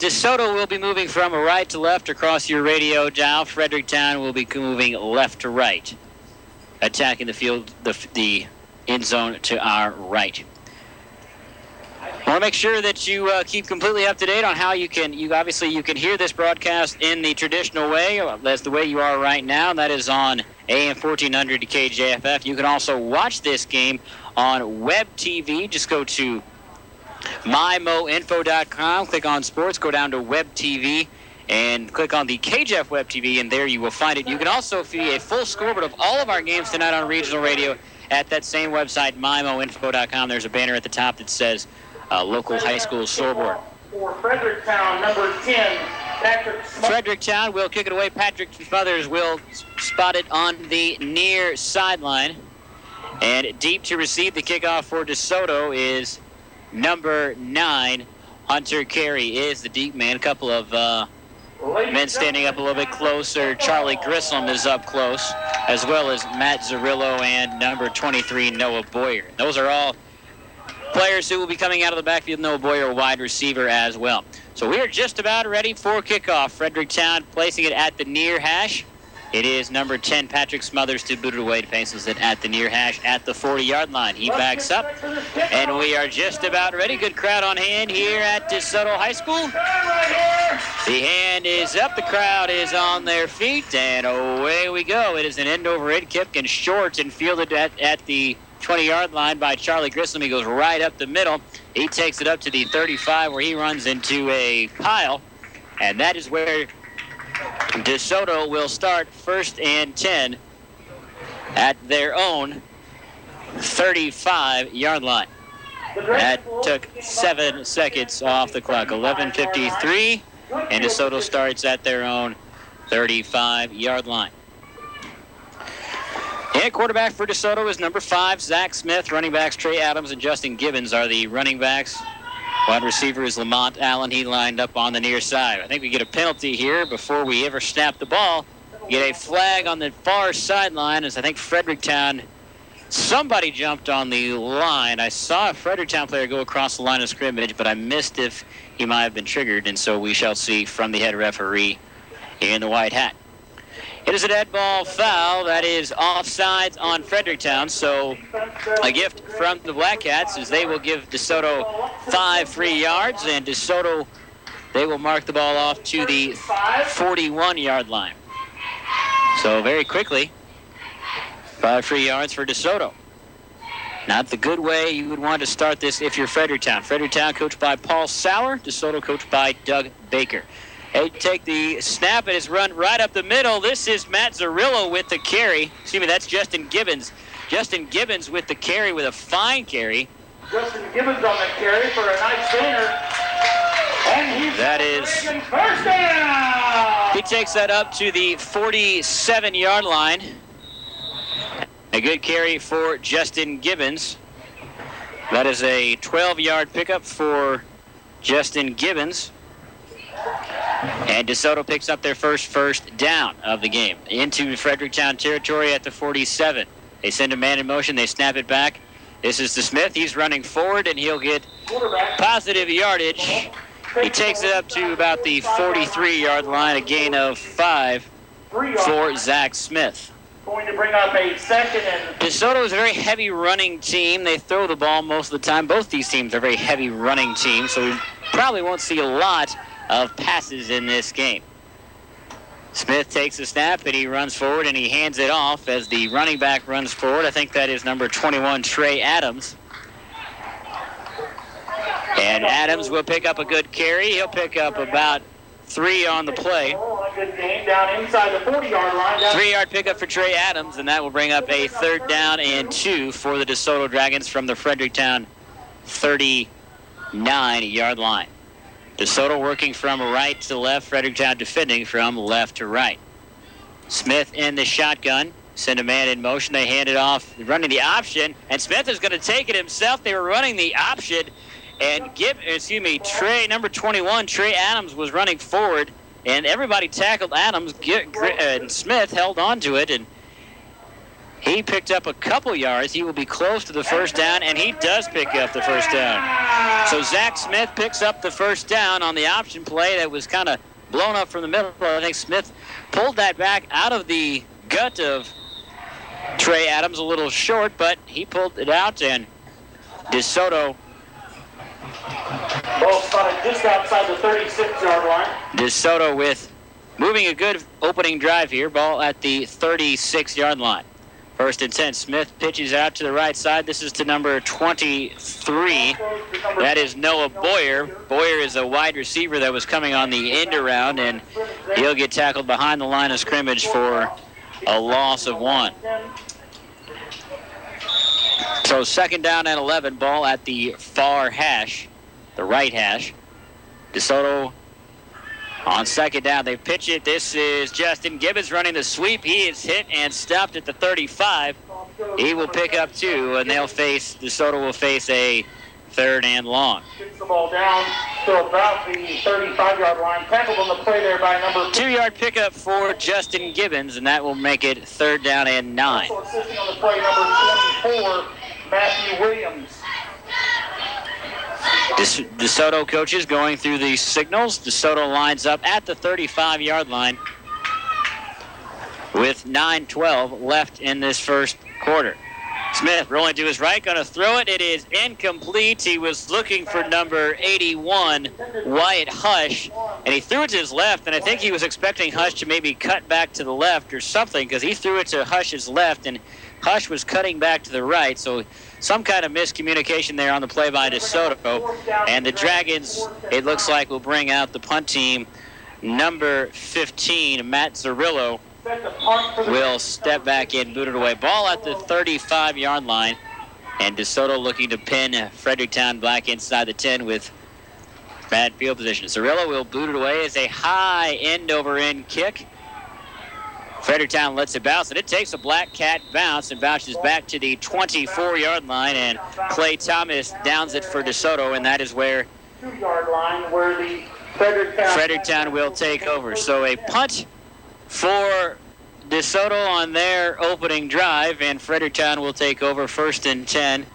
DeSoto will be moving from right to left across your radio dial. Fredericktown will be moving left to right, attacking the field, the end zone to our right. I want to make sure that you keep completely up to date on how you can hear this broadcast in the traditional way. That's the way you are right now. That is on AM 1400 KJFF. You can also watch this game on web TV. Just go to mymoinfo.com, click on sports, go down to web TV, and click on the KJF web TV, and there you will find it. You can also see a full scoreboard of all of our games tonight on regional radio at that same website, mymoinfo.com. There's a banner at the top that says local high school scoreboard. For Fredericktown, number 10, Patrick Smothers. Fredericktown will kick it away. Patrick Smothers will spot it on the near sideline. And deep to receive the kickoff for DeSoto is number 9, Hunter Carey is the deep man. A couple of men standing up a little bit closer. Charlie Grissom is up close, as well as Matt Zarillo and number 23, Noah Boyer. Those are all players who will be coming out of the backfield. Noah Boyer, a wide receiver as well. So we are just about ready for kickoff. Fredericktown placing it at the near hash. It is number 10, Patrick Smothers, to boot it away. Paces it at the near hash at the 40-yard line. He backs up, and we are just about ready. Good crowd on hand here at DeSoto High School. The hand is up. The crowd is on their feet, and away we go. It is an end-over-end kick and short and fielded at the 20-yard line by Charlie Grissom. He goes right up the middle. He takes it up to the 35 where he runs into a pile, and that is where DeSoto will start 1st and 10 at their own 35-yard line. That took 7 seconds off the clock. 11:53, and DeSoto starts at their own 35-yard line. And quarterback for DeSoto is number 5, Zach Smith. Running backs Trey Adams and Justin Gibbons are the running backs. Wide receiver is Lamont Allen. He lined up on the near side. I think we get a penalty here before we ever snap the ball. Get a flag on the far sideline as I think Fredericktown, somebody jumped on the line. I saw a Fredericktown player go across the line of scrimmage, but I missed if he might have been triggered, and so we shall see from the head referee in the white hat. It is a dead ball foul. That is offsides on Fredericktown. So a gift from the Black Cats as they will give DeSoto 5 free yards. And DeSoto, they will mark the ball off to the 41-yard line. So very quickly, 5 free yards for DeSoto. Not the good way you would want to start this if you're Fredericktown. Fredericktown coached by Paul Sauer. DeSoto coached by Doug Baker. They take the snap and it's run right up the middle. This is Matt Zarillo with the carry. Excuse me, that's Justin Gibbons. Justin Gibbons with the carry with a fine carry. Justin Gibbons on the carry for a nice gainer. And he's first down. He takes that up to the 47-yard line. A good carry for Justin Gibbons. That is a 12-yard pickup for Justin Gibbons. And DeSoto picks up their first down of the game into Fredericktown territory at the 47. They send a man in motion. They snap it back. This is to Smith. He's running forward, and he'll get positive yardage. He takes it up to about the 43-yard line, a gain of 5 for Zach Smith. Going to bring up a second and... DeSoto is a very heavy running team. They throw the ball most of the time. Both these teams are very heavy running teams, so we probably won't see a lot of passes in this game. Smith takes a snap and he runs forward and he hands it off as the running back runs forward. I think that is number 21, Trey Adams. And Adams will pick up a good carry. He'll pick up about 3 on the play. Good game down inside the 40-yard line. 3-yard pickup for Trey Adams, and that will bring up a 3rd down and 2 for the DeSoto Dragons from the Fredericktown 39-yard line. DeSoto working from right to left, Fredericktown defending from left to right. Smith in the shotgun, send a man in motion, they hand it off, running the option, and Smith is going to take it himself. They were running the option, and number 21, Trey Adams was running forward, and everybody tackled Adams, and Smith held on to it, and He picked up a couple yards. He will be close to the first down, and he does pick up the first down. So Zach Smith picks up the first down on the option play that was kind of blown up from the middle. I think Smith pulled that back out of the gut of Trey Adams, a little short, but he pulled it out, and DeSoto. Ball spotted just outside the 36-yard line. DeSoto with moving a good opening drive here. Ball at the 36-yard line. First and 10. Smith pitches out to the right side. This is to number 23. That is Noah Boyer. Boyer is a wide receiver that was coming on the end around, and he'll get tackled behind the line of scrimmage for a loss of 1. So second down and 11. Ball at the far hash, the right hash. DeSoto on second down. They pitch it. This is Justin Gibbons running the sweep. He is hit and stopped at the 35. He will pick up 2, and DeSoto will face a third and long. Gets the ball down to about the 35-yard line. Tackled on the play there by number 2-yard pickup for Justin Gibbons, and that will make it third down and 9. Also assisting on the play, number 24, Matthew Williams. DeSoto coaches going through the signals. DeSoto lines up at the 35-yard line with 9:12 left in this first quarter. Smith rolling to his right, going to throw it. It is incomplete. He was looking for number 81, Wyatt Hush, and he threw it to his left, and I think he was expecting Hush to maybe cut back to the left or something, because he threw it to Hush's left, and Hush was cutting back to the right, so some kind of miscommunication there on the play by DeSoto. And the Dragons, it looks like, will bring out the punt team. Number 15, Matt Zerillo, will step back in, boot it away. Ball at the 35-yard line, and DeSoto looking to pin Fredericktown back inside the 10 with bad field position. Zerillo will boot it away as a high end-over-end kick. Fredericktown lets it bounce, and it takes a black cat bounce and bounces back to the 24-yard line, and Clay Thomas downs it for DeSoto, and that is where 2-yard line where the Fredericktown will take over. So a punt for DeSoto on their opening drive, and Fredericktown will take over first and 10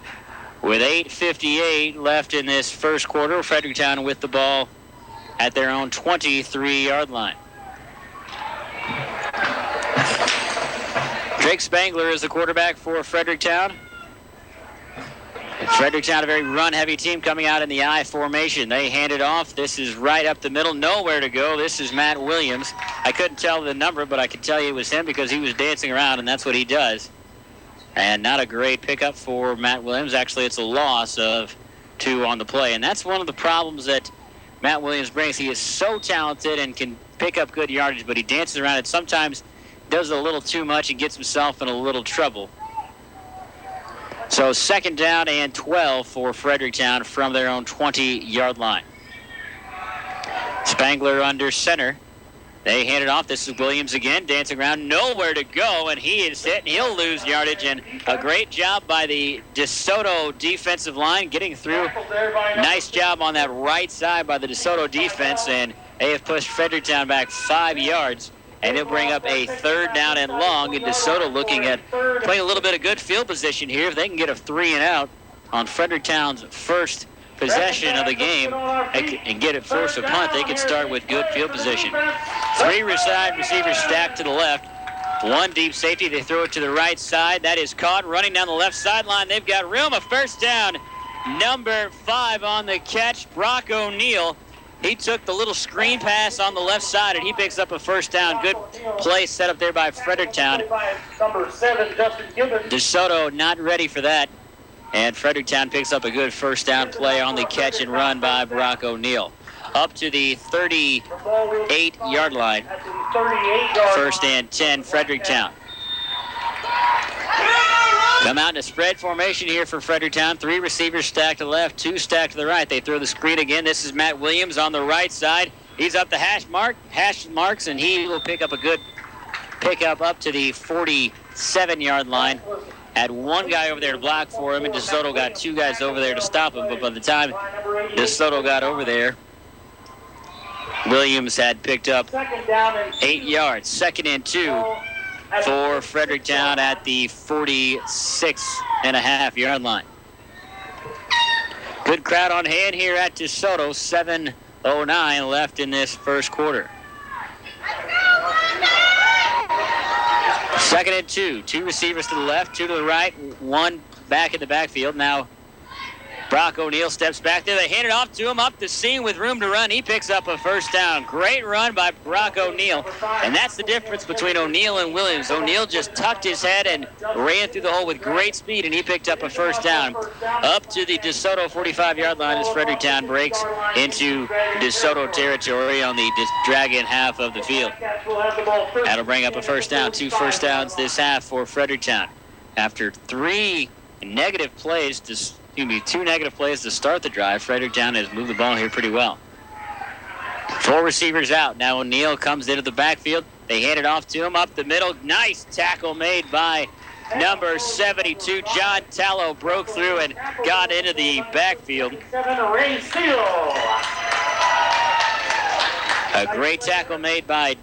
with 8:58 left in this first quarter. Fredericktown with the ball at their own 23-yard line. Drake Spangler is the quarterback for Fredericktown. Fredericktown, a very run-heavy team coming out in the I formation. They hand it off. This is right up the middle, nowhere to go. This is Matt Williams. I couldn't tell the number, but I could tell you it was him because he was dancing around, and that's what he does. And not a great pickup for Matt Williams. Actually, it's a loss of 2 on the play, and that's one of the problems that Matt Williams brings. He is so talented and can pick up good yardage, but he dances around it. Sometimes does it a little too much and gets himself in a little trouble. So second down and 12 for Fredericktown from their own 20-yard line. Spangler under center. They hand it off. This is Williams again, dancing around, nowhere to go, and he is hit, and he'll lose yardage, and a great job by the DeSoto defensive line getting through. Nice job on that right side by the DeSoto defense, and they have pushed Fredericktown back 5 yards. And it'll bring up a third down and long. And DeSoto looking at playing a little bit of good field position here. If they can get a 3 and out on Fredericktown's first possession of the game and get it force a punt, they can start with good field position. 3 receivers stacked to the left. 1 deep safety. They throw it to the right side. That is caught running down the left sideline. They've got room. A first down. Number 5 on the catch, Brock O'Neill. He took the little screen pass on the left side, and he picks up a first down. Good play set up there by Fredericktown. Number 7, Justin Gibbons. DeSoto not ready for that, and Fredericktown picks up a good first down play on the catch and run by Brock O'Neill. Up to the 38-yard line. First and 10, Fredericktown. Come out in a spread formation here for Fredericktown. 3 receivers stacked to the left, 2 stacked to the right. They throw the screen again. This is Matt Williams on the right side. He's up the hash marks, and he will pick up a good pickup up to the 47-yard line. Had 1 guy over there to block for him, and DeSoto got 2 guys over there to stop him. But by the time DeSoto got over there, Williams had picked up 8 yards. Second and 2 for Fredericktown at the 46.5-yard line. Good crowd on hand here at DeSoto. 7:09 left in this first quarter. 2nd and 2. 2 receivers to the left, 2 to the right, 1 back in the backfield. Now Brock O'Neill steps back there. They hand it off to him up the seam with room to run. He picks up a first down. Great run by Brock O'Neill. And that's the difference between O'Neill and Williams. O'Neill just tucked his head and ran through the hole with great speed, and he picked up a first down. Up to the DeSoto 45-yard line as Fredericktown breaks into DeSoto territory on the Dragon half of the field. That'll bring up a first down. 2 first downs this half for Fredericktown. After 2 negative plays to start the drive, Fredericktown has moved the ball here pretty well. 4 receivers out. Now O'Neill comes into the backfield. They hand it off to him up the middle. Nice tackle made by number 72. John Tallow broke through and got into the backfield. A great tackle made by,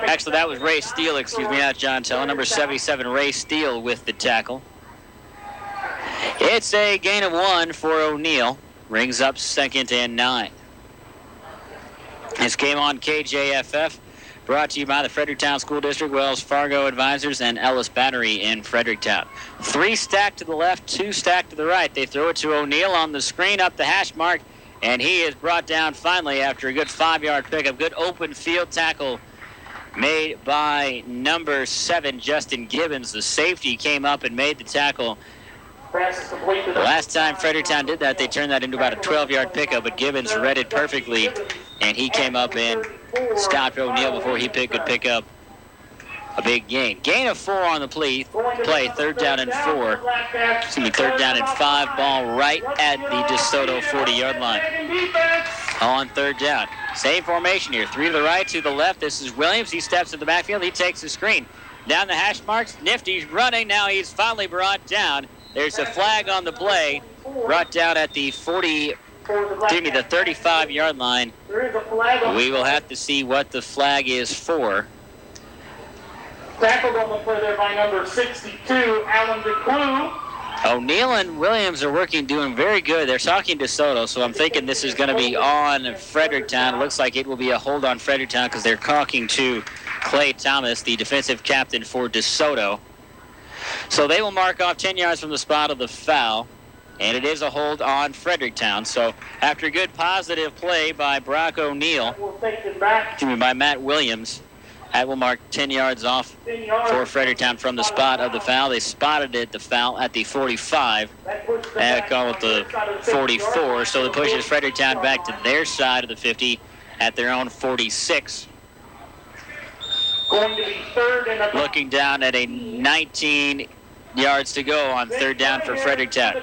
actually that was Ray Steele, excuse me, not John Tallow. Number 77, Ray Steele with the tackle. It's a gain of 1 for O'Neill. Brings up 2nd and 9. This game on KJFF brought to you by the Fredericktown School District, Wells Fargo Advisors, and Ellis Battery in Fredericktown. 3 stacked to the left, 2 stacked to the right. They throw it to O'Neill on the screen up the hash mark, and he is brought down finally after a good 5-yard pickup. Good open field tackle made by number 7, Justin Gibbons. The safety came up and made the tackle. The last time Fredericktown did that, they turned that into about a 12-yard pickup, but Gibbons read it perfectly, and he came up and stopped O'Neill before he could pick up a big gain. Gain of 4 on the play, 3rd down and 4. Third down and 5, ball right at the DeSoto 40-yard line. On 3rd down. Same formation here, 3 to the right, 2 to the left. This is Williams. He steps in the backfield. He takes the screen. Down the hash marks, Nifty's running. Now he's finally brought down. There's a flag on the play, brought down at the 35-yard line. We will have to see what the flag is for. Tackled on the play there by number 62, Alan DeClue. O'Neill and Williams are doing very good. They're talking DeSoto, so I'm thinking this is going to be on Fredericktown. It looks like it will be a hold on Fredericktown because they're talking to Clay Thomas, the defensive captain for DeSoto. So they will mark off 10 yards from the spot of the foul, and it is a hold on Fredericktown. So after a good positive play by Brock O'Neill, by Matt Williams, that will mark 10 yards off for Fredericktown from the spot of the foul. They spotted it, the foul, at the 45. They call it the 44, so it pushes Fredericktown back to their side of the 50 at their own 46. Going to be 3rd and looking down at a 19 yards to go on 3rd down for Fredericktown.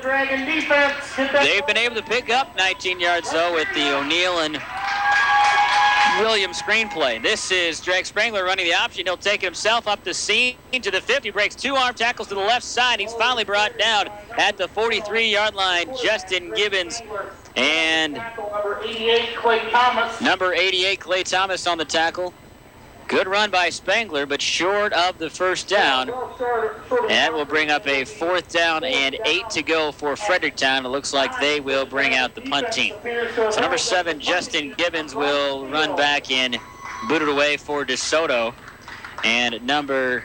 They've been able to pick up 19 yards, though, with the O'Neill and Williams screenplay. This is Drake Sprangler running the option. He'll take it himself up the seam to the 50. Breaks 2 arm tackles to the left side. He's finally brought down at the 43-yard line. Justin Gibbons and number 88, Clay Thomas on the tackle. Good run by Spangler, but short of the first down. And that will bring up a 4th down and 8 to go for Fredericktown. It looks like they will bring out the punt team. So number 7, Justin Gibbons, will run back and boot it away for DeSoto. And number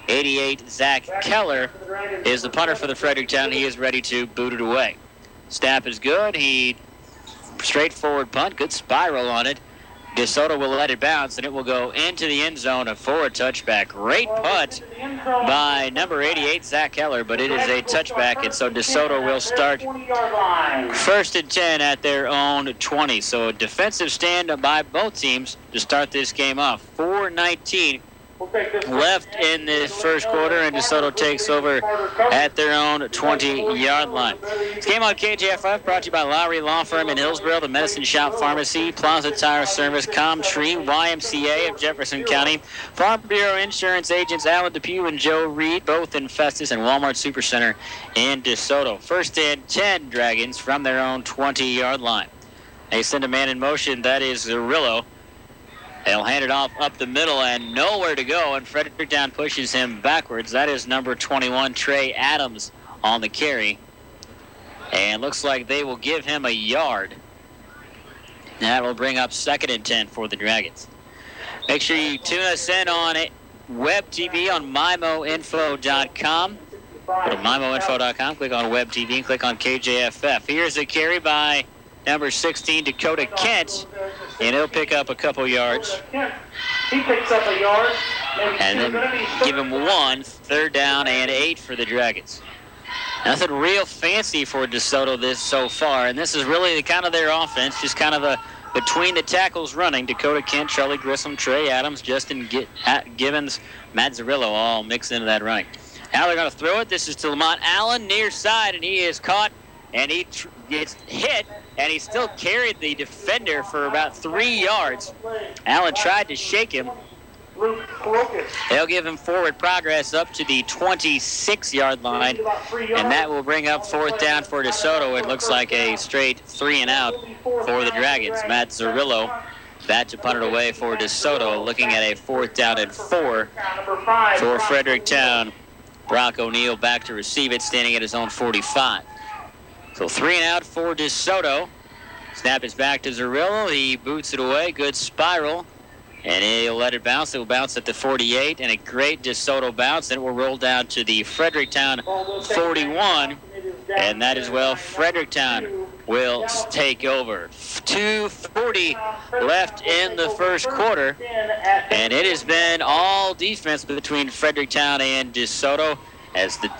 88, Zach Keller, is the punter for the Fredericktown. He is ready to boot it away. Snap is good. Straightforward punt. Good spiral on it. DeSoto will let it bounce, and it will go into the end zone for a touchback. Great punt by number 88, Zach Keller, but it is a touchback, and so DeSoto will start 1st and 10 at their own 20. So a defensive stand by both teams to start this game off. 4:19 left in this first quarter, and DeSoto takes over at their own 20-yard line. This game on KJFF brought to you by Lowry Law Firm in Hillsborough, the Medicine Shop Pharmacy, Plaza Tire Service, Comtree, YMCA of Jefferson County, Farm Bureau Insurance agents Alan Depew and Joe Reed, both in Festus, and Walmart Supercenter in DeSoto. 1st and 10 Dragons from their own 20-yard line. They send a man in motion. That is Zerillo. They'll hand it off up the middle and nowhere to go, and Fredericktown pushes him backwards. That is number 21, Trey Adams, on the carry. And looks like they will give him a yard. That will bring up 2nd and 10 for the Dragons. Make sure you tune us in on Web TV on MyMoInfo.com. Go to MyMoInfo.com, click on Web TV, and click on KJFF. Here's a carry by number 16, Dakota Kent, and he'll pick up a couple yards. He picks up a yard. And then give him 1, 3rd down and 8 for the Dragons. Nothing real fancy for DeSoto this so far, and this is really kind of their offense, just kind of a between the tackles running. Dakota Kent, Charlie Grissom, Trey Adams, Justin Gibbons, Matt Zarillo all mixed into that running. Now they're going to throw it. This is to Lamont Allen, near side, and he is caught, and he gets hit, and he still carried the defender for about 3 yards. Allen tried to shake him. They'll give him forward progress up to the 26-yard line, and that will bring up 4th down for DeSoto. It looks like a straight 3 and out for the Dragons. Matt Zarillo back to punt it away for DeSoto, looking at a 4th down and 4 for Fredericktown. Brock O'Neill back to receive it, standing at his own 45. So 3 and out for DeSoto. Snap is back to Zarillo. He boots it away. Good spiral. And he'll let it bounce. It will bounce at the 48, and a great DeSoto bounce. And it will roll down to the Fredericktown 41. And that is well, Fredericktown will take over. 2:40 left in the first quarter. And it has been all defense between Fredericktown and DeSoto, as the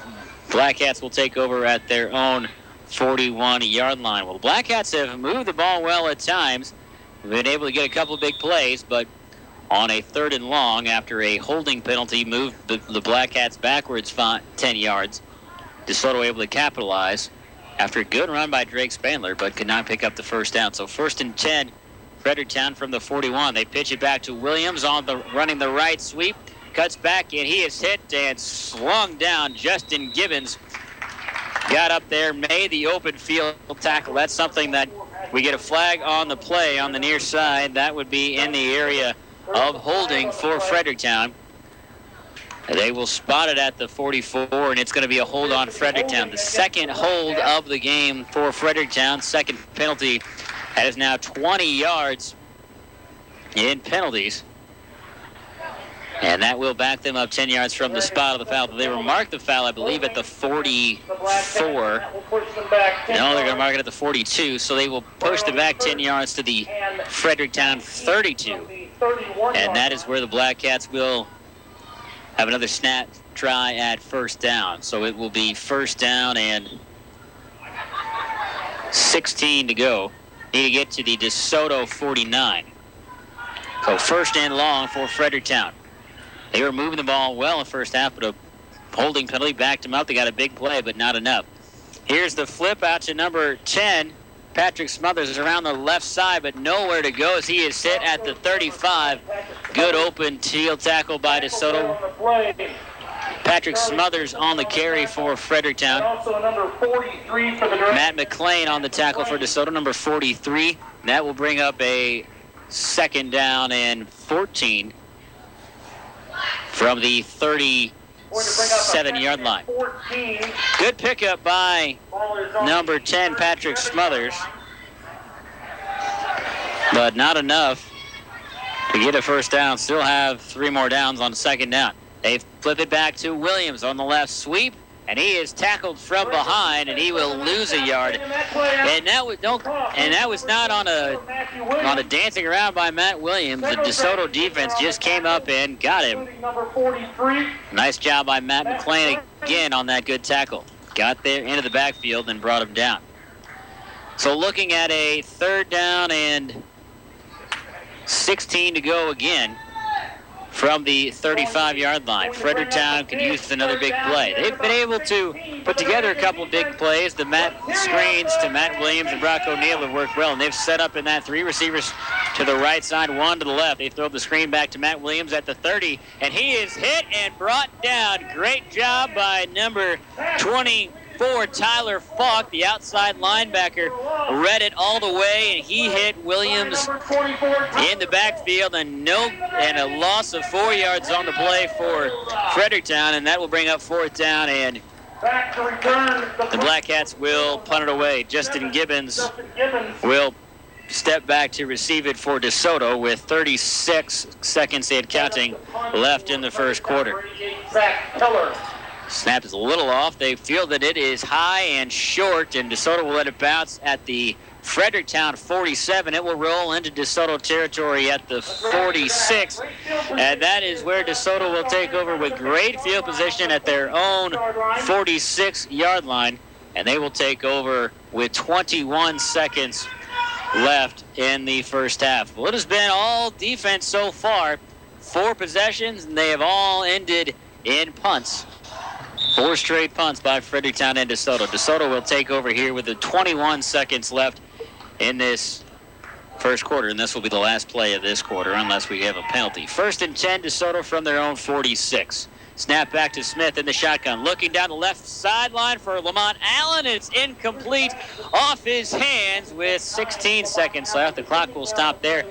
Black Cats will take over at their own 41-yard line. Well, the Black Cats have moved the ball well at times. We've been able to get a couple of big plays, but on a 3rd and long, after a holding penalty moved the Black Cats backwards 10 yards, DeSoto able to capitalize after a good run by Drake Spandler, but could not pick up the 1st down. So 1st and 10, Fredericktown from the 41. They pitch it back to Williams running the right sweep, cuts back, and he is hit and slung down. Justin Gibbons got up there, made the open field tackle. That's something that we get a flag on the play on the near side. That would be in the area of holding for Fredericktown. They will spot it at the 44, and it's going to be a hold on Fredericktown. The 2nd hold of the game for Fredericktown. 2nd penalty. That is now 20 yards in penalties. And that will back them up 10 yards from the spot of the foul. They will mark the foul, I believe, at the 44. No, they're going to mark it at the 42, so they will push the back 10 yards to the Fredericktown 32. And that is where the Black Cats will have another snap try at 1st down. So it will be 1st down and 16 to go. Need to get to the DeSoto 49. So 1st and long for Fredericktown. They were moving the ball well in the first half, but a holding penalty backed them up. They got a big play, but not enough. Here's the flip out to number 10. Patrick Smothers is around the left side, but nowhere to go as he is hit at the 35. Good open heel tackle by DeSoto. Patrick Smothers on the carry for Fredericktown. Also number 43 for the Dragons. Matt McClain on the tackle for DeSoto, number 43. That will bring up a 2nd down and 14 from the 37-yard line. Good pickup by number 10, Patrick Smothers, but not enough to get a 1st down. Still have 3 more downs on 2nd down. They flip it back to Williams on the left sweep, and he is tackled from behind, and he will lose a yard. And that was not on a dancing around by Matt Williams. The DeSoto defense just came up and got him. Nice job by Matt McClain again on that good tackle. Got there into the backfield and brought him down. So looking at a 3rd down and 16 to go again from the 35-yard line. Fredericktown could use another big play. They've been able to put together a couple big plays. The screens to Matt Williams and Brock O'Neill have worked well, and they've set up in that 3 receivers to the right side, 1 to the left. They throw the screen back to Matt Williams at the 30, and he is hit and brought down. Great job by number 24, 4, Tyler Falk, the outside linebacker, read it all the way, and he hit Williams in the backfield, and a loss of 4 yards on the play for Fredericktown, and that will bring up 4th down, and the Black Cats will punt it away. Justin Gibbons will step back to receive it for DeSoto with 36 seconds and counting left in the first quarter. Snap is a little off. They feel that it is high and short, and DeSoto will let it bounce at the Fredericktown 47. It will roll into DeSoto territory at the 46, and that is where DeSoto will take over with great field position at their own 46-yard line, and they will take over with 21 seconds left in the first half. Well, it has been all defense so far. 4 possessions, and they have all ended in punts. 4 straight punts by Fredericktown and DeSoto. DeSoto will take over here with the 21 seconds left in this first quarter, and this will be the last play of this quarter unless we have a penalty. 1st and 10, DeSoto from their own 46. Snap back to Smith in the shotgun. Looking down the left sideline for Lamont Allen. It's incomplete off his hands with 16 seconds left. The clock will stop there.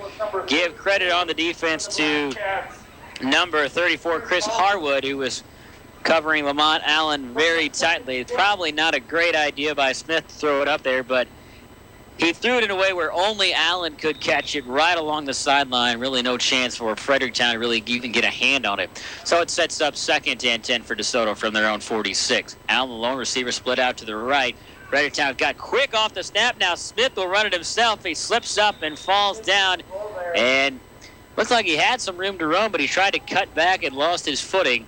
Give credit on the defense to number 34, Chris Harwood, who was covering Lamont Allen very tightly. It's probably not a great idea by Smith to throw it up there, but he threw it in a way where only Allen could catch it right along the sideline. Really no chance for Fredericktown to really even get a hand on it. So it sets up 2nd and 10 for DeSoto from their own 46. Allen, the lone receiver, split out to the right. Fredericktown got quick off the snap. Now Smith will run it himself. He slips up and falls down, and looks like he had some room to run, but he tried to cut back and lost his footing.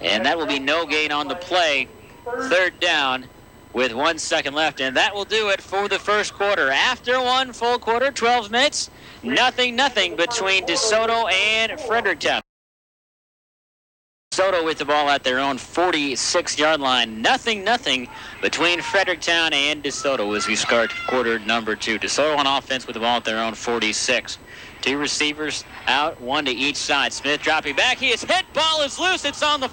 And that will be no gain on the play. 3rd down with 1 second left. And that will do it for the first quarter. After 1 full quarter, 12 minutes, nothing between DeSoto and Fredericktown. DeSoto with the ball at their own 46-yard line. Nothing between Fredericktown and DeSoto as we start quarter number 2. DeSoto on offense with the ball at their own 46. 2 receivers out, 1 to each side. Smith dropping back. He is hit. Ball is loose. It's on the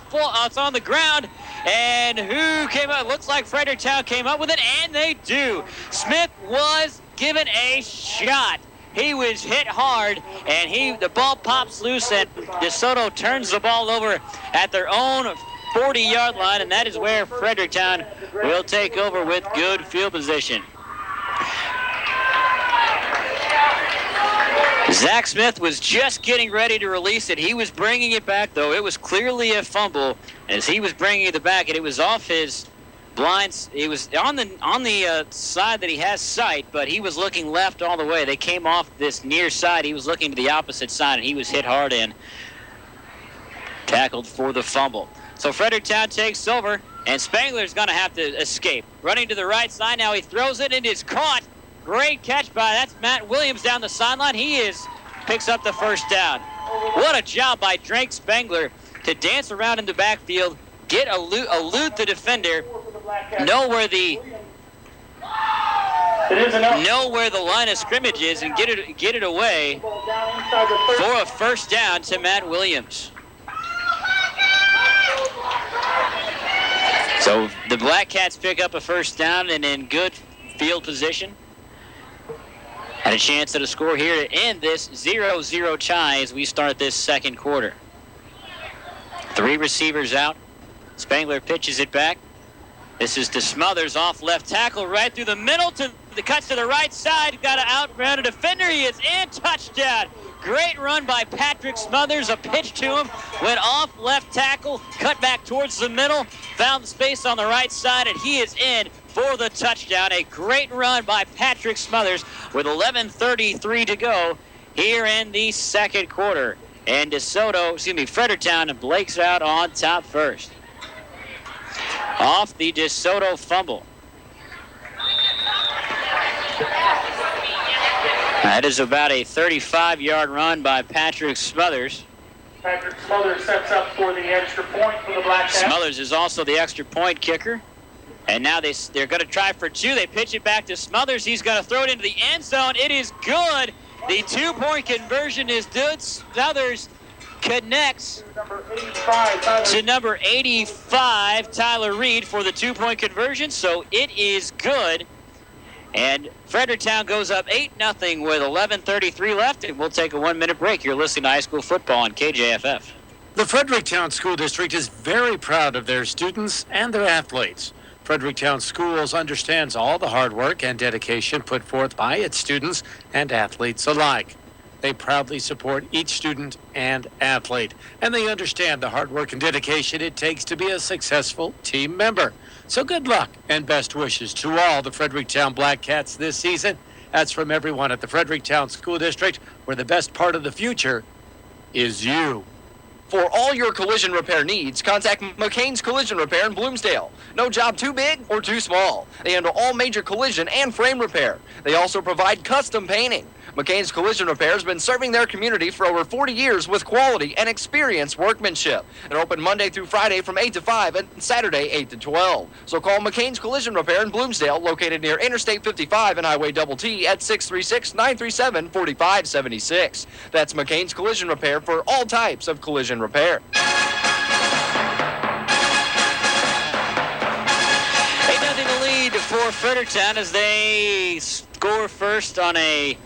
it's on the ground. And who came up? Looks like Fredericktown came up with it, and they do. Smith was given a shot. He was hit hard, and the ball pops loose, and DeSoto turns the ball over at their own 40-yard line, and that is where Fredericktown will take over with good field position. Zach Smith was just getting ready to release it. He was bringing it back, though. It was clearly a fumble as he was bringing it back, and it was off his blinds. It was on the side that he has sight, but he was looking left all the way. They came off this near side. He was looking to the opposite side, and he was hit hard and tackled for the fumble. So Fredericktown takes over, and Spangler's going to have to escape. Running to the right side now. He throws it, and it's caught. Great catch that's Matt Williams down the sideline. Picks up the first down. What a job by Drake Spangler to dance around in the backfield, elude the defender, know where the line of scrimmage is, and get it away for a first down to Matt Williams. So the Black Cats pick up a first down and in good field position. Had a chance at a score here to end this 0-0 tie as we start this second quarter. 3 receivers out. Spangler pitches it back. This is to Smothers off left tackle right through the middle to the cuts to the right side. Got to outrun a defender. He is in. Touchdown. Great run by Patrick Smothers. A pitch to him. Went off left tackle. Cut back towards the middle. Found the space on the right side, and he is in for the touchdown. A great run by Patrick Smothers with 11:33 to go here in the second quarter. And Fredericktown Blake's out on top first. Off the DeSoto fumble. That is about a 35-yard run by Patrick Smothers. Patrick Smothers sets up for the extra point for the Black Cats. Smothers is also the extra point kicker. And now they're going to try for 2. They pitch it back to Smothers. He's going to throw it into the end zone. It is good. The 2-point conversion is good. Smothers connects to number 85, Tyler Reed, for the two-point conversion, so it is good. And Fredericktown goes up 8-0 with 11:33 left, and we'll take a 1-minute break. You're listening to high school football on KJFF. The Fredericktown School District is very proud of their students and their athletes. Fredericktown Schools understands all the hard work and dedication put forth by its students and athletes alike. They proudly support each student and athlete, and they understand the hard work and dedication it takes to be a successful team member. So good luck and best wishes to all the Fredericktown Black Cats this season. That's from everyone at the Fredericktown School District, where the best part of the future is you. For all your collision repair needs, contact McCain's Collision Repair in Bloomsdale. No job too big or too small. They handle all major collision and frame repair. They also provide custom painting. McCain's Collision Repair has been serving their community for over 40 years with quality and experienced workmanship. They're open Monday through Friday from 8 to 5 and Saturday 8 to 12. So call McCain's Collision Repair in Bloomsdale, located near Interstate 55 and Highway Double T at 636-937-4576. That's McCain's Collision Repair for all types of collision repair. 8-0 the lead for Fredericktown as they score first on a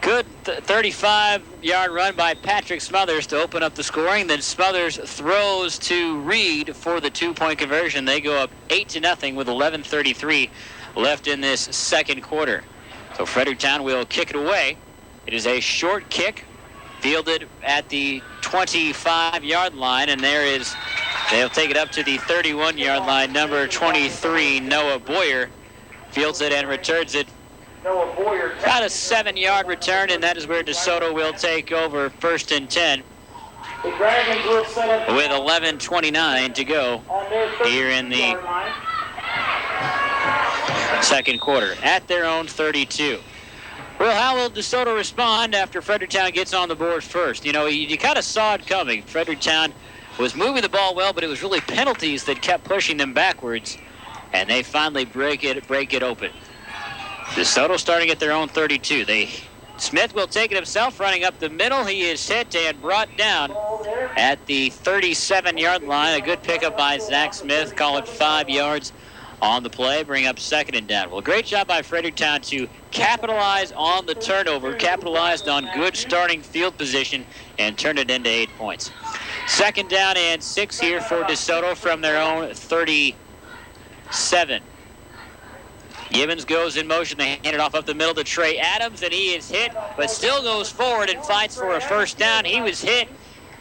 good 35-yard run by Patrick Smothers to open up the scoring. Then Smothers throws to Reed for the two-point conversion. They go up 8-0 with 11:33 left in this second quarter. So Fredericktown will kick it away. It is a short kick fielded at the 25-yard line, and they'll take it up to the 31-yard line. Number 23, Noah Boyer, fields it and returns it. About a 7-yard return, and that is where DeSoto will take over first and 10 with 11:29 to go here in the second quarter at their own 32. Well, how will DeSoto respond after Fredericktown gets on the board first? You know, you kind of saw it coming. Fredericktown was moving the ball well, but it was really penalties that kept pushing them backwards, and they finally break it open. DeSoto starting at their own 32. Smith will take it himself, running up the middle. He is hit and brought down at the 37-yard line. A good pickup by Zach Smith. Call it 5 yards on the play. Bring up second and down. Well, great job by Fredericktown to capitalize on the turnover, capitalized on good starting field position, and turned it into 8 points. Second down and 6 here for DeSoto from their own 37. Gibbons goes in motion. They hand it off up the middle to Trey Adams, and he is hit, but still goes forward and fights for a first down. He was hit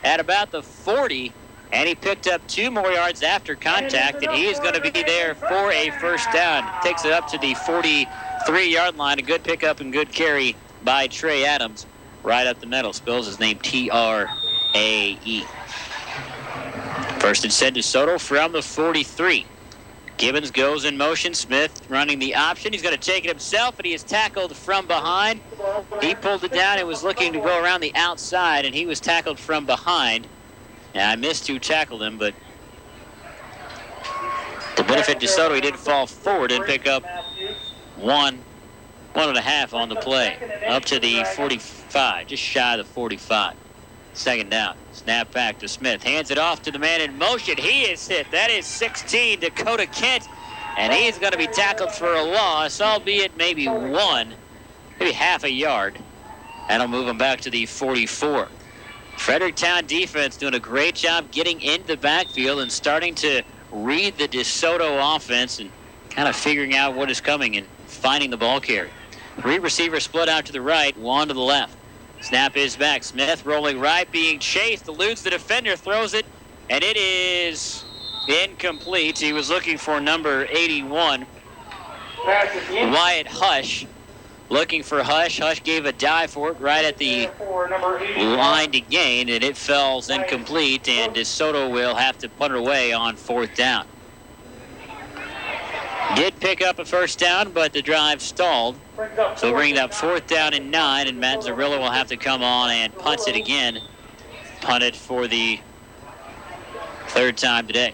at about the 40, and he picked up 2 more yards after contact, and he is going to be there for a first down. Takes it up to the 43-yard line. A good pickup and good carry by Trey Adams right up the middle. Spells his name T-R-A-E. First and 10 DeSoto from the 43. Gibbons goes in motion. Smith running the option. He's going to take it himself, and he is tackled from behind. He pulled it down and was looking to go around the outside, and he was tackled from behind. And I missed who tackled him, but to benefit DeSoto, he did fall forward and pick up 1.5 on the play. Up to the 45, just shy of the 45. Second down. Snap back to Smith. Hands it off to the man in motion. He is hit. That is 16, Dakota Kent. And he is going to be tackled for a loss, albeit maybe half a yard. That'll move him back to the 44. Fredericktown defense doing a great job getting into the backfield and starting to read the DeSoto offense and kind of figuring out what is coming and finding the ball carrier. 3 receivers split out to the right, 1 to the left. Snap is back. Smith rolling right, being chased, eludes the defender, throws it, and it is incomplete. He was looking for number 81, Wyatt Hush. Looking for Hush. Hush gave a dive for it right at the line to gain, and it falls incomplete, and DeSoto will have to punt it away on 4th down. Did pick up a first down, but the drive stalled. So bringing up 4th down and 9, and Matt Zarilla will have to come on and punt it again. Punt it for the 3rd time today.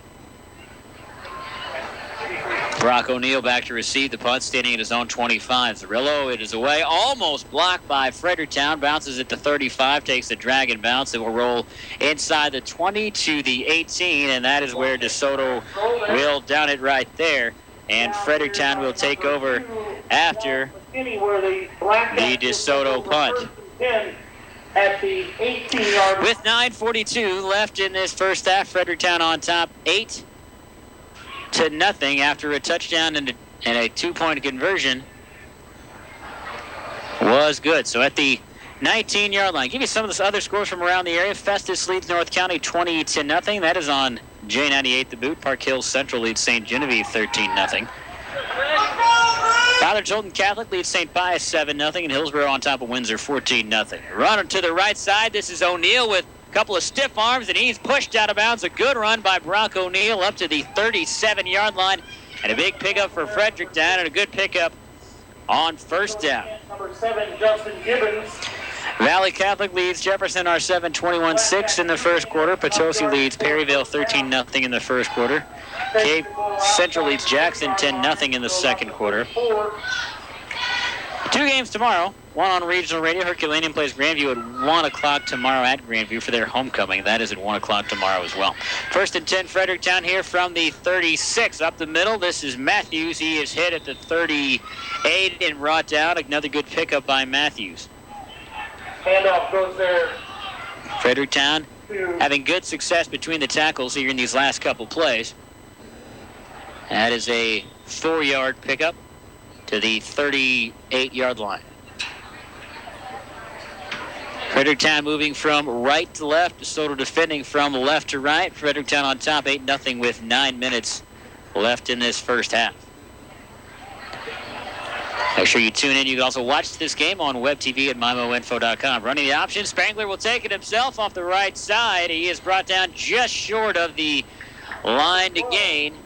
Brock O'Neill back to receive the punt, standing at his own 25. Zerillo, it is away, almost blocked by Fredericktown. Bounces at the 35, takes the drag and bounce. It will roll inside the 20 to the 18, and that is where DeSoto will down it right there. And Fredericktown will take over after the DeSoto punt. At the 18-yard. With 9:42 left in this first half, Fredericktown on top 8-0 after a touchdown and a 2-point conversion was good. So at the 19-yard line, give you some of the other scores from around the area. Festus leads North County 20-0. That is on J98 The Boot. Park Hills Central leads St. Genevieve 13-0. Father Jolton Catholic leads St. Pius 7-0, and Hillsborough on top of Windsor 14-0. Runner to the right side. This is O'Neill with a couple of stiff arms, and he's pushed out of bounds. A good run by Brock O'Neill up to the 37-yard line, and a big pickup for Fredericktown, and a good pickup on first down. Number 7, Justin Gibbons. Valley Catholic leads Jefferson R7 21-6 in the first quarter. Potosi leads Perryville 13-0 in the first quarter. Cape Central leads Jackson 10-0 in the second quarter. 2 games tomorrow. One on regional radio. Herculaneum plays Grandview at 1 o'clock tomorrow at Grandview for their homecoming. That is at 1 o'clock tomorrow as well. First and 10, Fredericktown here from the 36. Up the middle, this is Matthews. He is hit at the 38 and brought down. Another good pickup by Matthews. Handoff goes there. Fredericktown having good success between the tackles here in these last couple plays. That is a 4-yard pickup to the 38-yard line. Fredericktown moving from right to left. DeSoto defending from left to right. Fredericktown on top 8-0 with 9 minutes left in this first half. Make sure you tune in. You can also watch this game on web TV at MyMoInfo.com. Running the option, Spangler will take it himself off the right side. He is brought down just short of the line to gain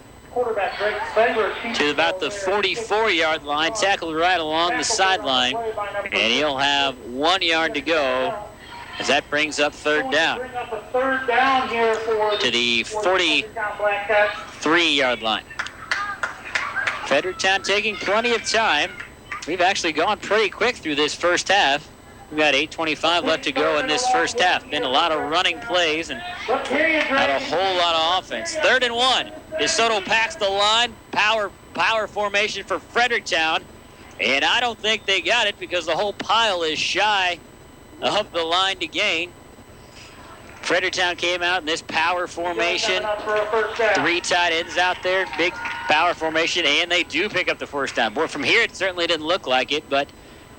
to about the 44-yard line, tackled right along the sideline, and he'll have 1 yard to go as that brings up third down to the 43-yard line. Fredericktown taking plenty of time. We've actually gone pretty quick through this first half. We've got 8:25 left to go in this first half. Been a lot of running plays and not a whole lot of offense. 3rd and 1. DeSoto packs the line. Power formation for Fredericktown. And I don't think they got it because the whole pile is shy of the line to gain. Fredericktown came out in this power formation. 3 tight ends out there. Big power formation, and they do pick up the first down. Boy, from here it certainly didn't look like it, but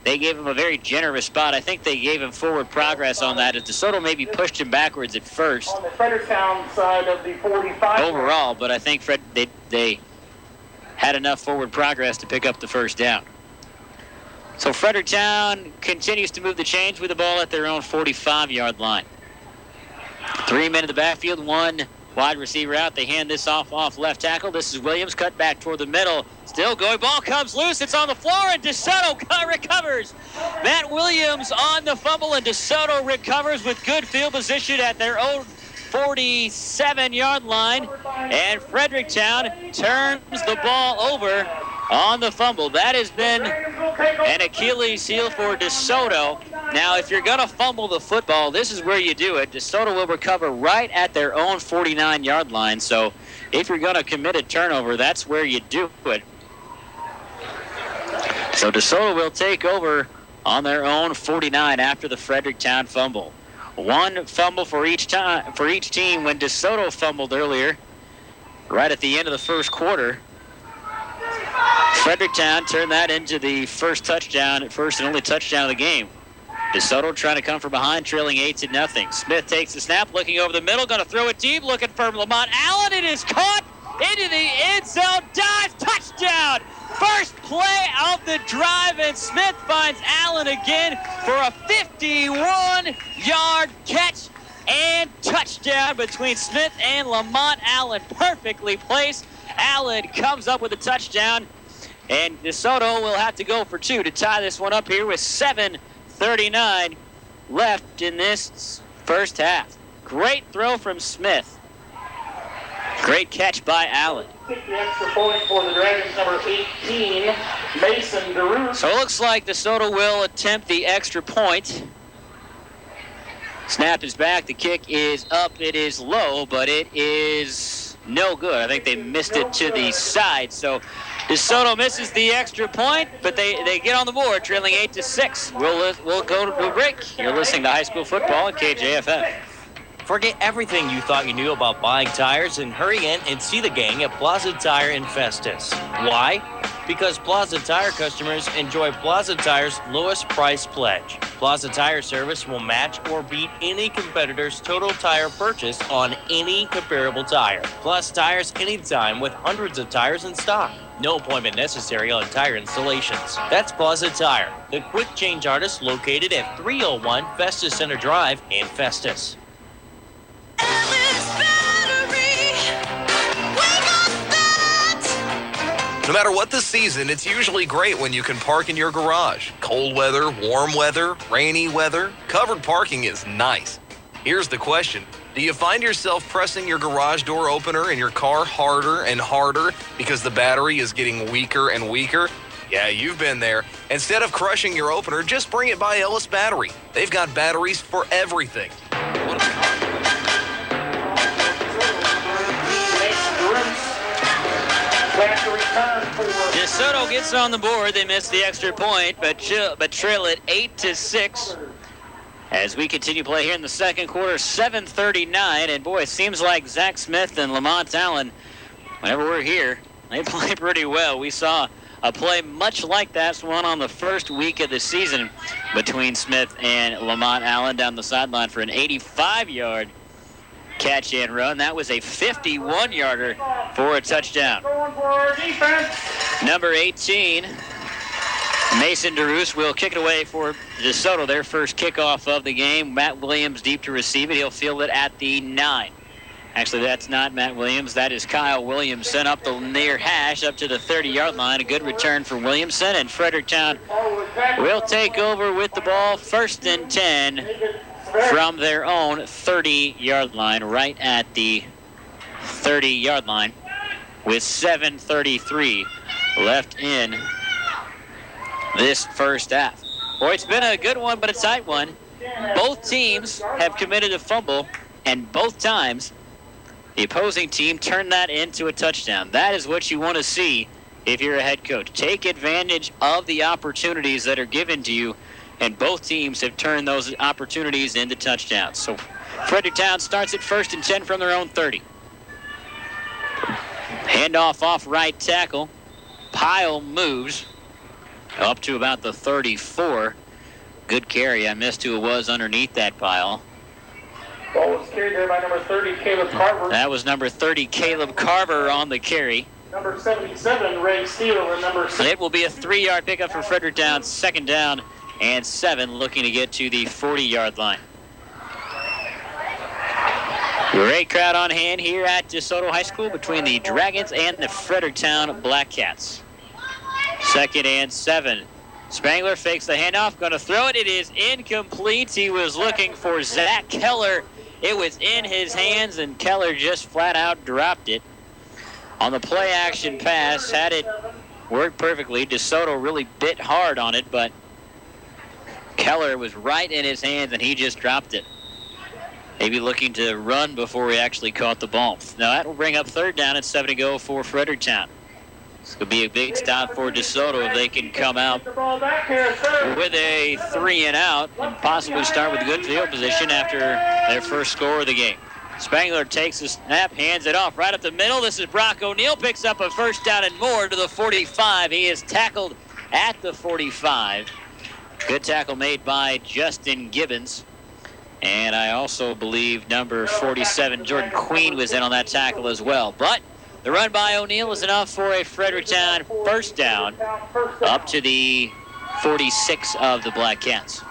they gave him a very generous spot. I think they gave him forward progress on that, as DeSoto maybe pushed him backwards at first. On the Fredericktown side of the 45. Overall, but I think they had enough forward progress to pick up the first down. So Fredericktown continues to move the chains with the ball at their own 45-yard line. 3 men in the backfield, 1 wide receiver out. They hand this off left tackle. This is Williams, cut back toward the middle. Still going. Ball comes loose. It's on the floor, and DeSoto recovers. Matt Williams on the fumble, and DeSoto recovers with good field position at their own 47-yard line. And Fredericktown turns the ball over on the fumble. That has been an Achilles heel for DeSoto. Now, if you're going to fumble the football, this is where you do it. DeSoto will recover right at their own 49-yard line. So if you're going to commit a turnover, that's where you do it. So DeSoto will take over on their own 49 after the Fredericktown fumble. 1 fumble for each team. When DeSoto fumbled earlier, right at the end of the first quarter, Fredericktown turned that into the first touchdown, first and only touchdown of the game. DeSoto trying to come from behind, trailing 8-0. Smith takes the snap, looking over the middle, going to throw it deep, looking for Lamont Allen. It is caught into the end zone, dive, touchdown! First play of the drive, and Smith finds Allen again for a 51-yard catch and touchdown between Smith and Lamont Allen. Perfectly placed. Allen comes up with a touchdown, and DeSoto will have to go for 2 to tie this one up here with 7:39 left in this first half. Great throw from Smith. Great catch by Allen. Take the extra point for the Dragons, number 18, Mason DeRue. So it looks like DeSoto will attempt the extra point. Snap is back. The kick is up. It is low, but it is no good. I think they missed it to the side. So DeSoto misses the extra point, but they get on the board, trailing 8-6. We'll go to a break. You're listening to High School Football at KJFF. Forget everything you thought you knew about buying tires and hurry in and see the gang at Plaza Tire in Festus. Why? Because Plaza Tire customers enjoy Plaza Tire's lowest price pledge. Plaza Tire service will match or beat any competitor's total tire purchase on any comparable tire. Plus tires anytime with hundreds of tires in stock. No appointment necessary on tire installations. That's Plaza Tire, the quick change artist located at 301 Festus Center Drive in Festus. No matter what the season, it's usually great when you can park in your garage. Cold weather, warm weather, rainy weather, covered parking is nice. Here's the question. Do you find yourself pressing your garage door opener in your car harder and harder because the battery is getting weaker and weaker? Yeah, you've been there. Instead of crushing your opener, just bring it by Ellis Battery. They've got batteries for everything. DeSoto gets on the board. They miss the extra point, but trail it 8-6. As we continue play here in the second quarter, 7:39, and boy, it seems like Zach Smith and Lamont Allen, whenever we're here, they play pretty well. We saw a play much like that one on the first week of the season between Smith and Lamont Allen down the sideline for an 85-yard catch and run. That was a 51-yarder for a touchdown. Number 18, Mason DeRuse will kick it away for DeSoto, their first kickoff of the game. Matt Williams deep to receive it. He'll field it at the 9. Actually, that's not Matt Williams. That is Kyle Williamson up the near hash up to the 30-yard line. A good return for Williamson, and Fredericktown will take over with the ball, 1st and 10 from their own 30-yard line, right at the 30-yard line with 7:33 left in this first half. Boy, it's been a good one, but a tight one. Both teams have committed a fumble, and both times the opposing team turned that into a touchdown. That is what you want to see if you're a head coach. Take advantage of the opportunities that are given to you, and both teams have turned those opportunities into touchdowns. So Fredericktown starts at 1st and 10 from their own 30. Handoff off right tackle. Pile moves up to about the 34. Good carry. I missed who it was underneath that pile. Ball was carried there by number 30, Caleb Carver. That was number 30, Caleb Carver on the carry. Number 77, Ray Steele, and number 6. It will be a 3-yard pickup for Fredericktown. 2nd down and 7, looking to get to the 40-yard line. Great crowd on hand here at DeSoto High School between the Dragons and the Fredericktown Black Cats. 2nd and 7. Spangler fakes the handoff, going to throw it. It is incomplete. He was looking for Zach Keller. It was in his hands, and Keller just flat out dropped it. On the play action pass, had it worked perfectly. DeSoto really bit hard on it, but Keller was right in his hands, and he just dropped it. Maybe looking to run before he actually caught the ball. Now that will bring up 3rd down and 7 to go for Fredericktown. This could be a big stop for DeSoto if they can come out with a 3 and out and possibly start with good field position after their first score of the game. Spangler takes the snap, hands it off right up the middle. This is Brock O'Neill, picks up a 1st down and more to the 45. He is tackled at the 45. Good tackle made by Justin Gibbons. And I also believe number 47, Jordan Queen, was in on that tackle as well. But the run by O'Neill is enough for a Fredericktown 1st down up to the 46 of the Black Cats.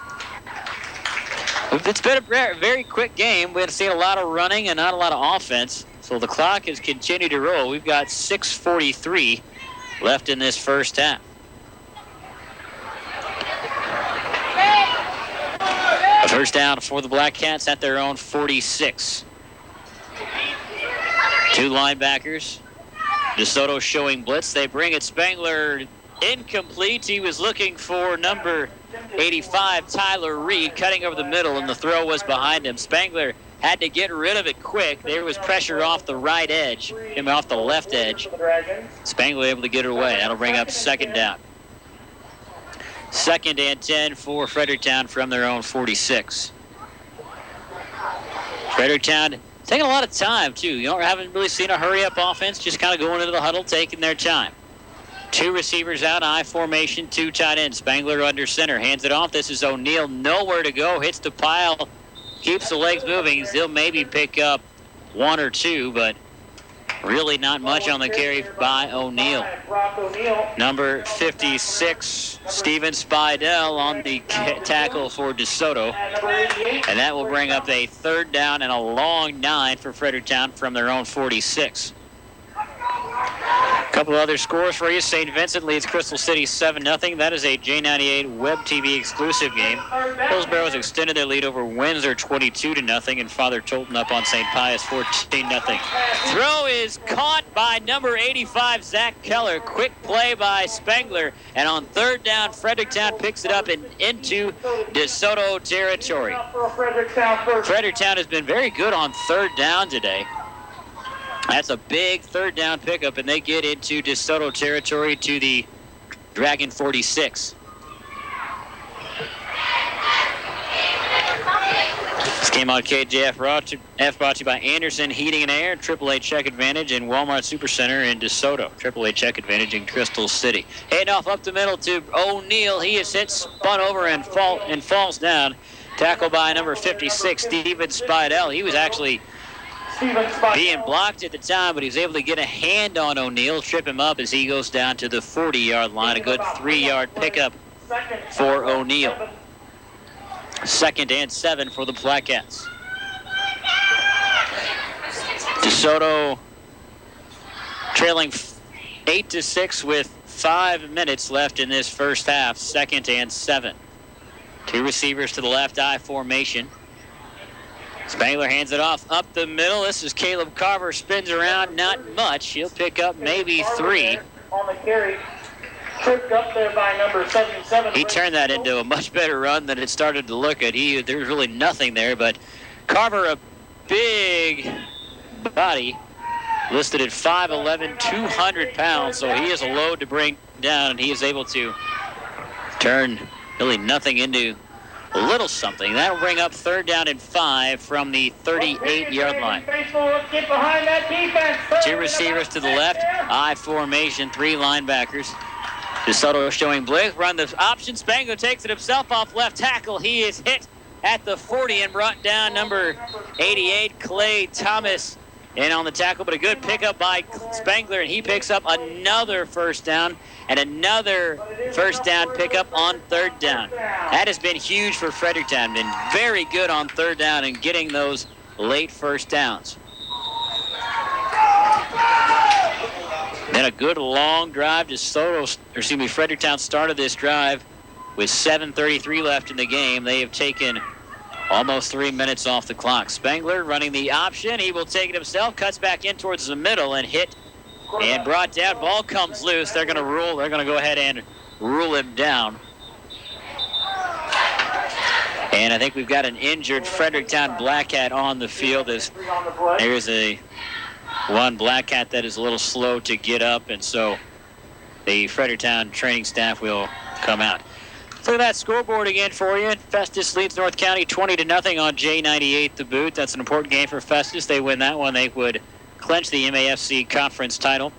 It's been a very quick game. We've seen a lot of running and not a lot of offense. So the clock has continued to roll. We've got 6:43 left in this first half. A 1st down for the Black Cats at their own 46. Two linebackers. DeSoto showing blitz. They bring it. Spangler incomplete. He was looking for number 85, Tyler Reed, cutting over the middle, and the throw was behind him. Spangler had to get rid of it quick. There was pressure off the right edge, him off the left edge. Spangler able to get it away. That'll bring up second down. 2nd and 10 for Fredericktown from their own 46. Fredericktown taking a lot of time, too. You haven't really seen a hurry-up offense, just kind of going into the huddle, taking their time. Two receivers out, I formation, two tight ends. Spangler under center, hands it off. This is O'Neal, nowhere to go, hits the pile, keeps the legs moving. He'll maybe pick up one or two, but really not much on the carry by O'Neal. Number 56, Steven Spidell on the tackle for DeSoto. And that will bring up a 3rd down and a long 9 for Fredericktown from their own 46. A couple other scores for you. St. Vincent leads Crystal City 7-0. That is a J98 Web TV exclusive game. Hillsborough has extended their lead over Windsor 22-0, and Father Tolton up on St. Pius 14-0. Throw is caught by number 85, Zach Keller. Quick play by Spangler, and on 3rd down, Fredericktown picks it up and into DeSoto territory. Fredericktown has been very good on 3rd down today. That's a big 3rd down pickup, and they get into DeSoto territory to the Dragon 46. This game on KJF brought to you by Anderson Heating and Air, AAA Check Advantage, and Walmart Supercenter in DeSoto. AAA Check Advantage in Crystal City. Handoff up the middle to O'Neal. He is hit, spun over, and falls down. Tackled by number 56, Steven Spidell. He was actually being blocked at the time, but he was able to get a hand on O'Neal, trip him up as he goes down to the 40-yard line. A good 3-yard pickup for O'Neal. 2nd and 7 for the Plaquettes. DeSoto trailing 8-6 with 5 minutes left in this first half. 2nd and 7. Two receivers to the left, I formation. Spangler hands it off up the middle. This is Caleb Carver. Spins around, not much. He'll pick up maybe 3. On the carry, tripped up there by number 77. He turned that into a much better run than it started to look at. There was really nothing there, but Carver, a big body, listed at 5'11", 200 pounds, so he is a load to bring down, and he is able to turn really nothing into a little something. That will bring up 3rd down and 5 from the 38-yard line. Two receivers to the left, I formation, 3 linebackers. DeSoto showing blitz, run the option. Spangler takes it himself off left tackle. He is hit at the 40 and brought down number 88, Clay Thomas, in on the tackle, but a good pickup by Spangler, and he picks up another 1st down and another 1st down pickup on 3rd down. That has been huge for Fredericktown. Been very good on 3rd down and getting those late 1st downs. Then a good long drive. Fredericktown started this drive with 7:33 left in the game. They have taken almost 3 minutes off the clock. Spangler running the option. He will take it himself, cuts back in towards the middle and hit and brought down. Ball comes loose. They're going to go ahead and rule him down. And I think we've got an injured Fredericktown Black Cat on the field. There's one Black Cat that is a little slow to get up, and so the Fredericktown training staff will come out. Look at that scoreboard again for you. Festus leads North County 20-0 on J98 the boot. That's an important game for Festus. They win that one, they would clinch the MAFC conference title.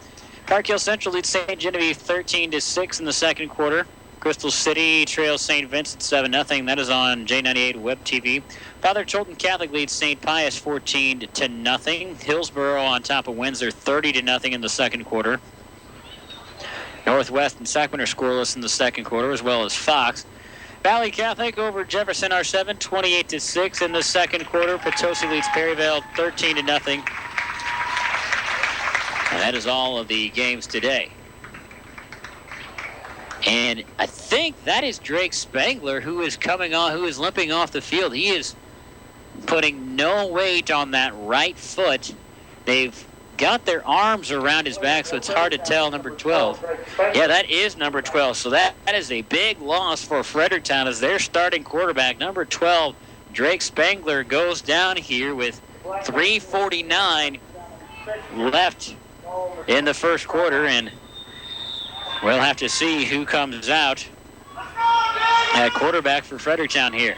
Park Hill Central leads St. Genevieve 13-6 in the 2nd quarter. Crystal City trails St. Vincent 7-0. That is on J98 Web TV. Father Tolton Catholic leads St. Pius 14-0. Hillsborough on top of Windsor 30-0 in the 2nd quarter. Northwest and Sacramento are scoreless in the 2nd quarter, as well as Fox. Valley Catholic over Jefferson R7, 28-6 in the 2nd quarter. Potosi leads Perryville 13-0. And that is all of the games today. And I think that is Drake Spangler who is limping off the field. He is putting no weight on that right foot. They've got their arms around his back, so it's hard to tell. Number 12. Yeah, that is number 12. So that is a big loss for Fredericktown as their starting quarterback. Number 12, Drake Spangler, goes down here with 3:49 left in the first quarter, and we'll have to see who comes out at quarterback for Fredericktown here.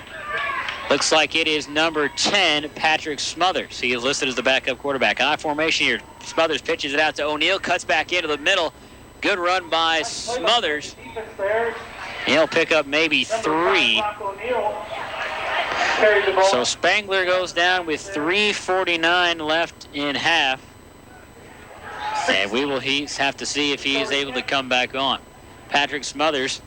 Looks like it is number 10, Patrick Smothers. He is listed as the backup quarterback. I formation here. Smothers pitches it out to O'Neill, cuts back into the middle. Good run by Smothers. He'll pick up maybe 3. So Spangler goes down with 3:49 left in half. And we will have to see if he is able to come back on. Patrick Smothers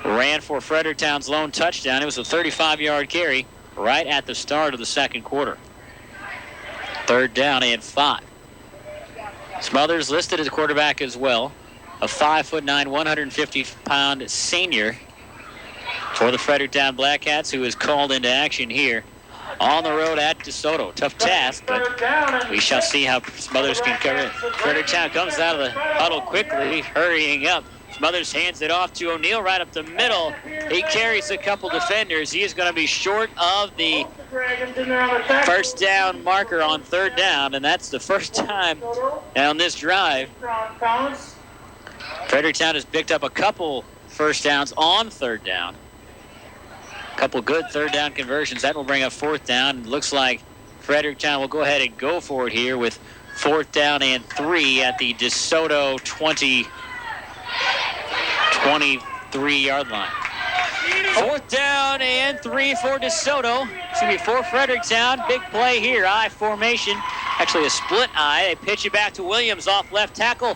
ran for Fredericktown's lone touchdown. It was a 35-yard carry right at the start of the second quarter. 3rd down and 5. Smothers listed as a quarterback as well. A 5'9", 150-pound senior for the Fredericktown Blackcats, who is called into action here on the road at DeSoto. Tough task, but we shall see how Smothers can cover it. Fredericktown comes out of the huddle quickly, hurrying up. Smothers hands it off to O'Neill right up the middle. He carries a couple defenders. He is going to be short of the first down marker on 3rd down, and that's the first time on this drive. Fredericktown has picked up a couple first downs on 3rd down. A couple good 3rd down conversions. That will bring up 4th down. It looks like Fredericktown will go ahead and go for it here with 4th down and 3 at the DeSoto 23-yard line. 4th down and 3 for DeSoto. Excuse me, for Fredericktown. Big play here. I formation. Actually a split I. They pitch it back to Williams off left tackle.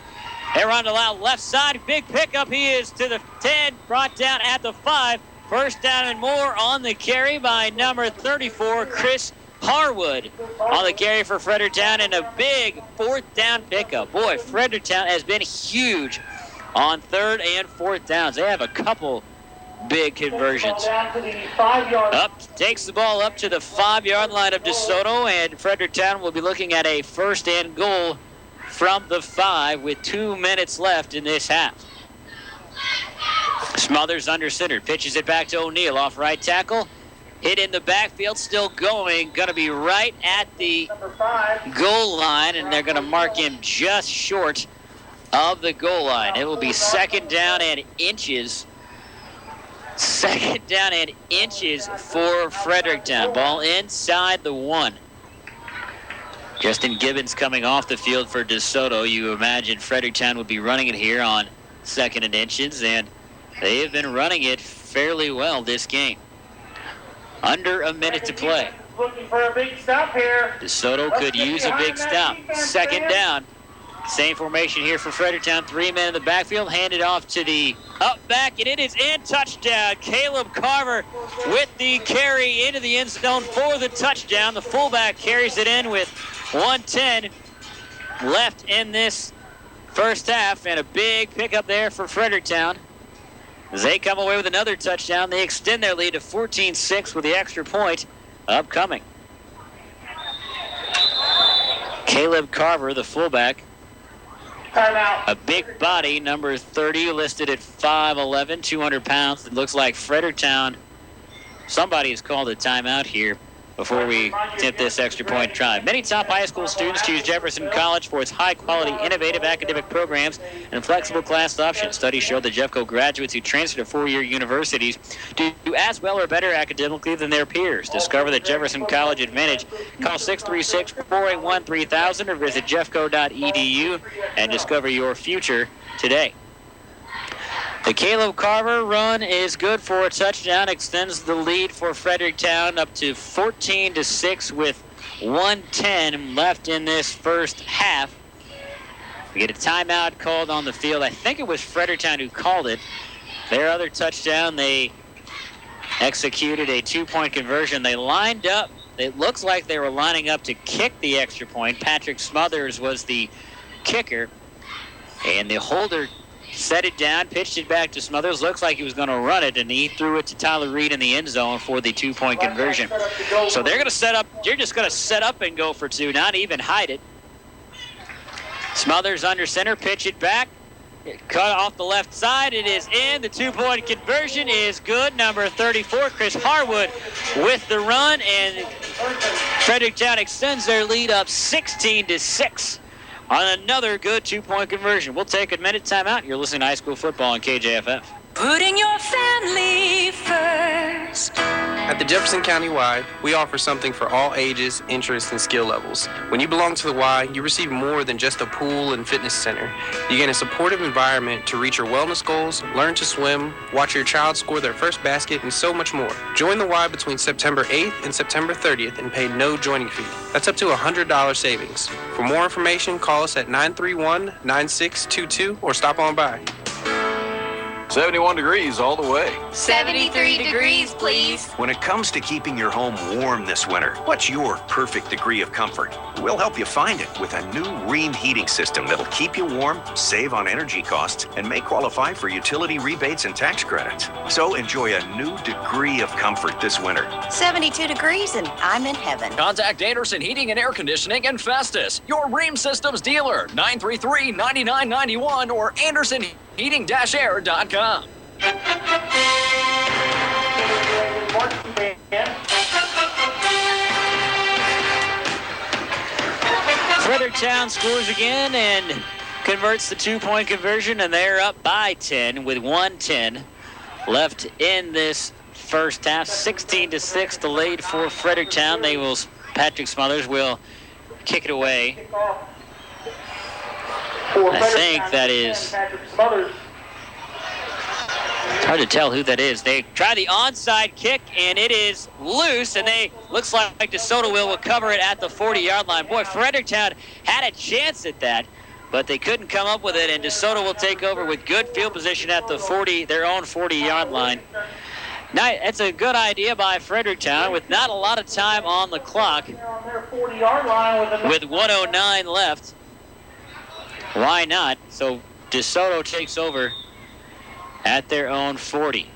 They run to the left side. Big pickup. He is to the 10. Brought down at the 5. 1st down and more on the carry by number 34, Chris Harwood. On the carry for Fredericktown, and a big 4th down pickup. Boy, Fredericktown has been huge on 3rd and 4th downs. They have a couple big conversions. Takes the ball up to the 5-yard line of DeSoto, and Fredericktown will be looking at a 1st and goal from the 5 with 2 minutes left in this half. Smothers under center, pitches it back to O'Neill off right tackle. Hit in the backfield, still going. Going to be right at the goal line, and they're going to mark him just short of the goal line. It will be 2nd down and inches. 2nd down and inches for Fredericktown. Ball inside the 1. Justin Gibbons coming off the field for DeSoto. You imagine Fredericktown would be running it here on 2nd and inches, and they have been running it fairly well this game. Under a minute to play. Looking for a big stop here. DeSoto could use a big stop. 2nd down. Same formation here for Fredericktown. 3 men in the backfield. Handed off to the up back, and it is in. Touchdown. Caleb Carver with the carry into the end zone for the touchdown. The fullback carries it in with 1:10 left in this first half, and a big pickup there for Fredericktown. As they come away with another touchdown, they extend their lead to 14-6 with the extra point upcoming. Caleb Carver, the fullback. Timeout. A big body, number 30, listed at 5'11", 200 pounds. It looks like Fredericktown, somebody has called a timeout here before we tip this extra point drive. Many top high school students choose Jefferson College for its high-quality, innovative academic programs and flexible class options. Studies show that Jeffco graduates who transfer to four-year universities do as well or better academically than their peers. Discover the Jefferson College advantage. Call 636-481-3000 or visit jeffco.edu and discover your future today. The Caleb Carver run is good for a touchdown, extends the lead for Fredericktown up to 14-6 with 1:10 left in this first half. We get a timeout called on the field. I think it was Fredericktown who called it. Their other touchdown, they executed a two-point conversion. They lined up. It looks like they were lining up to kick the extra point. Patrick Smothers was the kicker, and the holder set it down, pitched it back to Smothers. Looks like he was going to run it, and he threw it to Tyler Reed in the end zone for the two-point conversion. So they're going to set up. You're just going to set up and go for two, not even hide it. Smothers under center, pitch it back. Cut off the left side. It is in. The two-point conversion is good. Number 34, Chris Harwood with the run, and Fredericktown extends their lead up 16-6 on another good two-point conversion. We'll take a minute timeout. You're listening to high school football on KJFF. Putting your family first. At the Jefferson County Y, we offer something for all ages, interests, and skill levels. When you belong to the Y, you receive more than just a pool and fitness center. You gain a supportive environment to reach your wellness goals, learn to swim, watch your child score their first basket, and so much more. Join the Y between September 8th and September 30th and pay no joining fee. That's up to $100 savings. For more information, call us at 931-9622 or stop on by. 71 degrees all the way. 73 degrees, please. When it comes to keeping your home warm this winter, what's your perfect degree of comfort? We'll help you find it with a new Rheem heating system that'll keep you warm, save on energy costs, and may qualify for utility rebates and tax credits. So enjoy a new degree of comfort this winter. 72 degrees and I'm in heaven. Contact Anderson Heating and Air Conditioning in Festus, your Rheem Systems dealer, 933-9991 or AndersonHeating-Air.com. Fredericktown scores again and converts the two-point conversion, and they're up by 10 with 1:10 left in this first half. 16-6 the lead for Fredericktown. Patrick Smothers will kick it away. I think that is... It's hard to tell who that is. They try the onside kick, and it is loose, and looks like DeSoto will recover it at the 40-yard line. Boy, Fredericktown had a chance at that, but they couldn't come up with it, and DeSoto will take over with good field position at the their own 40-yard line. Now, that's a good idea by Fredericktown with not a lot of time on the clock. With 1:09 left. Why not? So DeSoto takes over at their own 40.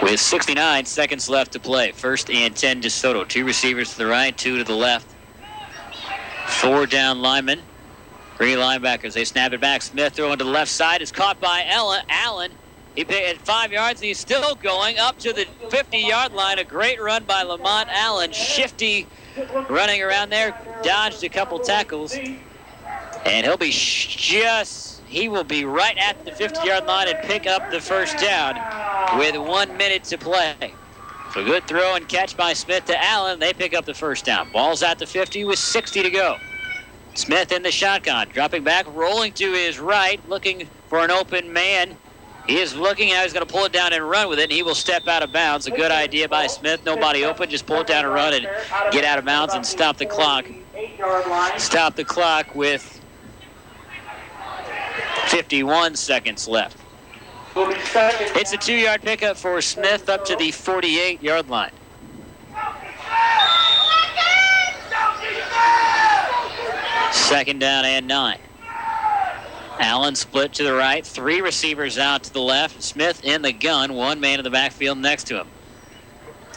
With 69 seconds left to play. 1st and 10 DeSoto. 2 receivers to the right, 2 to the left. 4 down linemen. 3 linebackers. They snap it back. Smith throwing to the left side. Is caught by Allen. He picked at 5 yards, and he's still going up to the 50-yard line. A great run by Lamont Allen. Shifty running around there. Dodged a couple tackles. And he'll be he will be right at the 50-yard line and pick up the first down with 1 minute to play. So good throw and catch by Smith to Allen. They pick up the first down. Ball's at the 50 with 60 to go. Smith in the shotgun, dropping back, rolling to his right, looking for an open man. He is looking how he's going to pull it down and run with it, and he will step out of bounds. A good idea by Smith. Nobody open. Just pull it down and run and get out of bounds and stop the clock. Stop the clock with 51 seconds left. It's a 2-yard pickup for Smith up to the 48-yard line. Second down and 9. Allen split to the right. 3 receivers out to the left. Smith in the gun. 1 man in the backfield next to him.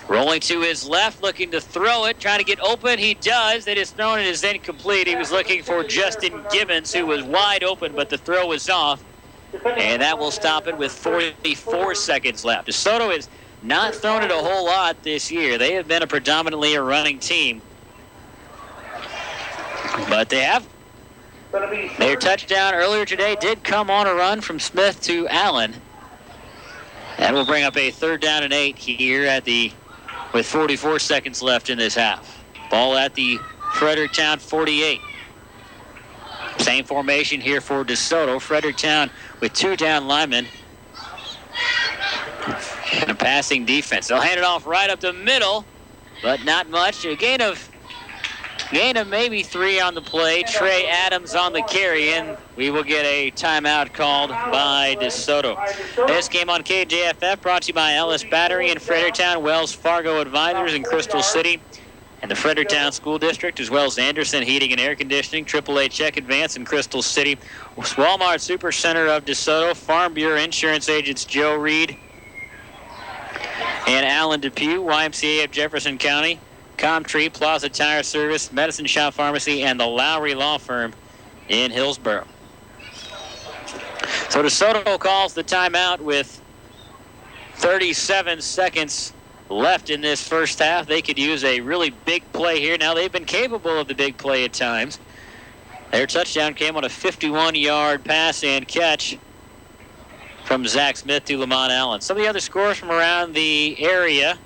Rolling to his left, looking to throw it, trying to get open. He does. It is thrown. It is incomplete. He was looking for Justin Gibbons, who was wide open, but the throw was off. And that will stop it with 44 seconds left. DeSoto has not thrown it a whole lot this year. They have been predominantly a running team. But their touchdown earlier today did come on a run from Smith to Allen. That will bring up a 3rd down and 8 here with 44 seconds left in this half. Ball at the Fredericktown 48. Same formation here for DeSoto. Fredericktown with 2 down linemen and a passing defense. They'll hand it off right up the middle, but not much. A gain of maybe 3 on the play. Trey Adams on the carry, and we will get a timeout called by DeSoto. This game on KJFF brought to you by Ellis Battery in Fredericktown, Wells Fargo Advisors in Crystal City, and the Fredericktown School District, as well as Anderson Heating and Air Conditioning, AAA Check Advance in Crystal City, Walmart Supercenter of DeSoto, Farm Bureau Insurance Agents Joe Reed and Alan Depew, YMCA of Jefferson County, Comtree, Plaza Tire Service, Medicine Shop Pharmacy, and the Lowry Law Firm in Hillsboro. So DeSoto calls the timeout with 37 seconds left in this first half. They could use a really big play here. Now, they've been capable of the big play at times. Their touchdown came on a 51-yard pass and catch from Zach Smith to Lamont Allen. Some of the other scores from around the area.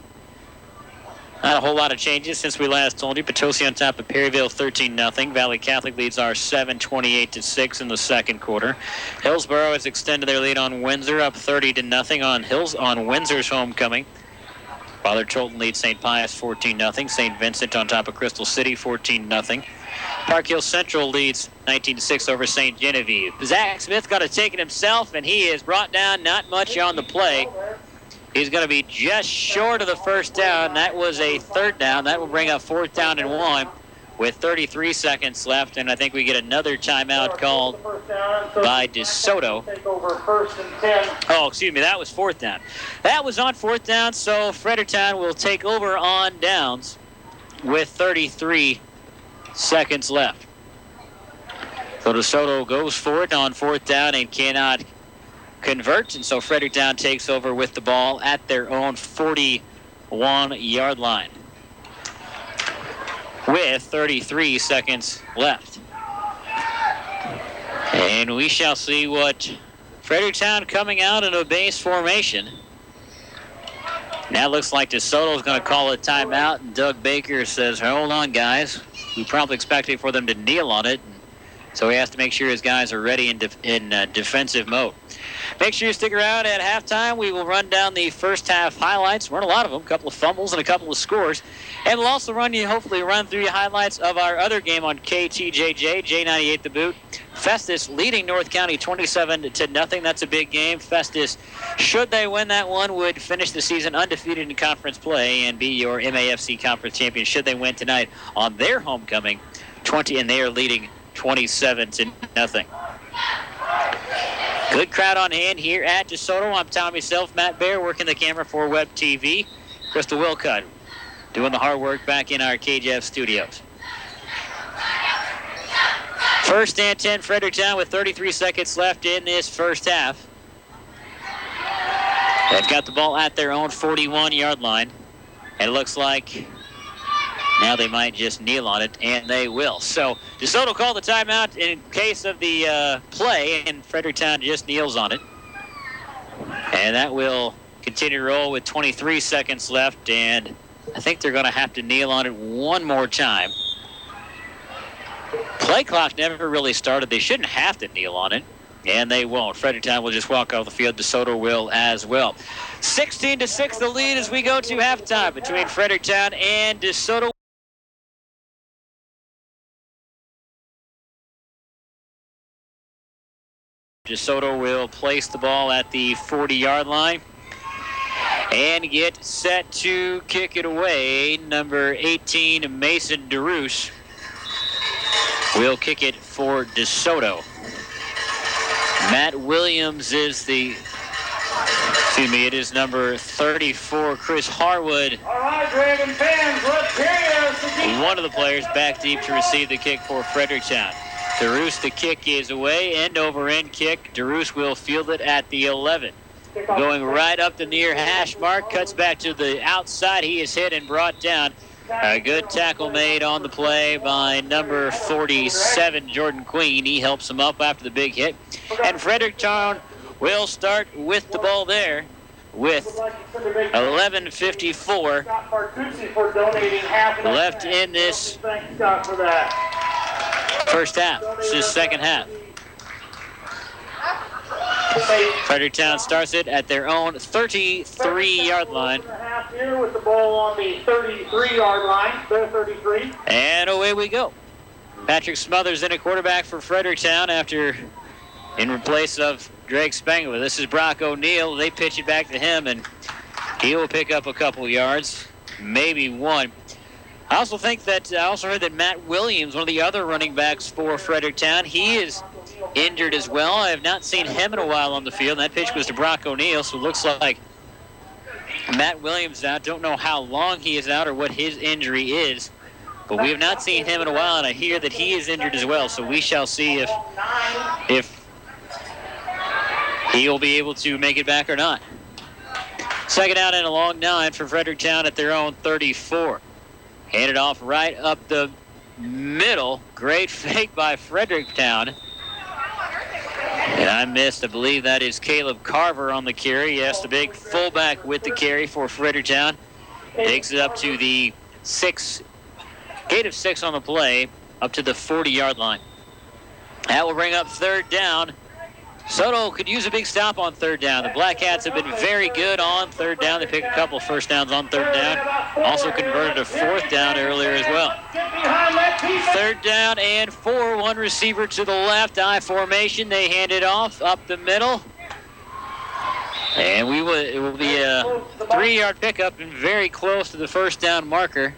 Not a whole lot of changes since we last told you. Potosi on top of Perryville 13-0. Valley Catholic leads R7 28-6 in the second quarter. Hillsboro has extended their lead on Windsor up 30-0 on Windsor's homecoming. Father Cholton leads St. Pius 14-0. St. Vincent on top of Crystal City 14-0. Park Hill Central leads 19-6 over St. Genevieve. Zach Smith got to take it himself, and he is brought down not much on the play. He's going to be just short of the first down. That was a third down. That will bring up 4th down and 1 with 33 seconds left, and I think we get another timeout called by DeSoto. Oh, excuse me, that was 4th down. That was on 4th down, so Fredericktown will take over on downs with 33 seconds left. So DeSoto goes for it on 4th down and cannot convert, and so Fredericktown takes over with the ball at their own 41-yard line with 33 seconds left. And we shall see what Fredericktown coming out in a base formation. Now it looks like DeSoto is going to call a timeout, and Doug Baker says, hold on, guys. We probably expected for them to kneel on it, so he has to make sure his guys are ready in defensive mode. Make sure you stick around at halftime. We will run down the first half highlights. Run a lot of them, a couple of fumbles and a couple of scores. And we'll also hopefully run through the highlights of our other game on KTJJ, J98 The Boot. Festus leading North County 27-0. That's a big game. Festus, should they win that one, would finish the season undefeated in conference play and be your MAFC conference champion should they win tonight on their homecoming, and they are leading 27-0. Good crowd on hand here at DeSoto. I'm Tommy Self, Matt Bear working the camera for Web TV. Crystal Wilcutt doing the hard work back in our KJF studios. 1st and 10 Fredericktown with 33 seconds left in this first half. They've got the ball at their own 41-yard line. And it looks like now they might just kneel on it, and they will. So DeSoto called the timeout in case of the play, and Fredericktown just kneels on it. And that will continue to roll with 23 seconds left, and I think they're going to have to kneel on it one more time. Play clock never really started. They shouldn't have to kneel on it, and they won't. Fredericktown will just walk off the field. DeSoto will as well. 16-6 the lead as we go to halftime between Fredericktown and DeSoto. DeSoto will place the ball at the 40-yard line and get set to kick it away. Number 18, Mason DeRoos, will kick it for DeSoto. Matt Williams is it is number 34, Chris Harwood. All right, Dragon fans, let's hear you. One of the players back deep to receive the kick for Fredericktown. DeRoos, the kick is away, end over end kick. DeRoos will field it at the 11. Going right up the near hash mark, cuts back to the outside. He is hit and brought down. A good tackle made on the play by number 47, Jordan Queen. He helps him up after the big hit. And Fredericktown will start with the ball there with 11:54 left in this first half. This is second half. Fredericktown starts it at their own 33-yard line. Here with the ball on the 33-yard line, 33. And away we go. Patrick Smothers in a quarterback for Fredericktown in place of Drake Spangler. This is Brock O'Neill. They pitch it back to him, and he will pick up a couple yards, maybe one. I also heard that Matt Williams, one of the other running backs for Fredericktown, he is injured as well. I have not seen him in a while on the field. That pitch was to Brock O'Neill, so it looks like Matt Williams out. Don't know how long he is out or what his injury is, but we have not seen him in a while, and I hear that he is injured as well. So we shall see if he will be able to make it back or not. Second out and a long 9 for Fredericktown at their own 34. Handed off right up the middle. Great fake by Fredericktown. And I missed, I believe that is Caleb Carver on the carry. Yes, the big fullback with the carry for Fredericktown. Takes it up to the gate of 6 on the play, up to the 40-yard line. That will bring up third down. DeSoto could use a big stop on third down. The Black Cats have been very good on third down. They picked a couple first downs on third down. Also converted a fourth down earlier as well. Third down and 4. One receiver to the left. I formation. They hand it off up the middle. And it will be a 3-yard pickup and very close to the first down marker.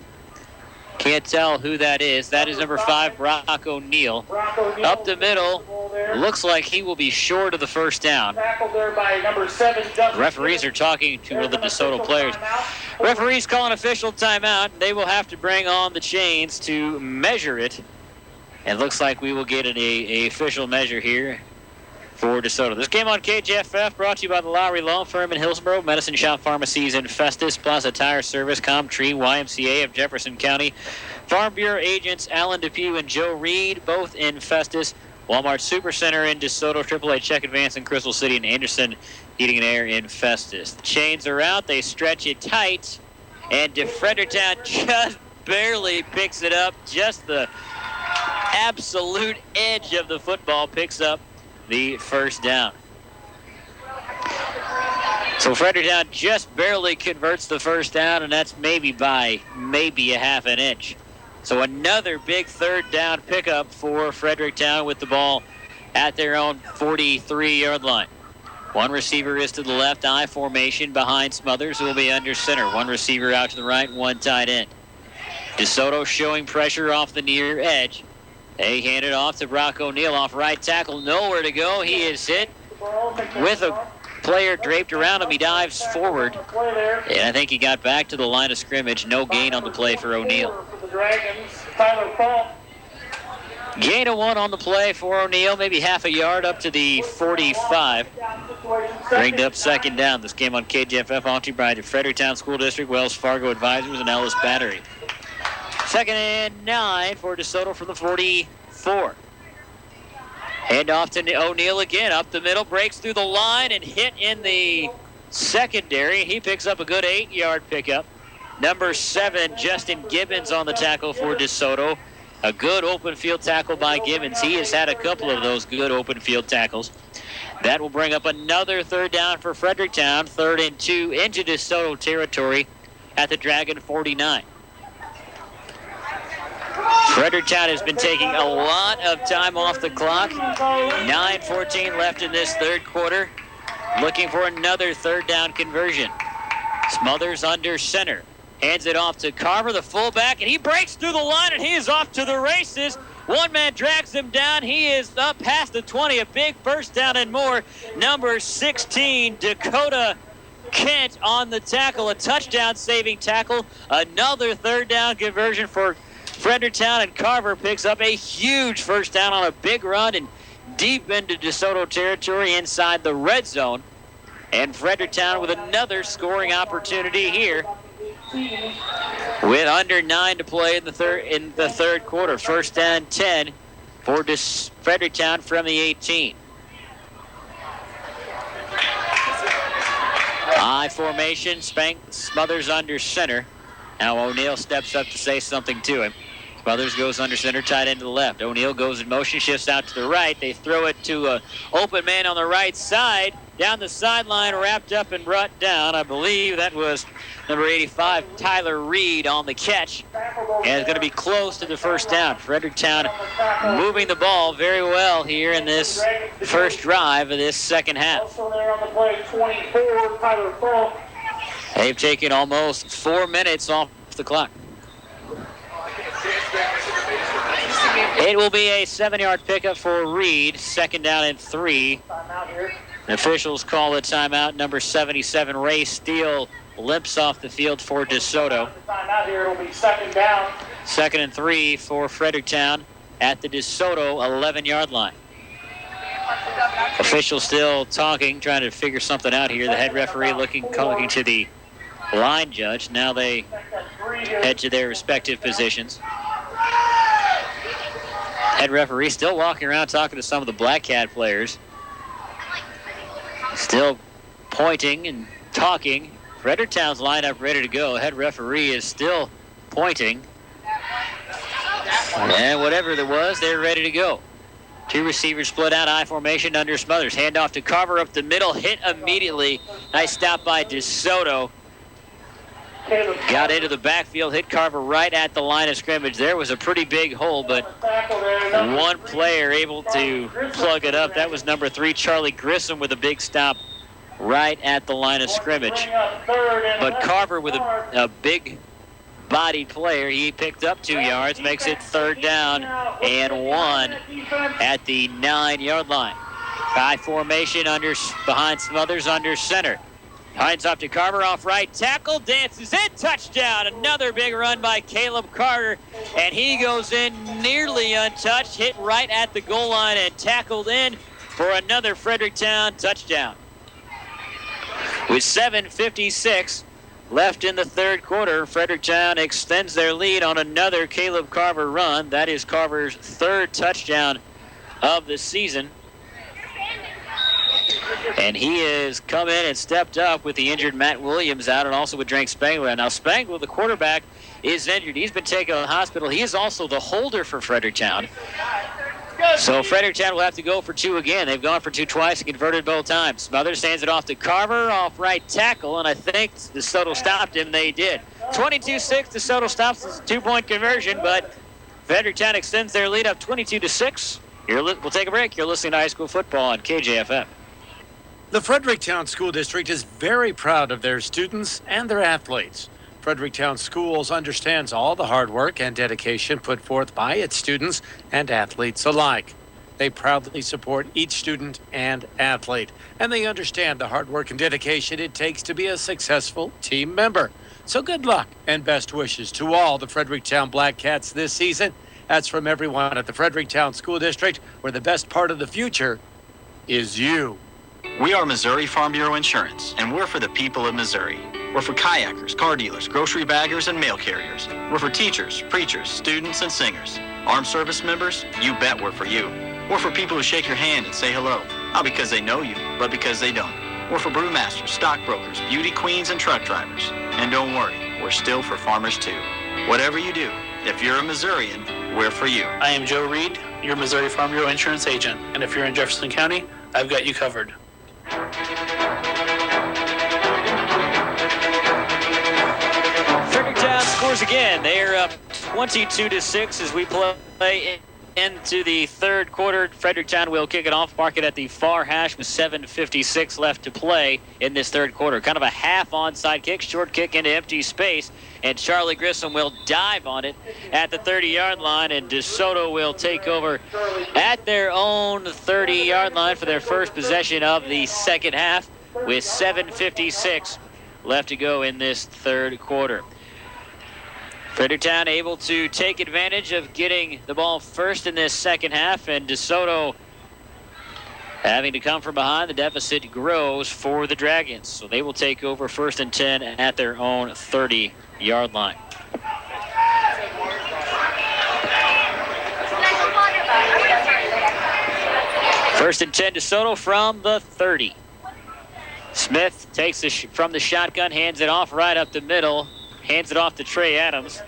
Can't tell who that is. That is number 5, Brock O'Neill. Up the middle. Looks like he will be short of the first down. Referees are talking to one of the DeSoto players. Referees call an official timeout. They will have to bring on the chains to measure it. It looks like we will get a official measure here for DeSoto. This game on KJFF brought to you by the Lowry Law Firm in Hillsborough, Medicine Shop Pharmacies in Festus, Plaza Tire Service, Comtree, YMCA of Jefferson County, Farm Bureau agents Alan Depew and Joe Reed, both in Festus, Walmart Supercenter in DeSoto, AAA Check Advance in Crystal City, and Anderson Heating and Air in Festus. The chains are out. They stretch it tight, and Fredericktown just barely picks it up. Just the absolute edge of the football picks up the first down. So Fredericktown just barely converts the first down, and that's maybe by a half an inch. So another big third down pickup for Fredericktown with the ball at their own 43-yard line. One receiver is to the left, I formation behind Smothers, who will be under center. One receiver out to the right, one tight end. DeSoto showing pressure off the near edge. They hand it off to Brock O'Neill off right tackle. Nowhere to go. He is hit with a player draped around him. He dives forward. And I think he got back to the line of scrimmage. No gain on the play for O'Neill. Gain of 1 on the play for O'Neill. Maybe half a yard up to the 45. Bringed up second down. This game on KJFF on to you by the Fredericktown School District, Wells Fargo Advisors, and Ellis Battery. Second and 9 for DeSoto from the 44. Hand off to O'Neill again. Up the middle, breaks through the line and hit in the secondary. He picks up a good 8-yard pickup. Number 7, Justin Gibbons on the tackle for DeSoto. A good open field tackle by Gibbons. He has had a couple of those good open field tackles. That will bring up another third down for Fredericktown. 3rd and 2 into DeSoto territory at the Dragon 49. Fredericktown has been taking a lot of time off the clock. 9:14 left in this third quarter. Looking for another third down conversion. Smothers under center. Hands it off to Carver, the fullback, and he breaks through the line, and he is off to the races. One man drags him down. He is up past the 20. A big first down and more. Number 16, Dakota Kent on the tackle. A touchdown-saving tackle. Another third down conversion for Fredericktown, and Carver picks up a huge first down on a big run and deep into DeSoto territory inside the red zone. And Fredericktown with another scoring opportunity here with under 9 to play in the third quarter. First down 10 for Fredericktown from the 18. I formation, Smothers under center. Now O'Neill steps up to say something to him. Smothers goes under center, tight end to the left. O'Neill goes in motion, shifts out to the right. They throw it to an open man on the right side. Down the sideline, wrapped up and brought down. I believe that was number 85, Tyler Reed on the catch. And it's going to be close to the first down. Fredericktown moving the ball very well here in this first drive of this second half. Also there on the play, 24, Tyler Falk. They've taken almost 4 minutes off the clock. It will be a 7-yard pickup for Reed. Second down and 3. The officials call a timeout. Number 77, Ray Steele, limps off the field for DeSoto. Out here, it'll be second down. 2nd and 3 for Fredericktown at the DeSoto 11-yard line. Officials still talking, trying to figure something out here. The head referee looking to the line judge. Now they head to their respective positions. Head referee still walking around talking to some of the Black Cat players. Still pointing and talking. Fredericktown's lineup ready to go. Head referee is still pointing. And whatever there was, they're ready to go. Two receivers split out, I formation under Smothers. Handoff to Carver up the middle, hit immediately. Nice stop by DeSoto. Got into the backfield, hit Carver right at the line of scrimmage. There was a pretty big hole, but one player able to plug it up. That was number 3, Charlie Grissom, with a big stop right at the line of scrimmage. But Carver with a big bodied player, he picked up 2 yards, makes it 3rd down and 1 at the 9-yard line. High formation behind Smothers under center. Hines off to Carver, off right tackle, dances in, touchdown. Another big run by Caleb Carter, and he goes in nearly untouched, hit right at the goal line and tackled in for another Fredericktown touchdown. With 7:56 left in the 3rd quarter, Fredericktown extends their lead on another Caleb Carver run. That is Carver's 3rd touchdown of the season. And he has come in and stepped up with the injured Matt Williams out, and also with Drake Spangler. Now Spangler, the quarterback, is injured. He's been taken to the hospital. He is also the holder for Fredericktown. So Fredericktown will have to go for 2 again. They've gone for 2 twice and converted both times. Smothers hands it off to Carver, off right tackle, and I think DeSoto stopped him. They did. 22-6, DeSoto stops this 2-point conversion, but Fredericktown extends their lead up 22-6. We'll take a break. You're listening to high school football on KJFM. The Fredericktown School District is very proud of their students and their athletes. Fredericktown Schools understands all the hard work and dedication put forth by its students and athletes alike. They proudly support each student and athlete, and they understand the hard work and dedication it takes to be a successful team member. So good luck and best wishes to all the Fredericktown Black Cats this season. That's from everyone at the Fredericktown School District, where the best part of the future is you. We are Missouri Farm Bureau Insurance, and we're for the people of Missouri. We're for kayakers, car dealers, grocery baggers, and mail carriers. We're for teachers, preachers, students, and singers. Armed service members, you bet we're for you. We're for people who shake your hand and say hello, not because they know you, but because they don't. We're for brewmasters, stockbrokers, beauty queens, and truck drivers. And don't worry, we're still for farmers too. Whatever you do, if you're a Missourian, we're for you. I am Joe Reed, your Missouri Farm Bureau Insurance agent, and if you're in Jefferson County, I've got you covered. Fredericktown scores again. They are up 22-6 as we play into the 3rd quarter. Fredericktown will kick it off, mark it at the far hash with 7:56 left to play in this 3rd quarter. Kind of a half onside kick, short kick into empty space, and Charlie Grissom will dive on it at the 30-yard line, and DeSoto will take over at their own 30-yard line for their first possession of the 2nd half with 7:56 left to go in this 3rd quarter. Fredericktown able to take advantage of getting the ball first in this 2nd half, and DeSoto having to come from behind. The deficit grows for the Dragons, so they will take over 1st and 10 at their own 30-yard line. First and 10 DeSoto from the 30. Smith takes from the shotgun, hands it off right up the middle. Hands it off to Trey Adams.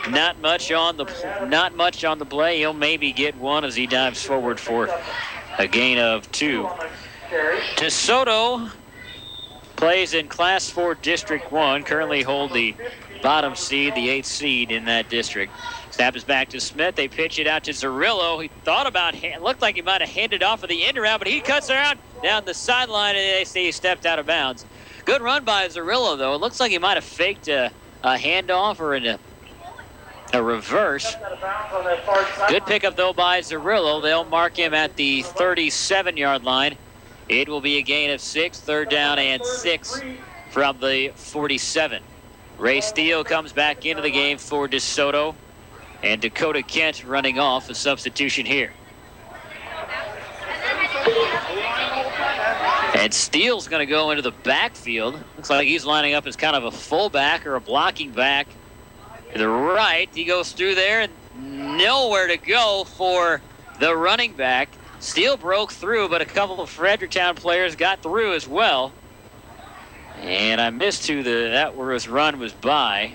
Not much on the play. He'll maybe get 1 as he dives forward for a gain of 2. DeSoto plays in Class 4 District 1. Currently hold the bottom seed, the 8th seed in that district. Snap is back to Smith. They pitch it out to Zerillo. He looked like he might have handed off of the end around, but he cuts around down the sideline, and they say he stepped out of bounds. Good run by Zerillo, though. It looks like he might have faked a handoff or a reverse. Good pickup, though, by Zerillo. They'll mark him at the 37-yard line. It will be a gain of 6, 3rd down and 6 from the 47. Ray Steele comes back into the game for DeSoto. And Dakota Kent running off a substitution here. And Steele's going to go into the backfield. Looks like he's lining up as kind of a fullback or a blocking back. To the right, he goes through there and nowhere to go for the running back. Steele broke through, but a couple of Fredericktown players got through as well. And I missed who that run was by.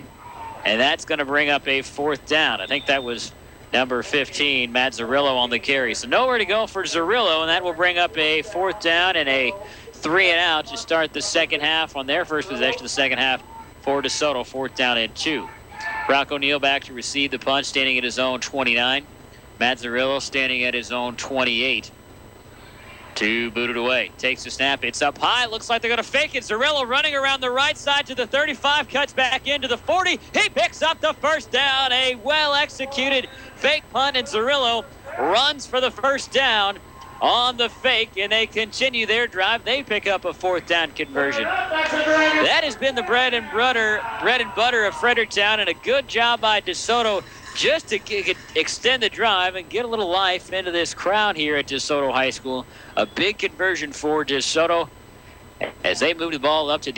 And that's going to bring up a 4th down. I think that was number 15, Matt Zarillo on the carry. So nowhere to go for Zarillo, and that will bring up a 4th down and a 3-and-out to start the second half on their first possession of the second half for DeSoto, 4th down and 2. Brock O'Neill back to receive the punt, standing at his own 29. Matt Zarillo standing at his own 28. To boot it away. Takes the snap. It's up high. Looks like they're going to fake it. Zarillo running around the right side to the 35. Cuts back into the 40. He picks up the first down. A well-executed fake punt, and Zarillo runs for the first down on the fake, and they continue their drive. They pick up a 4th down conversion. That has been the bread and butter of Fredericktown, and a good job by DeSoto just to extend the drive and get a little life into this crowd here at DeSoto High School. A big conversion for DeSoto as they move the ball up to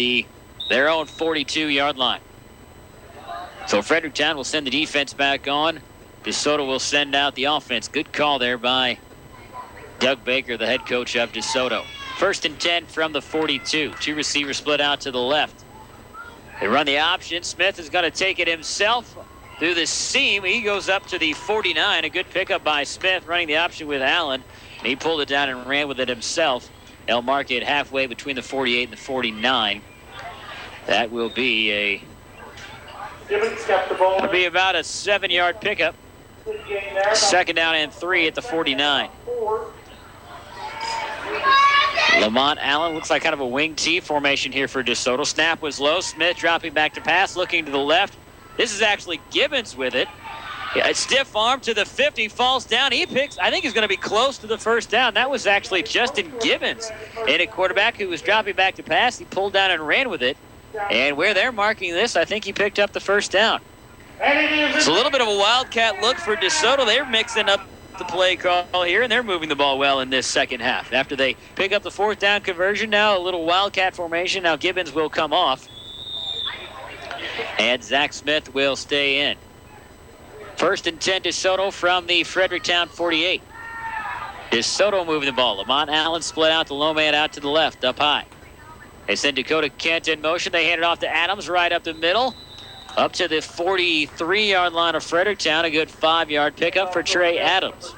their own 42-yard line. So Fredericktown will send the defense back on. DeSoto will send out the offense. Good call there by Doug Baker, the head coach of DeSoto. 1st and 10 from the 42. 2 receivers split out to the left. They run the option. Smith is going to take it himself through the seam. He goes up to the 49. A good pickup by Smith, running the option with Allen. And he pulled it down and ran with it himself. They'll mark it halfway between the 48 and the 49. That will be about a 7-yard pickup. 2nd down and 3 at the 49. Lamont Allen looks like kind of a wing T formation here for DeSoto. Snap was low. Smith dropping back to pass, looking to the left. This is actually Gibbons with it. A stiff arm to the 50, falls down. I think he's going to be close to the first down. That was actually Justin Gibbons, and a quarterback who was dropping back to pass. He pulled down and ran with it. And where they're marking this, I think he picked up the first down. It's a little bit of a wildcat look for DeSoto. They're mixing up the play call here, and they're moving the ball well in this second half. After they pick up the 4th down conversion, now a little wildcat formation. Now Gibbons will come off, and Zach Smith will stay in. 1st and 10 DeSoto from the Fredericktown 48. DeSoto moving the ball. Lamont Allen split out the low man out to the left, up high. They send Dakota Kent in motion. They hand it off to Adams right up the middle. Up to the 43-yard line of Fredericktown. A good 5-yard pickup for Trey Adams.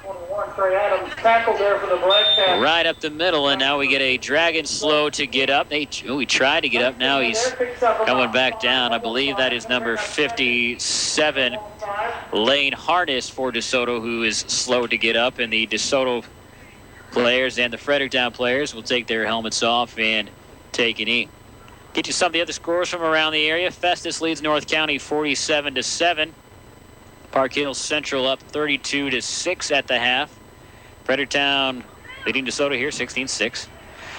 Right up the middle, and now we get a Dragon slow to get up. He tried to get up. Now he's coming back down. I believe that is number 57, Lane Harness for DeSoto, who is slow to get up. And the DeSoto players and the Fredericktown players will take their helmets off and take a knee. Get you some of the other scores from around the area. Festus leads North County 47-7. Park Hills Central up 32-6 at the half. Fredericktown leading DeSoto here 16-6.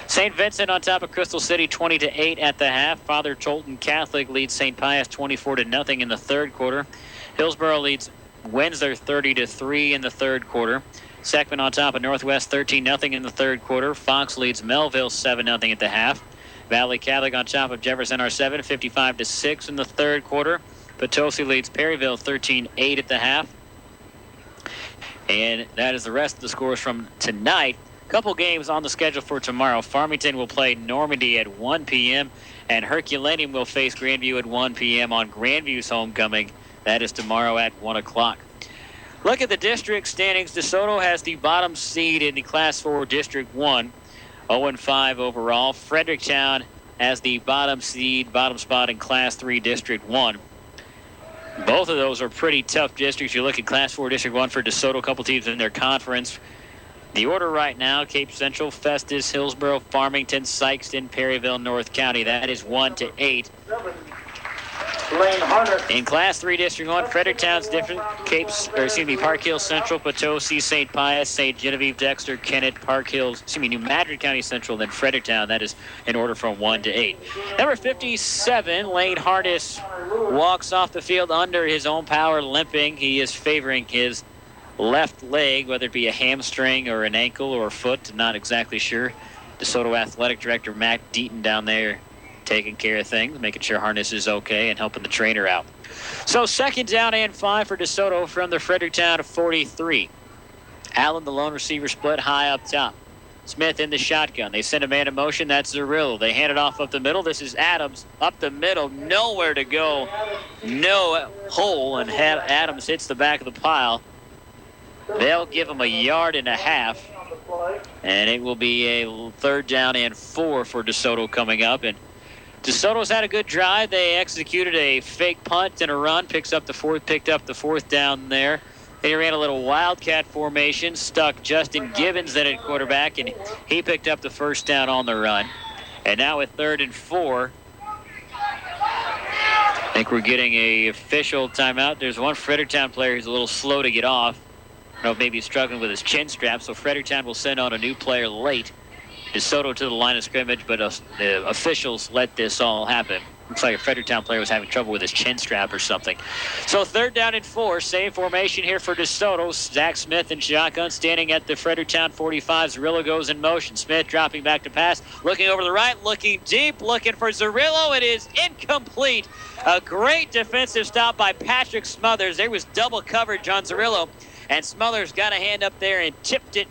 St. Vincent on top of Crystal City 20-8 at the half. Father Tolton Catholic leads St. Pius 24-0 in the third quarter. Hillsborough leads Windsor 30-3 in the third quarter. Seckman on top of Northwest 13-0 in the third quarter. Fox leads Melville 7-0 at the half. Valley Catholic on top of Jefferson R7 55-6 in the third quarter. Potosi leads Perryville 13-8 at the half. And that is the rest of the scores from tonight. A couple games on the schedule for tomorrow. Farmington will play Normandy at 1 p.m. and Herculaneum will face Grandview at 1 p.m. on Grandview's homecoming. That is tomorrow at 1 o'clock. Look at the district standings. DeSoto has the bottom seed in the Class 4 District 1. 0-5 overall. Fredericktown has the bottom spot in Class 3 District 1. Both of those are pretty tough districts. You look at Class 4 District 1 for DeSoto, a couple teams in their conference. The order right now, Cape Central, Festus, Hillsborough, Farmington, Sykeston, Perryville, North County. That is 1-8. Lane Hunter. In Class 3 District 1, Fredericktown's different. Park Hills Central, Potosi, St. Pius, St. Genevieve, Dexter, Kennett, Park Hills, New Madrid County Central, then Fredericktown. That is in order from 1 to 8. Number 57, Lane Harness, walks off the field under his own power, limping. He is favoring his left leg, whether it be a hamstring or an ankle or a foot, not exactly sure. DeSoto Athletic Director Matt Deaton down there taking care of things, making sure Harness is okay and helping the trainer out. So 2nd down and 5 for DeSoto from the Fredericktown 43. Allen, the lone receiver, split high up top. Smith in the shotgun. They send a man in motion. That's Zerillo. They hand it off up the middle. This is Adams up the middle. Nowhere to go. No hole, and Adams hits the back of the pile. They'll give him 1.5 yards. And it will be a 3rd down and 4 for DeSoto coming up. And DeSoto's had a good drive. They executed a fake punt and a run. Picked up the 4th down there. They ran a little wildcat formation, stuck Justin Gibbons in at quarterback, and he picked up the 1st down on the run. And now with 3rd and 4, I think we're getting a official timeout. There's one Fredericktown player who's a little slow to get off. I don't know if maybe he's struggling with his chin strap, so Fredericktown will send on a new player late. DeSoto to the line of scrimmage, but the officials let this all happen. Looks like a Fredericktown player was having trouble with his chin strap or something. So 3rd down and 4, same formation here for DeSoto. Zach Smith and shotgun standing at the Fredericktown 45. Zerillo goes in motion. Smith dropping back to pass, looking over the right, looking deep, looking for Zerillo. It is incomplete. A great defensive stop by Patrick Smothers. There was double coverage on Zerillo, and Smothers got a hand up there and tipped it,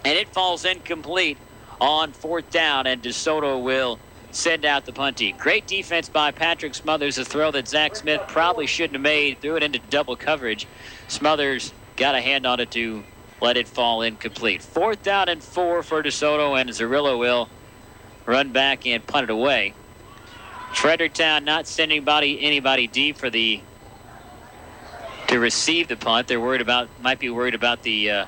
and it falls incomplete on 4th down, and DeSoto will send out the punt team. Great defense by Patrick Smothers. A throw that Zach Smith probably shouldn't have made. Threw it into double coverage. Smothers got a hand on it to let it fall incomplete. 4th down and 4 for DeSoto, and Zerillo will run back and punt it away. Fredericktown not sending anybody deep to receive the punt. They're might be worried about the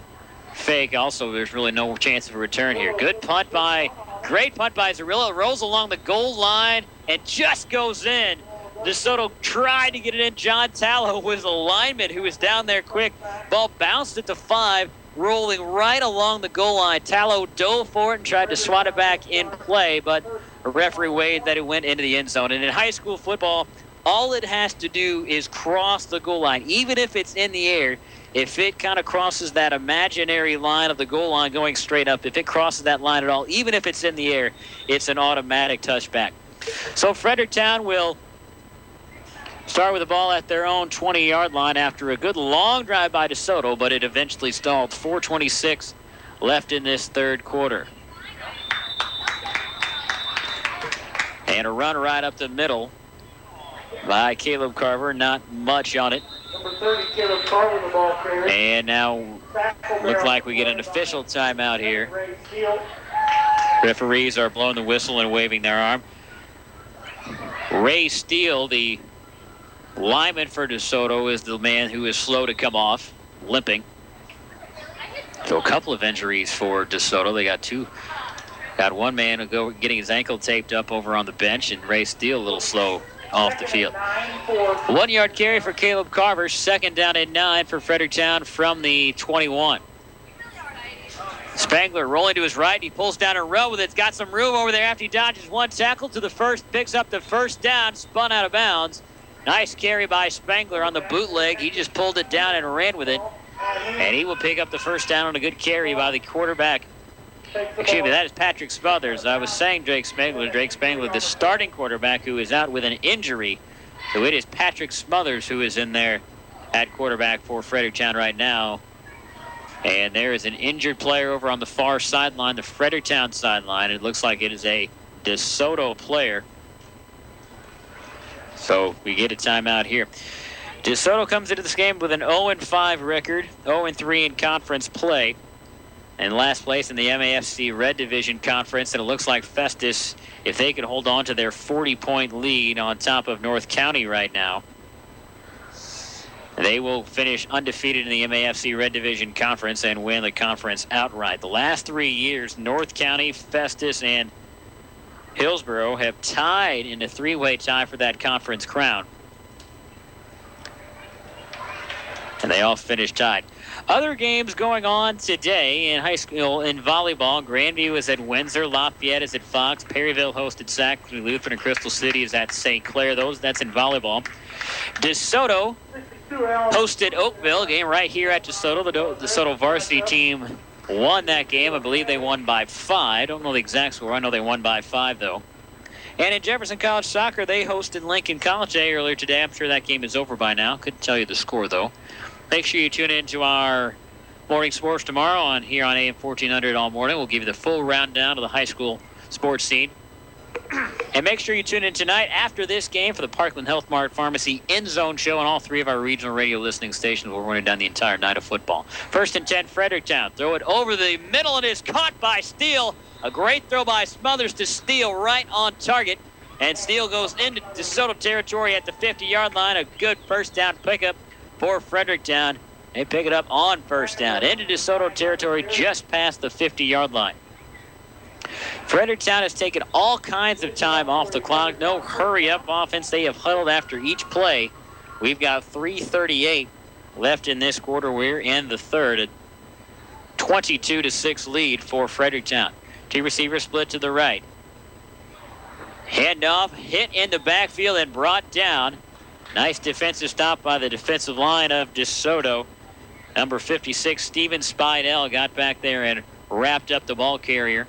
fake. Also, there's really no chance of a return here. Great punt by Zerillo. Rolls along the goal line and just goes in. DeSoto tried to get it in. John Tallow was a lineman who was down there quick. Ball bounced at the 5, rolling right along the goal line. Tallow dove for it and tried to swat it back in play, but a referee weighed that it went into the end zone. And in high school football, all it has to do is cross the goal line, even if it's in the air. If it kind of crosses that imaginary line of the goal line going straight up, if it crosses that line at all, even if it's in the air, it's an automatic touchback. So Fredericktown will start with the ball at their own 20-yard line after a good long drive by DeSoto, but it eventually stalled. 4:26 left in this 3rd quarter. And a run right up the middle by Caleb Carver. Not much on it. Number 30, Caleb Carver, the ball carrier. And now looks like we get an official timeout here. Referees are blowing the whistle and waving their arm. Ray Steele, the lineman for DeSoto, is the man who is slow to come off, limping. So a couple of injuries for DeSoto. They got one man getting his ankle taped up over on the bench, and Ray Steele a little slow off the field. 1 yard carry for Caleb Carver. 2nd down and 9 for Fredericktown from the 21. Spangler rolling to his right. He pulls down a row with it. It's got some room over there after he dodges one tackle to the first. Picks up the 1st down. Spun out of bounds. Nice carry by Spangler on the bootleg. He just pulled it down and ran with it. And he will pick up the 1st down on a good carry by the quarterback. Excuse me, that is Patrick Smothers. I was saying Drake Spangler, the starting quarterback, who is out with an injury. So it is Patrick Smothers who is in there at quarterback for Fredericktown right now. And there is an injured player over on the far sideline, the Fredericktown sideline. It looks like it is a DeSoto player. So we get a timeout here. DeSoto comes into this game with an 0-5 record, 0-3 in conference play. And last place in the MAFC Red Division Conference. And it looks like Festus, if they can hold on to their 40-point lead on top of North County right now, they will finish undefeated in the MAFC Red Division Conference and win the conference outright. The last 3 years, North County, Festus, and Hillsborough have tied in a 3-way tie for that conference crown. And they all finished tied. Other games going on today in high school in volleyball. Grandview is at Windsor. Lafayette is at Fox. Perryville hosted Sacramento. Lutheran and Crystal City is at St. Clair. That's in volleyball. DeSoto hosted Oakville. Game right here at DeSoto. The DeSoto varsity team won that game. I believe they won by 5. Don't know the exact score. I know they won by 5, though. And in Jefferson College soccer, they hosted Lincoln College earlier today. I'm sure that game is over by now. Couldn't tell you the score, though. Make sure you tune in to our morning sports tomorrow here on AM 1400 all morning. We'll give you the full rundown of the high school sports scene. And make sure you tune in tonight after this game for the Parkland Health Mart Pharmacy End Zone Show on all 3 of our regional radio listening stations. We're running down the entire night of football. 1st and 10, Fredericktown. Throw it over the middle and is caught by Steele. A great throw by Smothers to Steele right on target. And Steele goes into DeSoto territory at the 50-yard line. A good first down pickup for Fredericktown. They pick it up on first down into DeSoto territory just past the 50-yard line. Fredericktown has taken all kinds of time off the clock. No hurry-up offense. They have huddled after each play. We've got 3:38 left in this quarter. We're in the third. A 22-6 lead for Fredericktown. 2 receivers split to the right. Handoff, hit in the backfield and brought down. Nice defensive stop by the defensive line of DeSoto. Number 56, Steven Spidell, got back there and wrapped up the ball carrier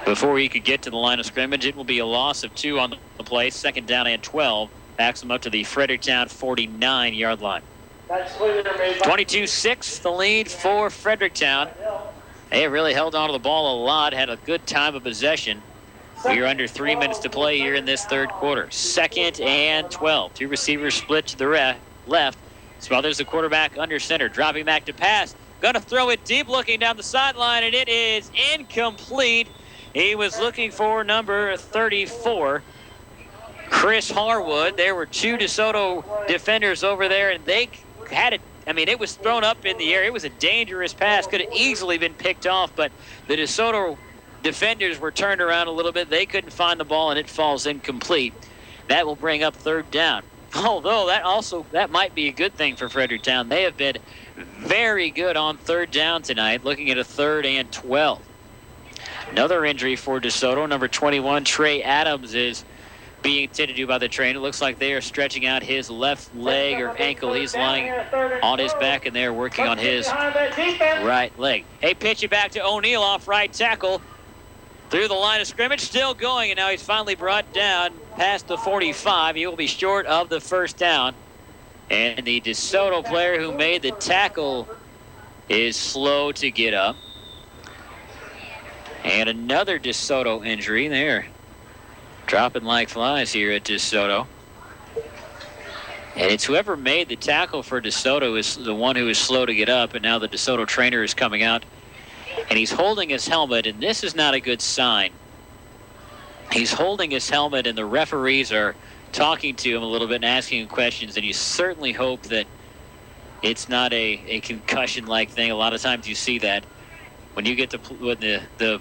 before he could get to the line of scrimmage. It will be a loss of 2 on the play. 2nd down and 12. Backs them up to the Fredericktown 49-yard line. 22-6, the lead for Fredericktown. They really held on to the ball a lot, had a good time of possession. We're under 3 minutes to play here in this third quarter. 2nd and 12. 2 receivers split to the left. Smothers the quarterback under center. Dropping back to pass. Going to throw it deep, looking down the sideline, and it is incomplete. He was looking for number 34, Chris Harwood. There were 2 DeSoto defenders over there, and they had it. I mean, it was thrown up in the air. It was a dangerous pass. Could have easily been picked off, but the DeSoto defenders were turned around a little bit. They couldn't find the ball, and it falls incomplete. That will bring up 3rd down. Although that might be a good thing for Fredericktown. They have been very good on 3rd down tonight, looking at a 3rd and 12. Another injury for DeSoto. Number 21, Trey Adams, is being attended to by the trainer. Looks like they are stretching out his left leg or ankle. He's lying on his back, and they're working on his right leg. Hey, pitch it back to O'Neal off right tackle. Through the line of scrimmage, still going, and now he's finally brought down past the 45. He will be short of the 1st down. And the DeSoto player who made the tackle is slow to get up. And another DeSoto injury there. Dropping like flies here at DeSoto. And it's whoever made the tackle for DeSoto is the one who is slow to get up, and now the DeSoto trainer is coming out. And he's holding his helmet, and this is not a good sign. He's holding his helmet, and the referees are talking to him a little bit and asking him questions, and you certainly hope that it's not a concussion-like thing. A lot of times you see that when you get when the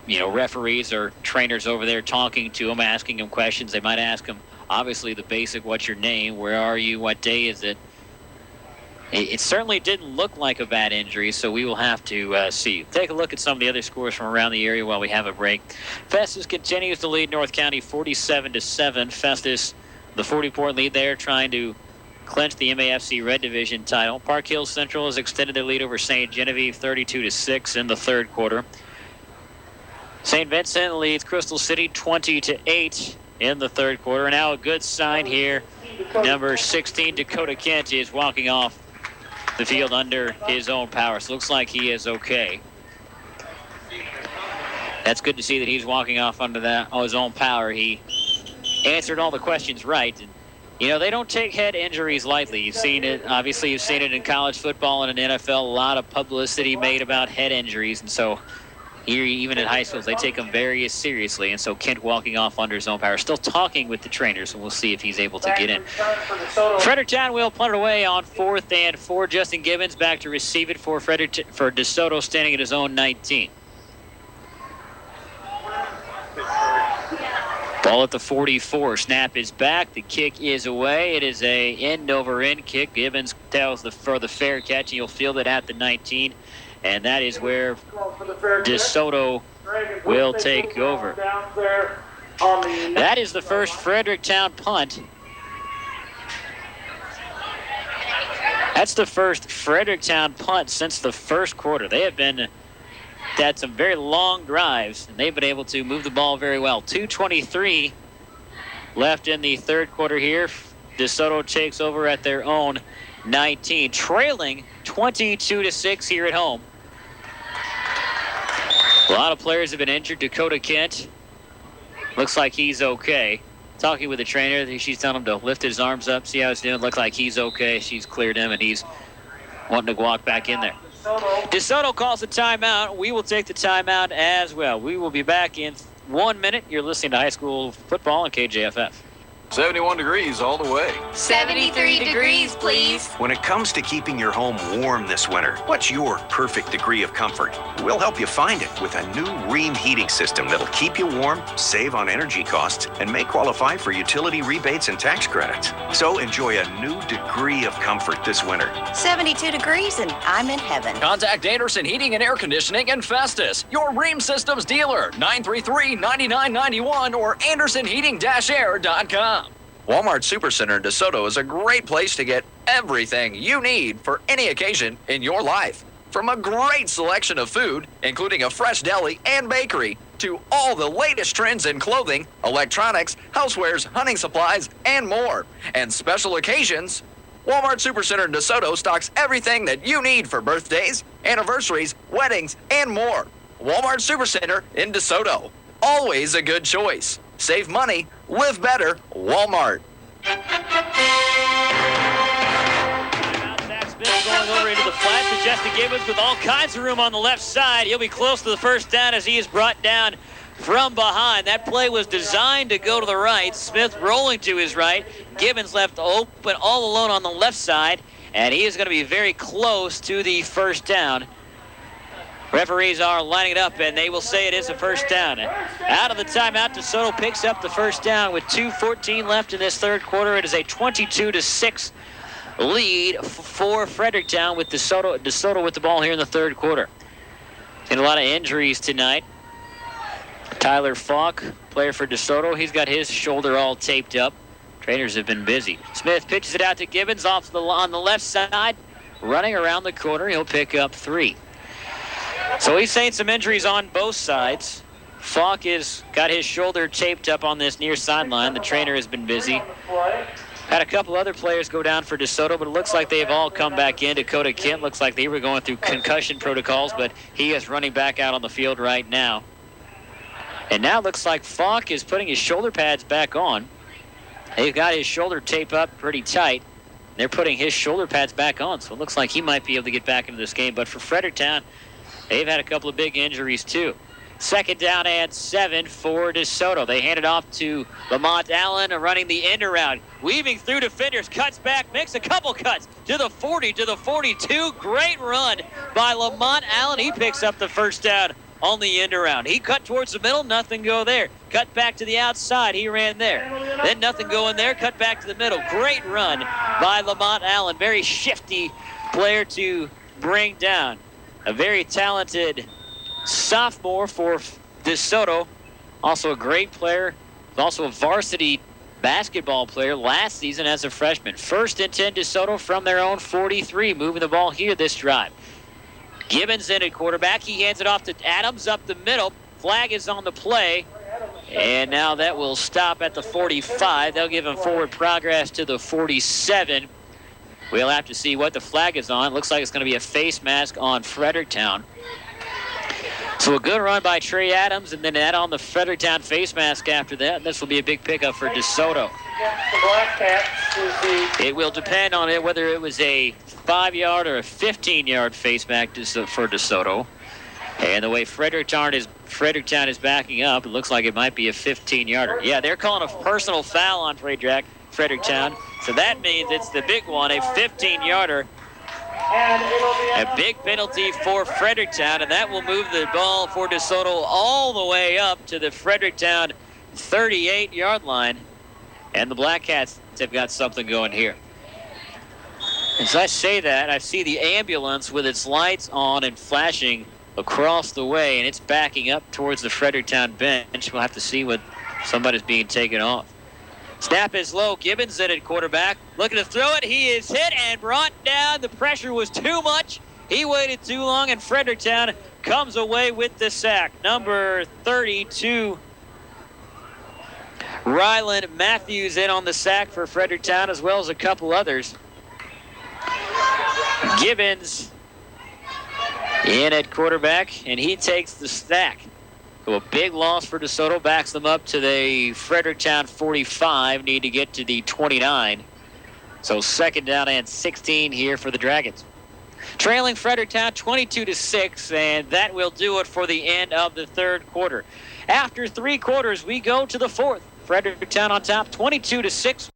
referees or trainers over there talking to him, asking him questions. They might ask him, obviously, the basic, what's your name, where are you, what day is it? It certainly didn't look like a bad injury, so we will have to see. Take a look at some of the other scores from around the area while we have a break. Festus continues to lead North County 47-7. Festus, the 40-point lead there, trying to clinch the MAFC Red Division title. Park Hills Central has extended their lead over St. Genevieve 32-6 in the third quarter. St. Vincent leads Crystal City 20-8 in the third quarter. Now a good sign here. Number 16, Dakota Kent, is walking off the field under his own power. So it looks like he is okay. That's good to see that he's walking off under his own power. He answered all the questions right. And, they don't take head injuries lightly. You've seen it. Obviously, you've seen it in college football and in NFL. A lot of publicity made about head injuries. And so here, even at high schools, they take them very seriously. And so Kent walking off under his own power, still talking with the trainers, and we'll see if he's able to get in. Fredericktown will punt it away on 4th and 4. Justin Gibbons back to receive it for DeSoto, standing at his own 19. Ball at the 44. Snap is back. The kick is away. It is a end-over-end kick. Gibbons tells for the fair catch. He'll field it at the 19. And that is where DeSoto will take over. That is the first Fredericktown punt. That's the first Fredericktown punt since the first quarter. They have had some very long drives, and they've been able to move the ball very well. 2:23 left in the third quarter here. DeSoto takes over at their own 19, trailing 22-6 here at home. A lot of players have been injured. Dakota Kent looks like he's okay. Talking with the trainer, she's telling him to lift his arms up, see how he's doing. Looks like he's okay. She's cleared him, and he's wanting to walk back in there. DeSoto calls a timeout. We will take the timeout as well. We will be back in 1 minute. You're listening to high school football on KJFF. 71 degrees all the way. 73 degrees, please. When it comes to keeping your home warm this winter, what's your perfect degree of comfort? We'll help you find it with a new Rheem heating system that'll keep you warm, save on energy costs, and may qualify for utility rebates and tax credits. So enjoy a new degree of comfort this winter. 72 degrees and I'm in heaven. Contact Anderson Heating and Air Conditioning in Festus, your Rheem Systems dealer, 933-9991 or andersonheating-air.com. Walmart Supercenter in DeSoto is a great place to get everything you need for any occasion in your life. From a great selection of food, including a fresh deli and bakery, to all the latest trends in clothing, electronics, housewares, hunting supplies, and more. And special occasions, Walmart Supercenter in DeSoto stocks everything that you need for birthdays, anniversaries, weddings, and more. Walmart Supercenter in DeSoto. Always a good choice. Save money, live better, Walmart. Zach Smith going over into the flat to Justin Gibbons with all kinds of room on the left side. He'll be close to the first down as he is brought down from behind. That play was designed to go to the right. Smith rolling to his right. Gibbons left open all alone on the left side, and he is going to be very close to the first down. Referees are lining it up, and they will say it is a first down. Out of the timeout, DeSoto picks up the first down with 2:14 left in this third quarter. It is a 22-6 lead for Fredericktown with DeSoto with the ball here in the third quarter. And a lot of injuries tonight. Tyler Falk, player for DeSoto, he's got his shoulder all taped up. Trainers have been busy. Smith pitches it out to Gibbons on the left side, running around the corner. He'll pick up 3. So he's saying some injuries on both sides. Falk has got his shoulder taped up on this near sideline. The trainer has been busy. Had a couple other players go down for DeSoto, but it looks like they've all come back in. Dakota Kent looks like they were going through concussion protocols, but he is running back out on the field right now. And now it looks like Falk is putting his shoulder pads back on. They've got his shoulder taped up pretty tight. They're putting his shoulder pads back on, so it looks like he might be able to get back into this game. But for Fredericktown, they've had a couple of big injuries, too. Second down and 7 for DeSoto. They hand it off to Lamont Allen, running the end around. Weaving through defenders, cuts back, makes a couple cuts to the 40, to the 42. Great run by Lamont Allen. He picks up the first down on the end around. He cut towards the middle, nothing go there. Cut back to the outside, he ran there. Then nothing going there, cut back to the middle. Great run by Lamont Allen. Very shifty player to bring down. A very talented sophomore for DeSoto. Also a great player. Also a varsity basketball player last season as a freshman. First and 10 DeSoto from their own 43. Moving the ball here this drive. Gibbons in at quarterback. He hands it off to Adams up the middle. Flag is on the play. And now that will stop at the 45. They'll give him forward progress to the 47. We'll have to see what the flag is on. Looks like it's going to be a face mask on Fredericktown. So a good run by Trey Adams, and then add on the Fredericktown face mask after that. This will be a big pickup for DeSoto. It will depend on it whether it was a 5-yard or a 15-yard face mask for DeSoto. And the way Fredericktown is backing up, it looks like it might be a 15-yarder. Yeah, they're calling a personal foul on Fredericktown. So that means it's the big one, a 15-yarder. A big penalty for Fredericktown, and that will move the ball for DeSoto all the way up to the Fredericktown 38-yard line. And the Black Cats have got something going here. As I say that, I see the ambulance with its lights on and flashing across the way, and it's backing up towards the Fredericktown bench. We'll have to see what somebody's being taken off. Snap is low. Gibbons in at quarterback. Looking to throw it. He is hit and brought down. The pressure was too much. He waited too long, and Fredericktown comes away with the sack. Number 32, Ryland Matthews in on the sack for Fredericktown, as well as a couple others. Gibbons in at quarterback, and he takes the sack. So a big loss for DeSoto, backs them up to the Fredericktown 45, need to get to the 29. So second down and 16 here for the Dragons. Trailing Fredericktown 22-6, and that will do it for the end of the third quarter. After 3 quarters, we go to the fourth. Fredericktown on top, 22-6.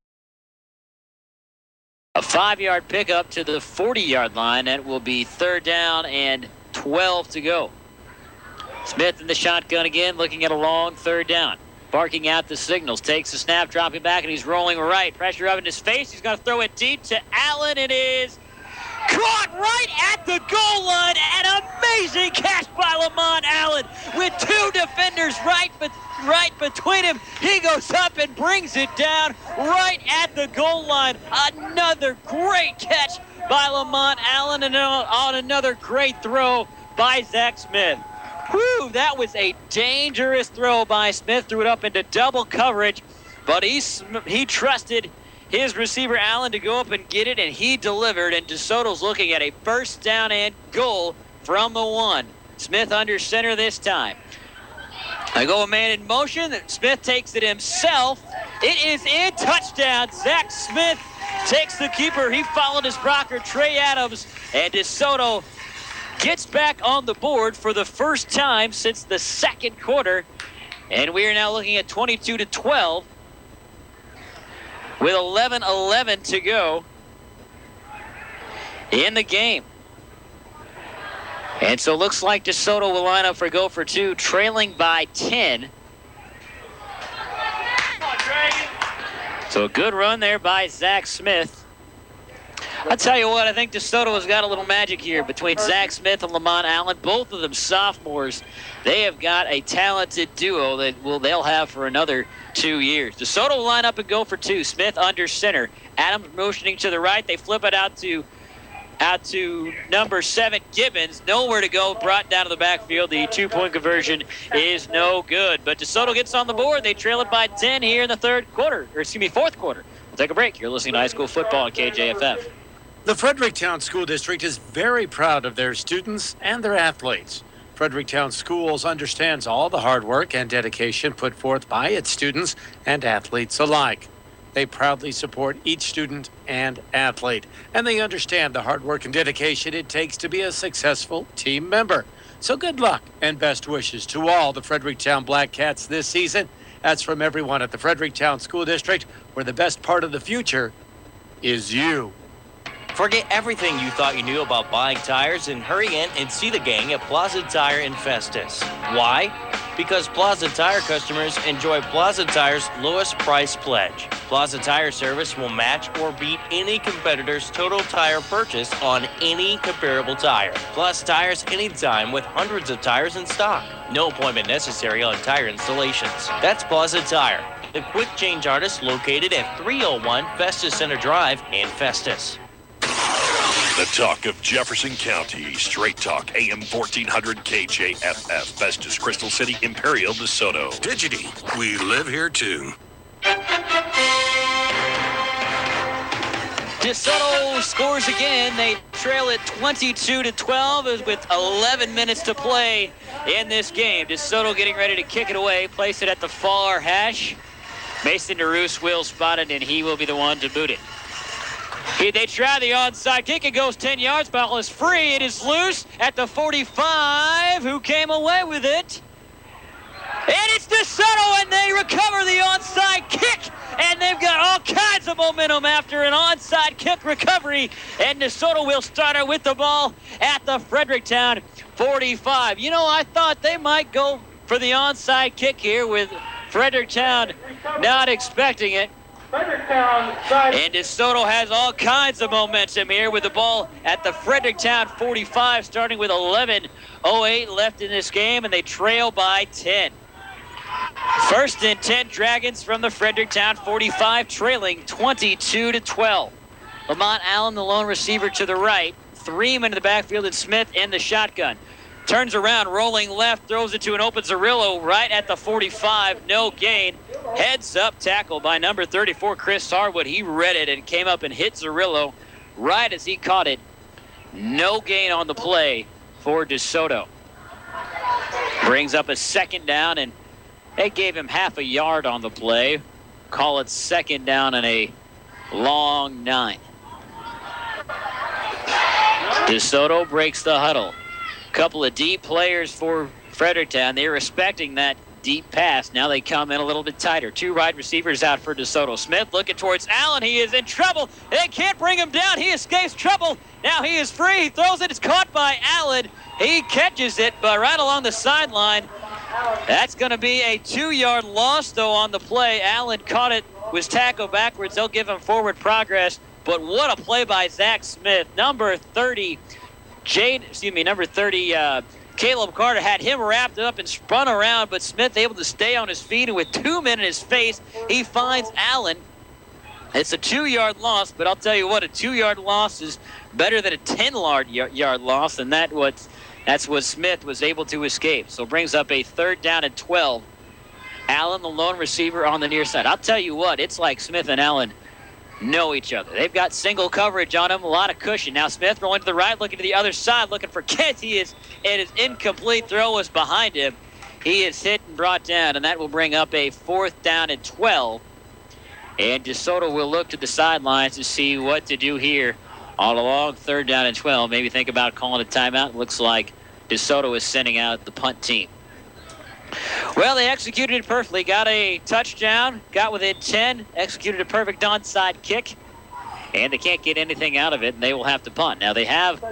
A 5-yard pickup to the 40-yard line. That will be third down and 12 to go. Smith in the shotgun again, looking at a long third down. Barking out the signals, takes the snap, dropping back, and he's rolling right. Pressure up in his face. He's going to throw it deep to Allen. It is caught right at the goal line. An amazing catch by Lamont Allen with 2 defenders right between him. He goes up and brings it down right at the goal line. Another great catch by Lamont Allen, and on another great throw by Zach Smith. Whew, that was a dangerous throw by Smith. Threw it up into double coverage, but he trusted his receiver Allen to go up and get it, and he delivered, and DeSoto's looking at a first down and goal from the 1. Smith under center this time. I go a man in motion. Smith takes it himself. It is in, touchdown. Zach Smith takes the keeper. He followed his blocker, Trey Adams, and DeSoto gets back on the board for the first time since the second quarter. And we are now looking at 22-12 with 11:11 to go in the game. And so it looks like DeSoto will line up for go for 2, trailing by 10. So a good run there by Zach Smith. I'll tell you what, I think DeSoto has got a little magic here between Zach Smith and Lamont Allen. Both of them sophomores. They have got a talented duo that they'll have for another 2 years. DeSoto will line up and go for 2. Smith under center. Adams motioning to the right. They flip it out to number 7, Gibbons. Nowhere to go. Brought down to the backfield. The 2-point conversion is no good. But DeSoto gets on the board. They trail it by 10 here in the fourth quarter. We'll take a break. You're listening to High School Football on KJFF. The Fredericktown School District is very proud of their students and their athletes. Fredericktown Schools understands all the hard work and dedication put forth by its students and athletes alike. They proudly support each student and athlete, and they understand the hard work and dedication it takes to be a successful team member. So good luck and best wishes to all the Fredericktown Black Cats this season. That's from everyone at the Fredericktown School District, where the best part of the future is you. Forget everything you thought you knew about buying tires and hurry in and see the gang at Plaza Tire in Festus. Why? Because Plaza Tire customers enjoy Plaza Tire's lowest price pledge. Plaza Tire service will match or beat any competitor's total tire purchase on any comparable tire. Plus tires anytime with hundreds of tires in stock. No appointment necessary on tire installations. That's Plaza Tire, the quick change artist located at 301 Festus Center Drive in Festus. The talk of Jefferson County, Straight Talk, AM 1400 KJFF, Festus, Crystal City, Imperial, DeSoto. Digity, we live here too. DeSoto scores again. They trail it 22-12 with 11 minutes to play in this game. DeSoto getting ready to kick it away, place it at the far hash. Mason DeRoos will spot it, and he will be the one to boot it. They try the onside kick. It goes 10 yards. Ball is free. It is loose at the 45. Who came away with it? And it's DeSoto, and they recover the onside kick. And they've got all kinds of momentum after an onside kick recovery. And DeSoto will start it with the ball at the Fredericktown 45. You know, I thought they might go for the onside kick here with Fredericktown not expecting it. Fredericktown side. And DeSoto has all kinds of momentum here with the ball at the Fredericktown 45, starting with 11:08 left in this game, and they trail by 10. First and 10 Dragons from the Fredericktown 45, trailing 22-12. Lamont Allen, the lone receiver to the right. Threeman in the backfield and Smith in the shotgun. Turns around, rolling left, throws it to an open Zerillo right at the 45. No gain. Heads up tackle by number 34, Chris Harwood. He read it and came up and hit Zerillo right as he caught it. No gain on the play for DeSoto. Brings up a second down, and they gave him half a yard on the play. Call it second down and a long 9. DeSoto breaks the huddle. Couple of deep players for Fredericktown. They were expecting that deep pass. Now they come in a little bit tighter. 2 wide receivers out for DeSoto. Smith looking towards Allen. He is in trouble. They can't bring him down. He escapes trouble. Now he is free. He throws it. It's caught by Allen. He catches it, but right along the sideline. That's going to be a 2-yard loss, though, on the play. Allen caught it, was tackled backwards. They'll give him forward progress. But what a play by Zach Smith. Number 30, Caleb Carter had him wrapped up and spun around, but Smith able to stay on his feet, and with 2 men in his face, he finds Allen. It's a 2-yard loss, but I'll tell you what, a 2-yard loss is better than a 10-yard loss, and that's what Smith was able to escape. So brings up a 3rd down and 12. Allen, the lone receiver, on the near side. I'll tell you what, it's like Smith and Allen know each other. They've got single coverage on him, a lot of cushion. Now Smith rolling to the right, looking to the other side, looking for Kent. It is incomplete. Throw was behind him. He is hit and brought down, and that will bring up a 4th down and 12. And DeSoto will look to the sidelines to see what to do here all along 3rd down and 12. Maybe think about calling a timeout. Looks like DeSoto is sending out the punt team. Well, they executed it perfectly. Got a touchdown, got within 10, executed a perfect onside kick, and they can't get anything out of it, and they will have to punt. Now, they have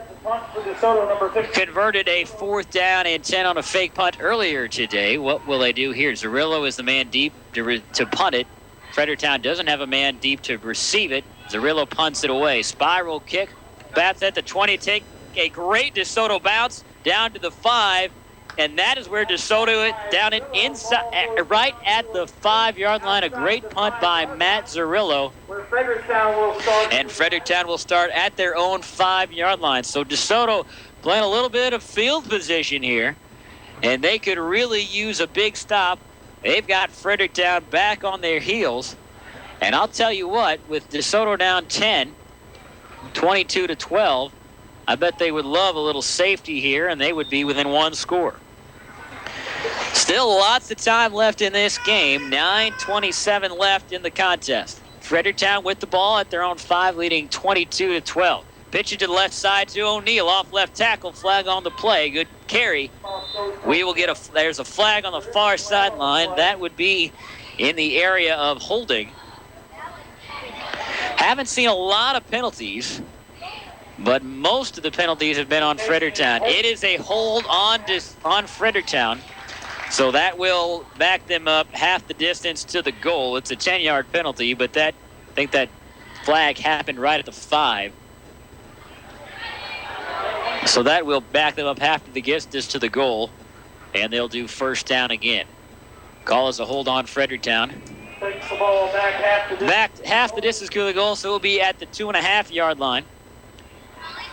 converted a 4th down and 10 on a fake punt earlier today. What will they do here? Zerillo is the man deep to punt it. Fredericktown doesn't have a man deep to receive it. Zerillo punts it away. Spiral kick, bats at the 20, take a great DeSoto bounce down to the 5. And that is where DeSoto down it inside, right at the 5-yard line. A great punt by Matt Zerillo. And Fredericktown will start at their own 5-yard line. So DeSoto playing a little bit of field position here. And they could really use a big stop. They've got Fredericktown back on their heels. And I'll tell you what, with DeSoto down 10, 22-12, I bet they would love a little safety here, and they would be within 1 score. Still lots of time left in this game. 9:27 left in the contest. Fredericktown with the ball at their own 5, leading 22-12. Pitch it to the left side to O'Neal, off left tackle, flag on the play. Good carry. We will get there's a flag on the far sideline. That would be in the area of holding. Haven't seen a lot of penalties, but most of the penalties have been on Fredericktown. It is a hold on Fredericktown, so that will back them up half the distance to the goal. It's a 10-yard penalty, but I think that flag happened right at the 5. So that will back them up half the distance to the goal, and they'll do 1st down again. Call is a hold on Fredericktown. Takes the ball back half the distance to the goal, so it will be at the 2.5-yard line.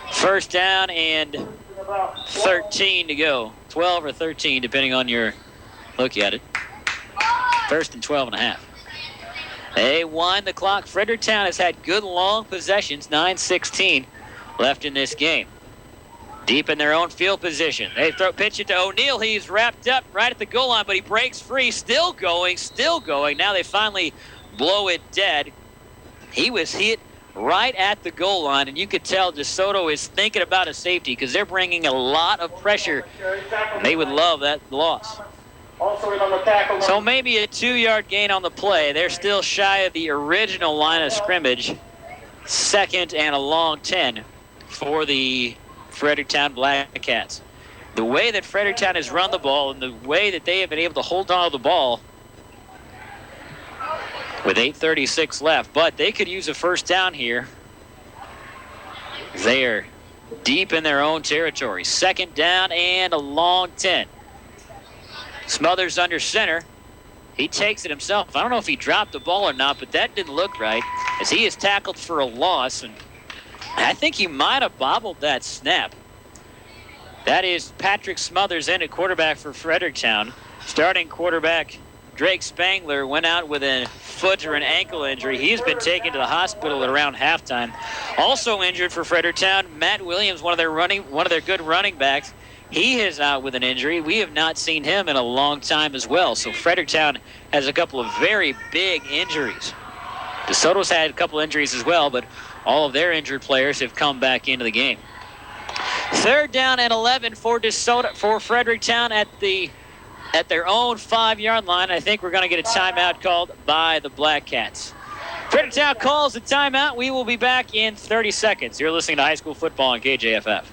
1st down and 13 to go. 12 or 13, depending on your look at it. 1st and 12.5. They wind the clock. Fredericktown has had good long possessions. 9:16 left in this game. Deep in their own field position. They pitch it to O'Neal. He's wrapped up right at the goal line, but he breaks free. Still going. Now they finally blow it dead. He was hit right at the goal line, and you could tell DeSoto is thinking about a safety because they're bringing a lot of pressure. They would love that loss. So maybe a 2-yard gain on the play. They're still shy of the original line of scrimmage. 2nd and a long 10 for the Fredericktown Black Cats. The way that Fredericktown has run the ball and the way that they have been able to hold on to the ball, with 8:36 left. But they could use a first down here. They are deep in their own territory. Second down and a long 10. Smothers under center. He takes it himself. I don't know if he dropped the ball or not, but that didn't look right as he is tackled for a loss. And I think he might have bobbled that snap. That is Patrick Smothers in at quarterback for Fredericktown. Starting quarterback Drake Spangler went out with a foot or an ankle injury. He's been taken to the hospital at around halftime. Also injured for Fredericktown, Matt Williams, one of their good running backs. He is out with an injury. We have not seen him in a long time as well. So Fredericktown has a couple of very big injuries. DeSoto's had a couple injuries as well, but all of their injured players have come back into the game. Third down and 11 for DeSoto, for Fredericktown at their own 5-yard line. I think we're going to get a timeout called by the Black Cats. Fredericktown calls a timeout. We will be back in 30 seconds. You're listening to high school football on KJFF.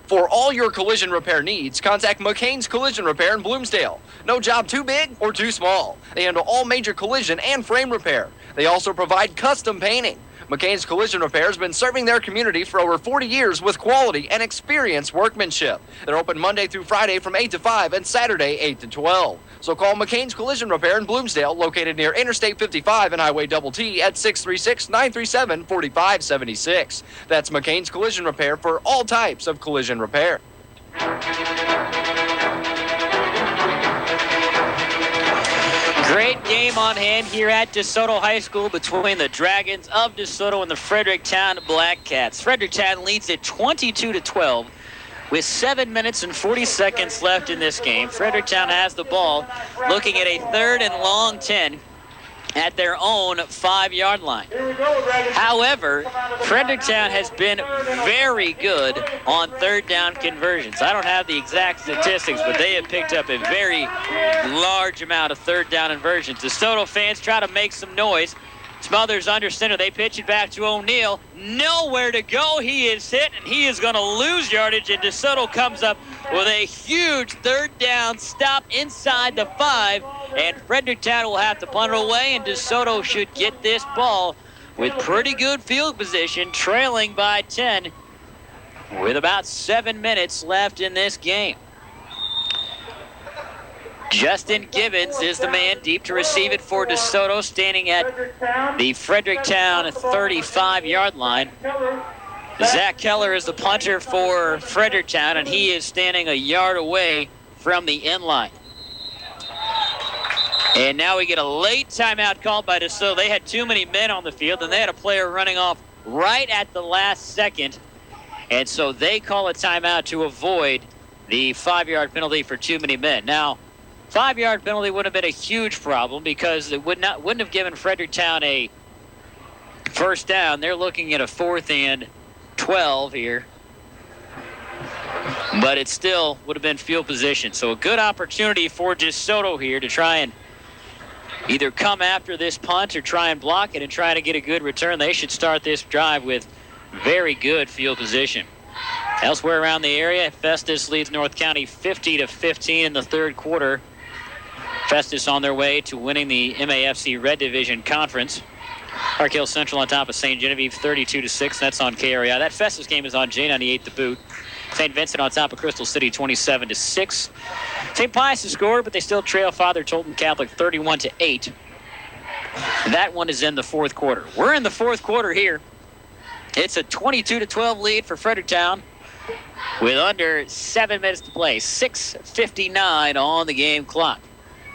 For all your collision repair needs, contact McCain's Collision Repair in Bloomsdale. No job too big or too small. They handle all major collision and frame repair. They also provide custom painting. McCain's Collision Repair has been serving their community for over 40 years with quality and experienced workmanship. They're open Monday through Friday from 8 to 5 and Saturday 8 to 12. So call McCain's Collision Repair in Bloomsdale, located near Interstate 55 and Highway Double T at 636-937-4576. That's McCain's Collision Repair for all types of collision repair. Great game on hand here at DeSoto High School between the Dragons of DeSoto and the Fredericktown Black Cats. Fredericktown leads it 22-12 with 7 minutes and 40 seconds left in this game. Fredericktown has the ball, looking at a third and long 10 at their own 5-yard line. However, Fredericktown has been very good on third down conversions. I don't have the exact statistics, but they have picked up a very large amount of third down conversions. DeSoto fans try to make some noise. Smothers under center. They pitch it back to O'Neal. Nowhere to go. He is hit, and he is going to lose yardage, and DeSoto comes up with a huge third down stop inside the 5, and Fredericktown will have to punt it away, and DeSoto should get this ball with pretty good field position, trailing by 10 with about 7 minutes left in this game. Justin Gibbons is the man deep to receive it for DeSoto, standing at the Fredericktown 35-yard line. Zach Keller is the punter for Fredericktown, and he is standing a yard away from the end line. And now we get a late timeout called by DeSoto. They had too many men on the field, and they had a player running off right at the last second. And so they call a timeout to avoid the 5-yard penalty for too many men. Now, 5-yard penalty would have been a huge problem because it wouldn't have given Fredericktown a first down. They're looking at a 4th and 12 here. But it still would have been field position. So a good opportunity for DeSoto here to try and either come after this punt or try and block it and try to get a good return. They should start this drive with very good field position. Elsewhere around the area, Festus leads North County 50-15 in the third quarter. Festus on their way to winning the MAFC Red Division Conference. Park Hill Central on top of St. Genevieve 32-6. That's on KREI. That Festus game is on J98 The Boot. St. Vincent on top of Crystal City 27-6. St. Pius has scored, but they still trail Father Tolton Catholic 31-8. That one is in the fourth quarter. We're in the fourth quarter here. It's a 22-12 lead for Fredericktown with under 7 minutes to play. 6:59 on the game clock.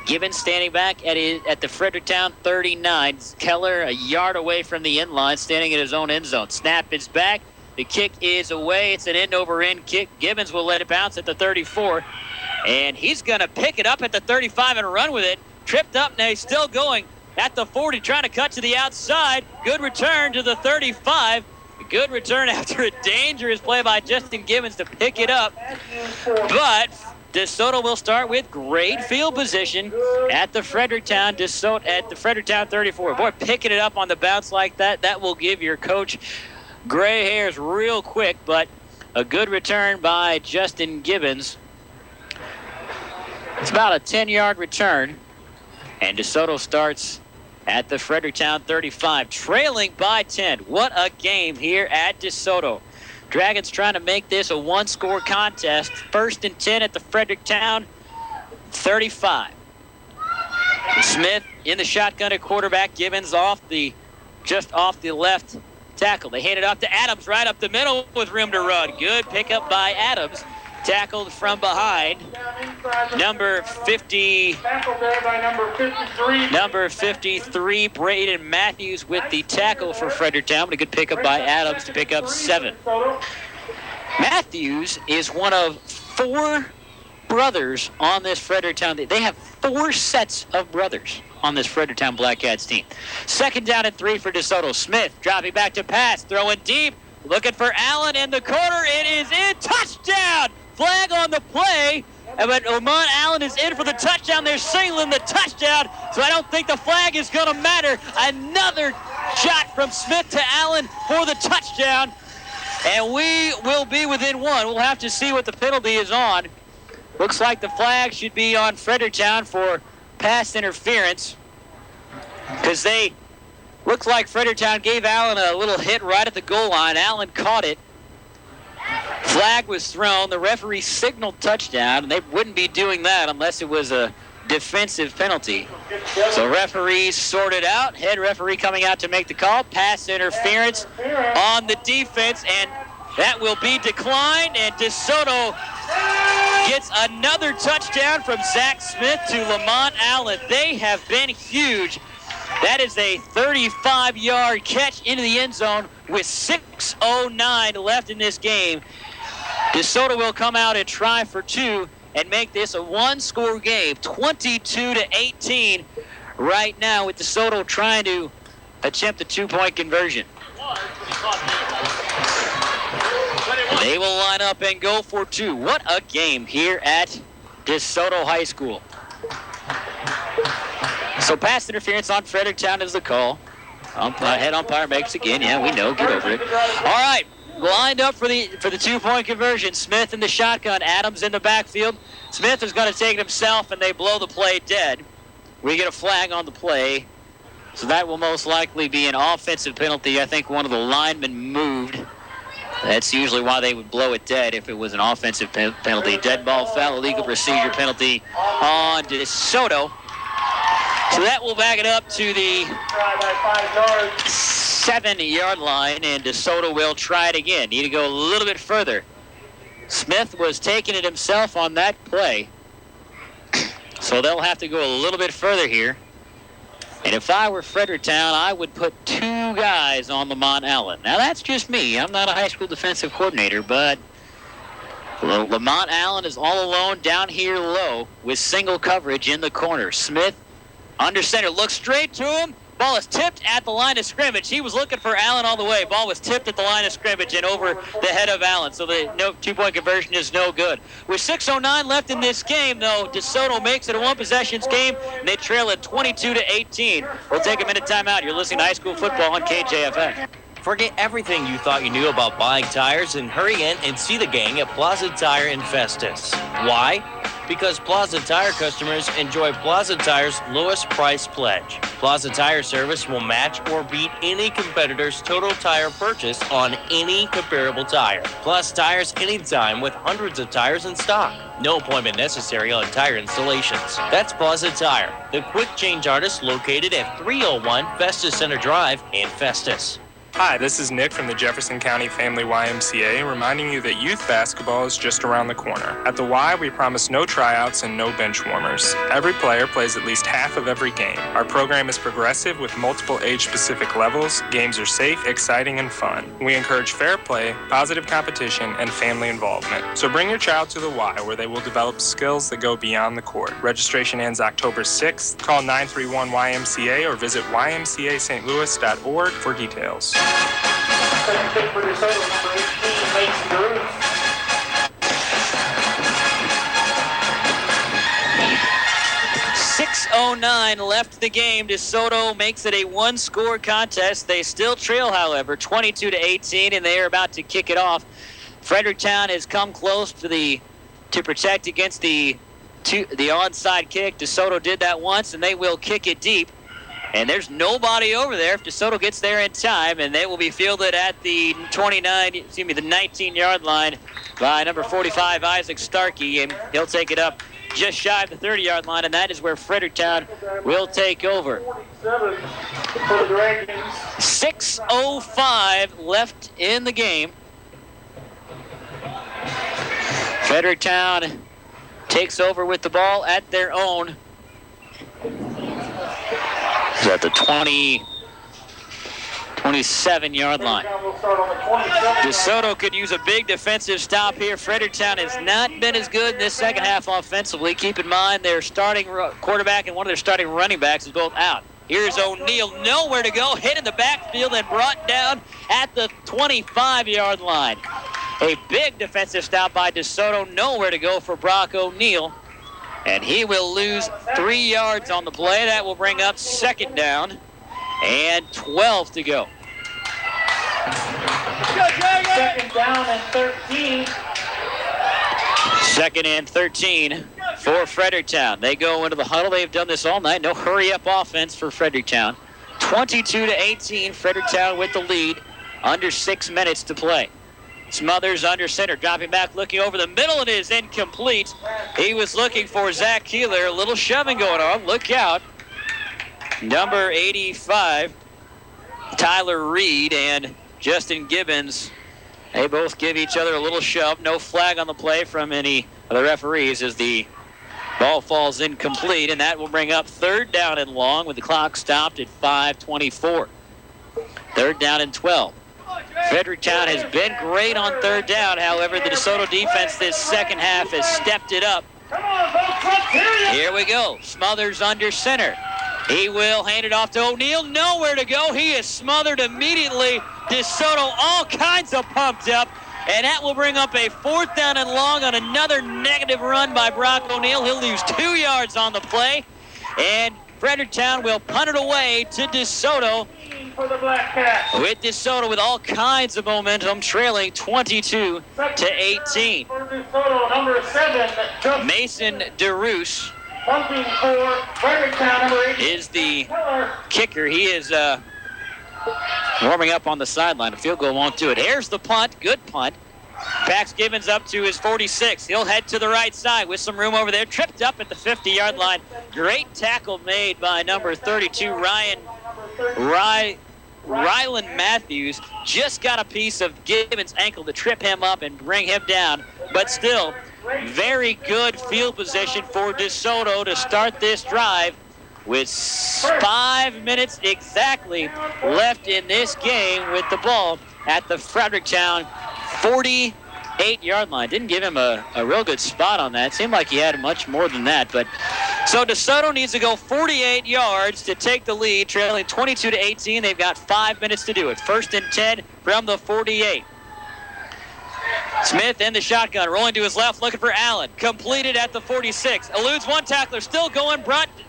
Gibbons standing back at the Fredericktown 39. Keller a yard away from the end line, standing in his own end zone. Snap is back. The kick is away. It's an end-over-end kick. Gibbons will let it bounce at the 34. And he's going to pick it up at the 35 and run with it. Tripped up, now he's still going at the 40, trying to cut to the outside. Good return to the 35. Good return after a dangerous play by Justin Gibbons to pick it up. But DeSoto will start with great field position at the Fredericktown 34. Boy, picking it up on the bounce like that will give your coach gray hairs real quick, but a good return by Justin Gibbons. It's about a 10-yard return. And DeSoto starts at the Fredericktown 35, trailing by 10. What a game here at DeSoto. Dragons trying to make this a one-score contest. 1st and 10 at the Fredericktown 35. Smith in the shotgun at quarterback. Gibbons just off the left tackle. They hand it off to Adams right up the middle with room to run. Good pickup by Adams. Tackled from behind. Number 53, Braden Matthews with the tackle for Fredericktown. But a good pickup by Adams to pick up 7. Matthews is one of 4 brothers on this Fredericktown. They have 4 sets of brothers on this Fredericktown Black Cats team. 2nd down and 3 for DeSoto. Smith dropping back to pass, throwing deep, looking for Allen in the corner. It is in. Touchdown! Flag on the play, but Lamont Allen is in for the touchdown. They're signaling the touchdown, so I don't think the flag is going to matter. Another shot from Smith to Allen for the touchdown, and we will be within 1. We'll have to see what the penalty is on. Looks like the flag should be on Fredericktown for pass interference, because looks like Fredericktown gave Allen a little hit right at the goal line. Allen caught it. Flag was thrown. The referee signaled touchdown, and they wouldn't be doing that unless it was a defensive penalty. So referees sorted out. Head referee coming out to make the call. Pass interference on the defense, and that will be declined. And DeSoto gets another touchdown from Zach Smith to Lamont Allen. They have been huge. That is a 35-yard catch into the end zone with 6:09 left in this game. DeSoto will come out and try for 2 and make this a one-score game, 22-18 right now, with DeSoto trying to attempt a 2-point conversion. They will line up and go for 2. What a game here at DeSoto High School. So pass interference on Fredericktown is the call. Head umpire makes again. Yeah, we know. Get over it. All right. Lined up for the 2-point conversion. Smith in the shotgun. Adams in the backfield. Smith is going to take it himself, and they blow the play dead. We get a flag on the play. So that will most likely be an offensive penalty. I think one of the linemen moved. That's usually why they would blow it dead if it was an offensive penalty. Dead ball foul, illegal procedure penalty on DeSoto. So that will back it up to the 7-yard line, and DeSoto will try it again. Need to go a little bit further. Smith was taking it himself on that play. So they'll have to go a little bit further here. And if I were Fredericktown, I would put 2 guys on Lamont Allen. Now, that's just me. I'm not a high school defensive coordinator, but Lamont Allen is all alone down here low with single coverage in the corner. Smith under center, looks straight to him. Ball is tipped at the line of scrimmage. He was looking for Allen all the way. Ball was tipped at the line of scrimmage and over the head of Allen. So the 2-point conversion is no good. With 6:09 left in this game, though, DeSoto makes it a one-possessions game, and they trail it 22-18. We'll take a minute timeout. You're listening to High School Football on KJFF. Forget everything you thought you knew about buying tires and hurry in and see the gang at Plaza Tire in Festus. Why? Because Plaza Tire customers enjoy Plaza Tire's lowest price pledge. Plaza Tire service will match or beat any competitor's total tire purchase on any comparable tire. Plus tires anytime with hundreds of tires in stock. No appointment necessary on tire installations. That's Plaza Tire, the quick change artist located at 301 Festus Center Drive in Festus. Hi, this is Nick from the Jefferson County Family YMCA, reminding you that youth basketball is just around the corner. At the Y, we promise no tryouts and no bench warmers. Every player plays at least half of every game. Our program is progressive with multiple age-specific levels. Games are safe, exciting, and fun. We encourage fair play, positive competition, and family involvement. So bring your child to the Y, where they will develop skills that go beyond the court. Registration ends October 6th. Call 931-YMCA or visit ymcastlouis.org for details. Second kick for DeSoto, number 18, Mason Drews. .09 left in the game. DeSoto makes it a one-score contest. They still trail, however, 22-18, and they are about to kick it off. Fredericktown has come close to protect against the the onside kick. DeSoto did that once, and they will kick it deep. And there's nobody over there if DeSoto gets there in time, and they will be fielded at the 19-yard line by number 45, Isaac Starkey, and he'll take it up just shy of the 30-yard line, and that is where Fredericktown will take over. 6:05 left in the game. Fredericktown takes over with the ball at their own. It's at the 27-yard line. DeSoto could use a big defensive stop here. Fredericktown has not been as good in this second half offensively. Keep in mind their starting quarterback and one of their starting running backs is both out. Here's O'Neal, nowhere to go, hit in the backfield and brought down at the 25-yard line. A big defensive stop by DeSoto, nowhere to go for Brock O'Neal. And he will lose 3 yards on the play. That will bring up second down and 12 to go. Second down and 13. Second and 13 for Fredericktown. They go into the huddle. They've done this all night. No hurry-up offense for Fredericktown. 22-18, Fredericktown with the lead. Under 6 minutes to play. Smothers under center, dropping back, looking over the middle. It is incomplete. He was looking for Zach Keeler. A little shoving going on. Look out. Number 85, Tyler Reed and Justin Gibbons. They both give each other a little shove. No flag on the play from any of the referees as the ball falls incomplete, and that will bring up third down and long with the clock stopped at 5:24. Third down and 12. Fredericktown has been great on third down. However, the DeSoto defense this second half has stepped it up. Here we go. Smothers under center. He will hand it off to O'Neal. Nowhere to go. He is smothered immediately. DeSoto all kinds of pumped up. And that will bring up a fourth down and long on another negative run by Brock O'Neal. He'll lose 2 yards on the play. And Fredericktown will punt it away to DeSoto. For the Black Cats. With DeSoto with all kinds of momentum, trailing 22-18. For DeSoto, number 7, Mason DeRoos punting for Fredericktown, number 8. is the kicker. He is warming up on the sideline. A field goal won't do it. Here's the punt. Good punt. Backs Gibbons up to his 46. He'll head to the right side with some room over there. Tripped up at the 50-yard line. Great tackle made by number 32, Rylan Matthews. Just got a piece of Gibbons' ankle to trip him up and bring him down. But still, very good field position for DeSoto to start this drive with 5 minutes exactly left in this game with the ball at the Fredericktown 48-yard line. Didn't give him a real good spot on that. Seemed like he had much more than that. But so DeSoto needs to go 48 yards to take the lead, trailing 22-18. They've got 5 minutes to do it. First and 10 from the 48. Smith in the shotgun, rolling to his left, looking for Allen. Completed at the 46. Eludes one tackler, still going.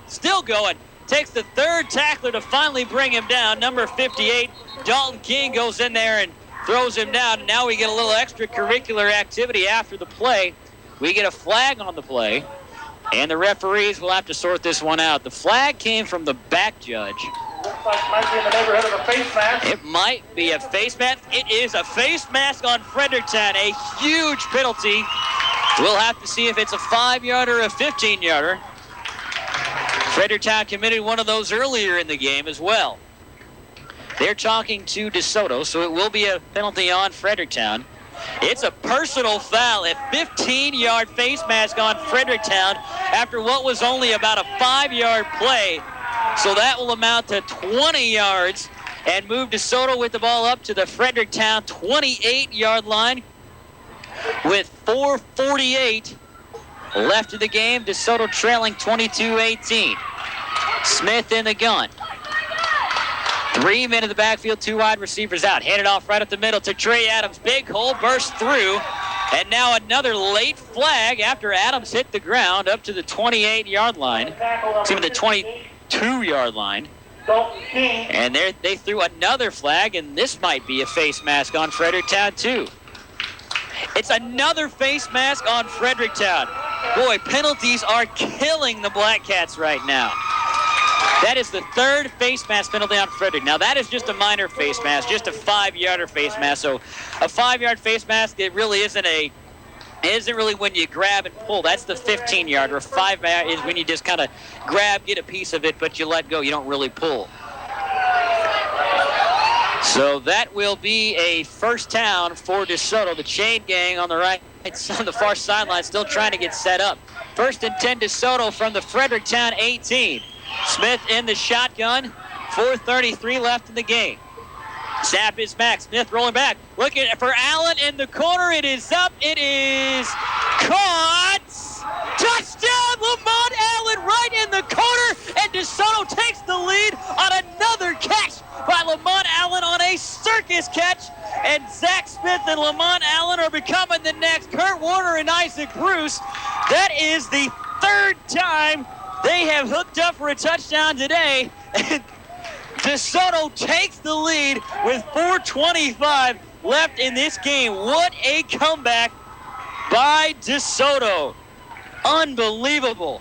Still going. Takes the third tackler to finally bring him down. Number 58, Dalton King goes in there and throws him down. Now we get a little extracurricular activity after the play. We get a flag on the play, and the referees will have to sort this one out. The flag came from the back judge. Looks like it might be in the neighborhood of a face mask. It might be a face mask. It is a face mask on Fredericktown. A huge penalty. We'll have to see if it's a 5-yarder or a 15-yarder. Fredericktown committed one of those earlier in the game as well. They're talking to DeSoto, so it will be a penalty on Fredericktown. It's a personal foul, a 15-yard face mask on Fredericktown after what was only about a 5-yard play. So that will amount to 20 yards and move DeSoto with the ball up to the Fredericktown 28-yard line with 4:48 left in the game. DeSoto trailing 22-18. Smith in the gun. 3 men in the backfield, 2 wide receivers out. Handed off right up the middle to Trey Adams. Big hole, burst through. And now another late flag after Adams hit the ground up to the 28-yard line. Excuse me, the 22-yard line. And there they threw another flag, and this might be a face mask on Fredericktown too. It's another face mask on Fredericktown. Boy, penalties are killing the Black Cats right now. That is the third face mask penalty on Frederick. Now, that is just a minor face mask, just a 5-yarder face mask. So a 5-yard face mask, it really isn't really when you grab and pull. That's the 15-yarder. 5 is when you just kind of grab, get a piece of it, but you let go. You don't really pull. So that will be a first down for DeSoto. The chain gang on the right, on the far sideline, still trying to get set up. 1st and 10 DeSoto from the Fredericktown 18. Smith in the shotgun. 4:33 left in the game. Snap is back. Smith rolling back. Looking for Allen in the corner. It is up. It is caught. Touchdown, Lamont Allen right in the corner. And DeSoto takes the lead on another catch by Lamont Allen on a circus catch. And Zach Smith and Lamont Allen are becoming the next Kurt Warner and Isaac Bruce. That is the 3rd time they have hooked up for a touchdown today. And DeSoto takes the lead with 4:25 left in this game. What a comeback by DeSoto. Unbelievable.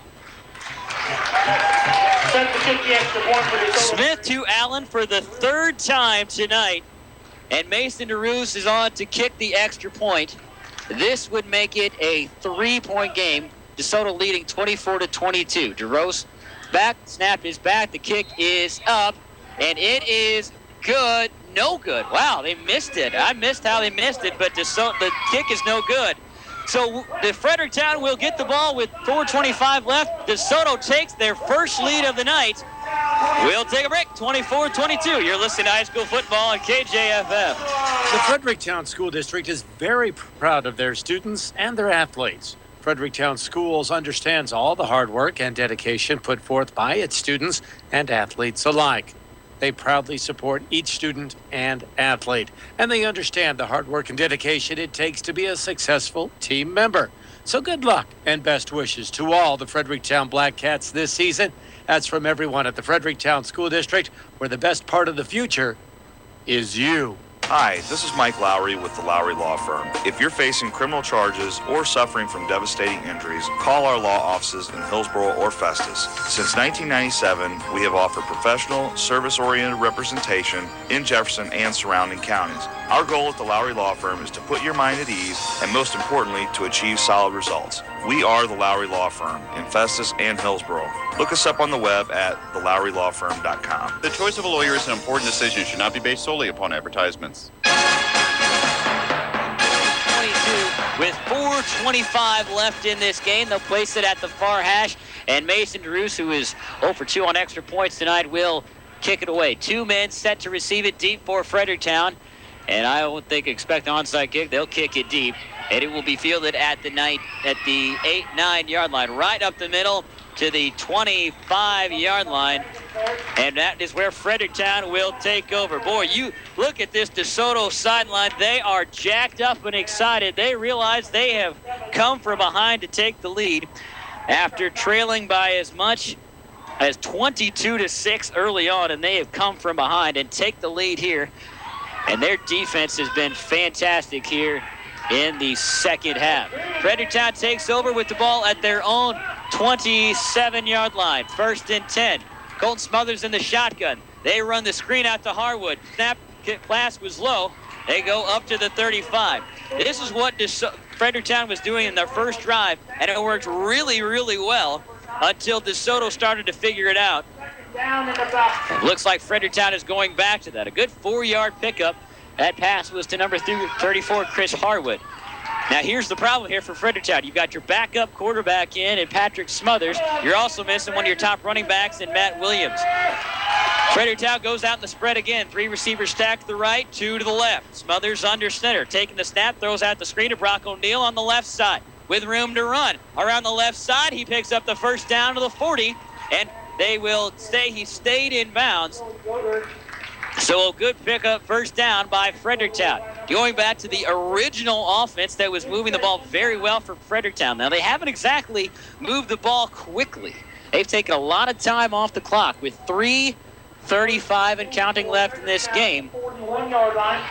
Smith to Allen for the 3rd time tonight. And Mason DeRoos is on to kick the extra point. This would make it a 3-point game. DeSoto leading 24-22. DeRoos back, snap is back, the kick is up, and it is good. No good. Wow, they missed it. I missed how they missed it, but the kick is no good. So the Fredericktown will get the ball with 4:25 left. DeSoto takes their first lead of the night. We'll take a break. 24-22. You're listening to high school football on KJFF. The Fredericktown School District is very proud of their students and their athletes. Fredericktown Schools understands all the hard work and dedication put forth by its students and athletes alike. They proudly support each student and athlete, and they understand the hard work and dedication it takes to be a successful team member. So good luck and best wishes to all the Fredericktown Black Cats this season. That's from everyone at the Fredericktown School District, where the best part of the future is you. Hi, this is Mike Lowry with the Lowry Law Firm. If you're facing criminal charges or suffering from devastating injuries, call our law offices in Hillsborough or Festus. Since 1997, we have offered professional, service-oriented representation in Jefferson and surrounding counties. Our goal at the Lowry Law Firm is to put your mind at ease and, most importantly, to achieve solid results. We are the Lowry Law Firm in Festus and Hillsborough. Look us up on the web at thelowrylawfirm.com. The choice of a lawyer is an important decision. It should not be based solely upon advertisements. 22 with 4:25 left in this game. They'll place it at the far hash, and Mason DeRoos, who is 0 for 2 on extra points tonight, will kick it away. 2 men set to receive it deep for Fredericktown, and I don't think expect an onside kick. They'll kick it deep, and it will be fielded at the 8-9 yard line, right up the middle to the 25-yard line. And that is where Fredericktown will take over. Boy, you look at this DeSoto sideline. They are jacked up and excited. They realize they have come from behind to take the lead after trailing by as much as 22-6 early on, and they have come from behind and take the lead here. And their defense has been fantastic here in the second half. Fredericktown takes over with the ball at their own 27-yard line. 1st and 10. Colton Smothers in the shotgun. They run the screen out to Harwood. Snap pass was low. They go up to the 35. This is what Fredericktown was doing in their first drive, and it worked really, really well until DeSoto started to figure it out. Looks like Fredericktown is going back to that. A good 4-yard pickup. That pass was to number 34, Chris Harwood. Now, here's the problem here for Fredericktown. You've got your backup quarterback in Patrick Smothers. You're also missing one of your top running backs in Matt Williams. Fredericktown goes out in the spread again. 3 receivers stacked to the right, 2 to the left. Smothers under center. Taking the snap, throws out the screen to Brock O'Neill on the left side with room to run. Around the left side, he picks up the first down to the 40, and they will stay. He stayed in bounds. So a good pickup, first down by Fredericktown. Going back to the original offense that was moving the ball very well for Fredericktown. Now, they haven't exactly moved the ball quickly. They've taken a lot of time off the clock with 3:35 and counting left in this game. 1-yard line.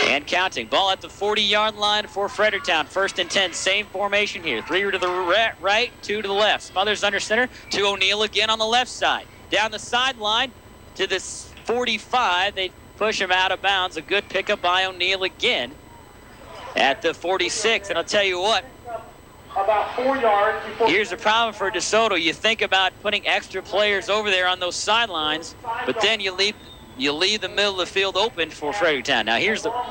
And counting. Ball at the 40-yard line for Fredericktown. 1st and 10. Same formation here. 3 to the right, 2 to the left. Smothers under center to O'Neal again on the left side. Down the sideline to the 45. They push him out of bounds. A good pickup by O'Neal again at the 46. And I'll tell you what, about 4 yards before. Here's the problem for DeSoto. You think about putting extra players over there on those sidelines, but then you leave the middle of the field open for Fredericktown. Now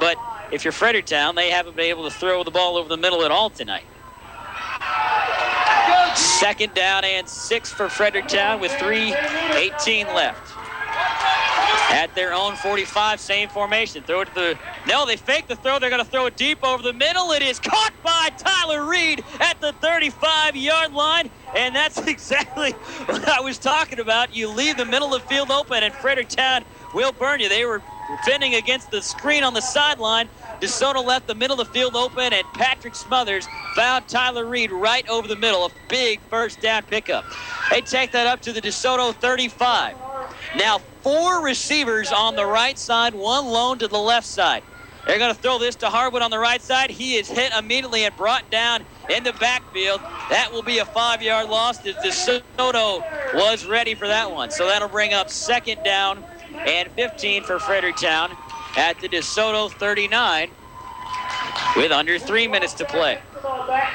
but if you're Fredericktown, they haven't been able to throw the ball over the middle at all tonight. 2nd down and 6 for Fredericktown with 3:18 left. At their own 45, same formation. Throw it to they fake the throw. They're going to throw it deep over the middle. It is caught by Tyler Reed at the 35-yard line. And that's exactly what I was talking about. You leave the middle of the field open, and Fredericktown will burn you. They were defending against the screen on the sideline. DeSoto left the middle of the field open, and Patrick Smothers found Tyler Reed right over the middle. A big 1st down pickup. They take that up to the DeSoto 35. Now 4 receivers on the right side, 1 lone to the left side. They're going to throw this to Harwood on the right side. He is hit immediately and brought down in the backfield. That will be a 5-yard loss. DeSoto was ready for that one. So that'll bring up 2nd down and 15 for Fredericktown at the DeSoto 39 with under 3 minutes to play.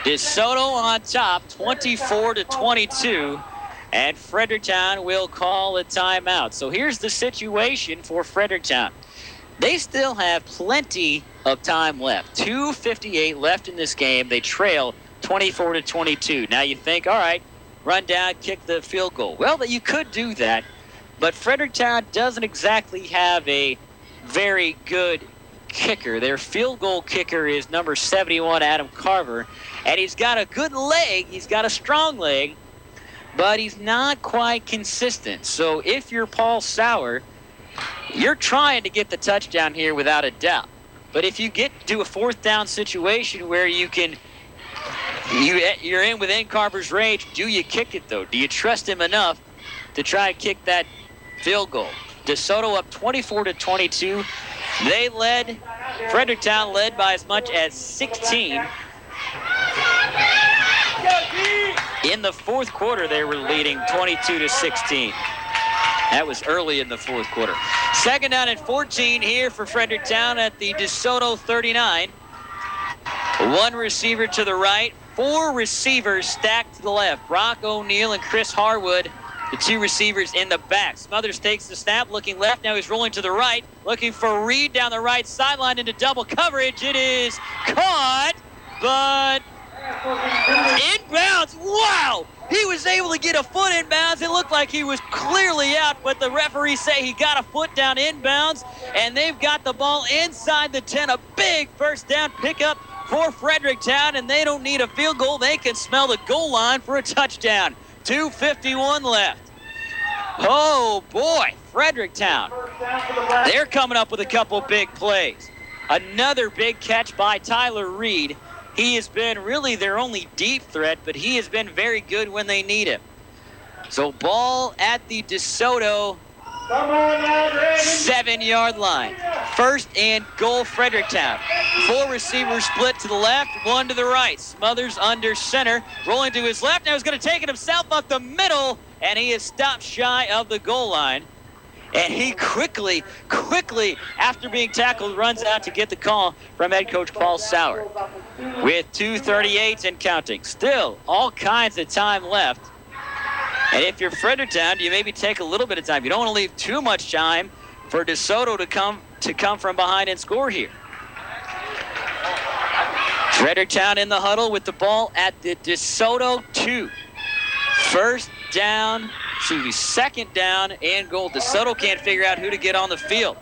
DeSoto on top, 24-22. And Fredericktown will call a timeout. So here's the situation for Fredericktown. They still have plenty of time left. 2:58 left in this game. They trail 24-22. Now you think, all right, run down, kick the field goal. Well, you could do that, but Fredericktown doesn't exactly have a very good kicker. Their field goal kicker is number 71, Adam Carver, and he's got a good leg. He's got a strong leg, but he's not quite consistent. So if you're Paul Sauer, you're trying to get the touchdown here without a doubt. But if you get to a 4th down situation where you're in within Carver's range, do you kick it though? Do you trust him enough to try and kick that field goal? DeSoto up 24-22. Fredericktown led by as much as 16. In the 4th quarter, they were leading 22-16. That was early in the 4th quarter. 2nd down and 14 here for Fredericktown at the DeSoto 39. 1 receiver to the right, 4 receivers stacked to the left. Brock O'Neal and Chris Harwood, the 2 receivers in the back. Smothers takes the snap, looking left. Now he's rolling to the right, looking for Reed down the right sideline into double coverage. It is caught, but inbounds. Wow! He was able to get a foot inbounds. It looked like he was clearly out, but the referees say he got a foot down inbounds, and they've got the ball inside the 10. A big 1st down pickup for Fredericktown, and they don't need a field goal. They can smell the goal line for a touchdown. 2:51 left. Oh, boy, Fredericktown. They're coming up with a couple big plays. Another big catch by Tyler Reed. He has been really their only deep threat, but he has been very good when they need him. So ball at the DeSoto 7-yard line. 1st and goal, Fredericktown. 4 receivers split to the left, 1 to the right. Smothers under center, rolling to his left. Now he's going to take it himself up the middle, and he is stopped shy of the goal line. And he quickly, after being tackled, runs out to get the call from head coach Paul Sauer. With 2:38 and counting. Still all kinds of time left. And if you're Fredericktown, you maybe take a little bit of time. You don't want to leave too much time for DeSoto to come from behind and score here. Fredericktown in the huddle with the ball at the DeSoto 2. 2nd down and goal. DeSoto can't figure out who to get on the field.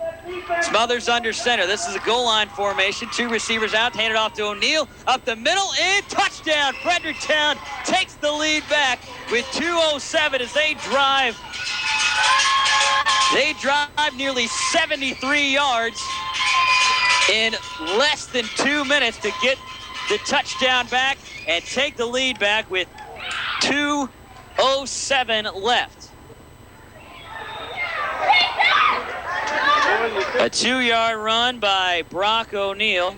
Smothers under center. This is a goal line formation. 2 receivers out, handed off to O'Neal. Up the middle and touchdown. Fredericktown takes the lead back with 2:07 as they drive. They drive nearly 73 yards in less than 2 minutes to get the touchdown back and take the lead back with 2:07 left. A 2-yard run by Brock O'Neill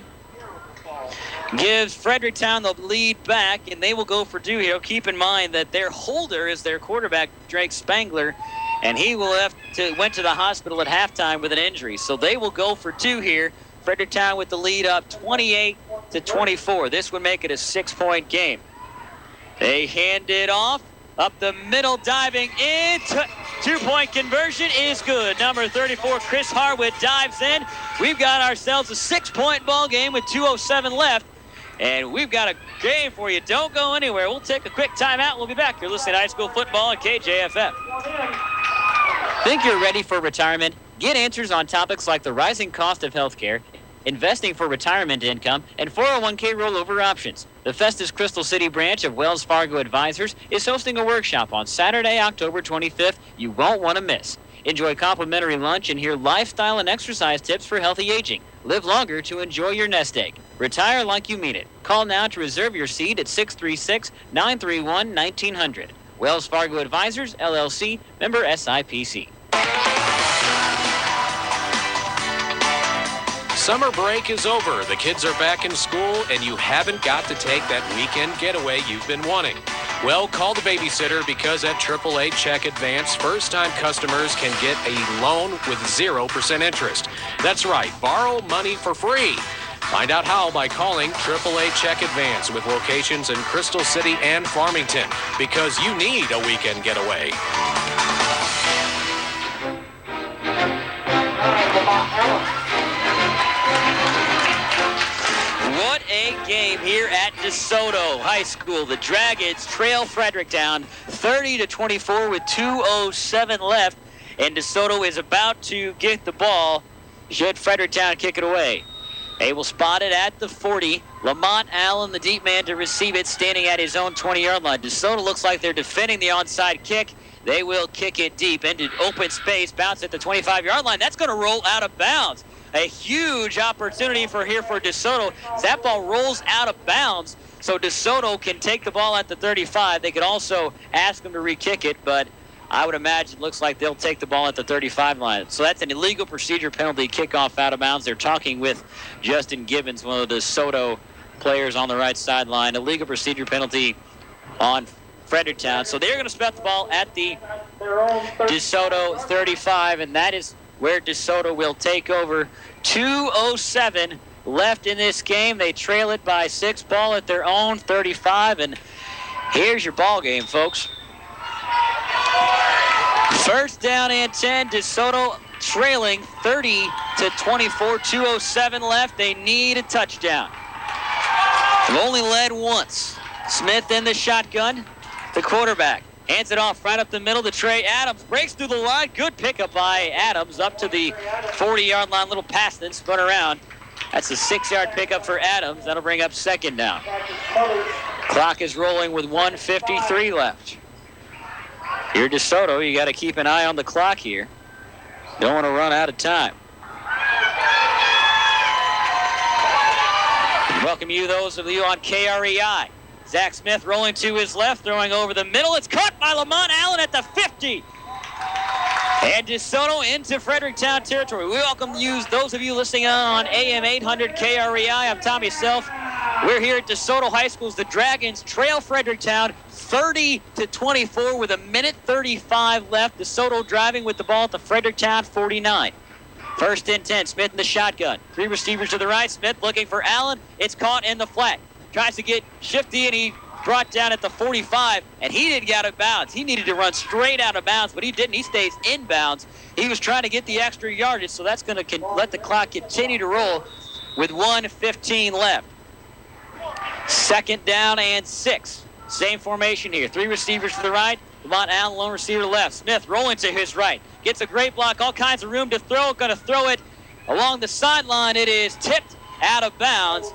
gives Fredericktown the lead back, and they will go for 2 here. Keep in mind that their holder is their quarterback, Drake Spangler, and he went to the hospital at halftime with an injury. So they will go for 2 here. Fredericktown with the lead up 28-24. This would make it a 6-point game. They hand it off. Up the middle, diving in. 2-point conversion is good. Number 34, Chris Harwood, dives in. We've got ourselves a 6-point ball game with 2:07 left. And we've got a game for you. Don't go anywhere. We'll take a quick timeout. We'll be back. You're listening to High School Football at KJFF. Think you're ready for retirement? Get answers on topics like the rising cost of healthcare, investing for retirement income, and 401k rollover options. The Festus Crystal City branch of Wells Fargo Advisors is hosting a workshop on Saturday, October 25th you won't want to miss. Enjoy complimentary lunch and hear lifestyle and exercise tips for healthy aging. Live longer to enjoy your nest egg. Retire like you mean it. Call now to reserve your seat at 636-931-1900. Wells Fargo Advisors, LLC, member SIPC. Summer break is over. The kids are back in school, and you haven't got to take that weekend getaway you've been wanting. Well, call the babysitter, because at AAA Check Advance, first-time customers can get a loan with 0% interest. That's right, borrow money for free. Find out how by calling AAA Check Advance with locations in Crystal City and Farmington, because you need a weekend getaway. What a game here at DeSoto High School. The Dragons trail Fredericktown 30-24 with 2:07 left, and DeSoto is about to get the ball should Fredericktown kick it away. They will spot it at the 40. Lamont Allen, the deep man, to receive it, standing at his own 20-yard line. DeSoto looks like they're defending the onside kick. They will kick it deep into open space, bounce at the 25-yard line. That's going to roll out of bounds. A huge opportunity for DeSoto. That ball rolls out of bounds, so DeSoto can take the ball at the 35. They could also ask them to re-kick it, but I would imagine it looks like they'll take the ball at the 35 line. So that's an illegal procedure penalty, kickoff out of bounds. They're talking with Justin Gibbons, one of the DeSoto players on the right sideline. Illegal procedure penalty on Fredericktown. So they're going to spot the ball at the DeSoto 35, and that is where DeSoto will take over. 2:07 left in this game. They trail it by 6, ball at their own 35, and here's your ball game, folks. First down and 10, DeSoto trailing 30-24, 2:07 left. They need a touchdown. They've only led once. Smith in the shotgun, the quarterback. Hands it off right up the middle to Trey Adams. Breaks through the line. Good pickup by Adams up to the 40-yard line. Little pass, then spun around. That's a 6-yard pickup for Adams. That'll bring up second down. Clock is rolling with 1:53 left. Here, DeSoto, you got to keep an eye on the clock here. Don't want to run out of time. Welcome you, those of you on KREI. Zach Smith rolling to his left, throwing over the middle. It's caught by Lamont Allen at the 50. And DeSoto into Fredericktown territory. We welcome you, those of you listening on AM 800 KREI. I'm Tommy Self. We're here at DeSoto High School. The Dragons trail Fredericktown 30-24 with 1:35 left. DeSoto driving with the ball at the Fredericktown 49. First and 10, Smith in the shotgun. 3 receivers to the right. Smith looking for Allen. It's caught in the flat. Tries to get shifty, and he brought down at the 45, and he didn't get out of bounds. He needed to run straight out of bounds, but he didn't. He stays inbounds. He was trying to get the extra yardage, so that's going to let the clock continue to roll with 1:15 left. Second down and 6. Same formation here. 3 receivers to the right. Lamont Allen, lone receiver left. Smith rolling to his right. Gets a great block. All kinds of room to throw. Going to throw it along the sideline. It is tipped out of bounds.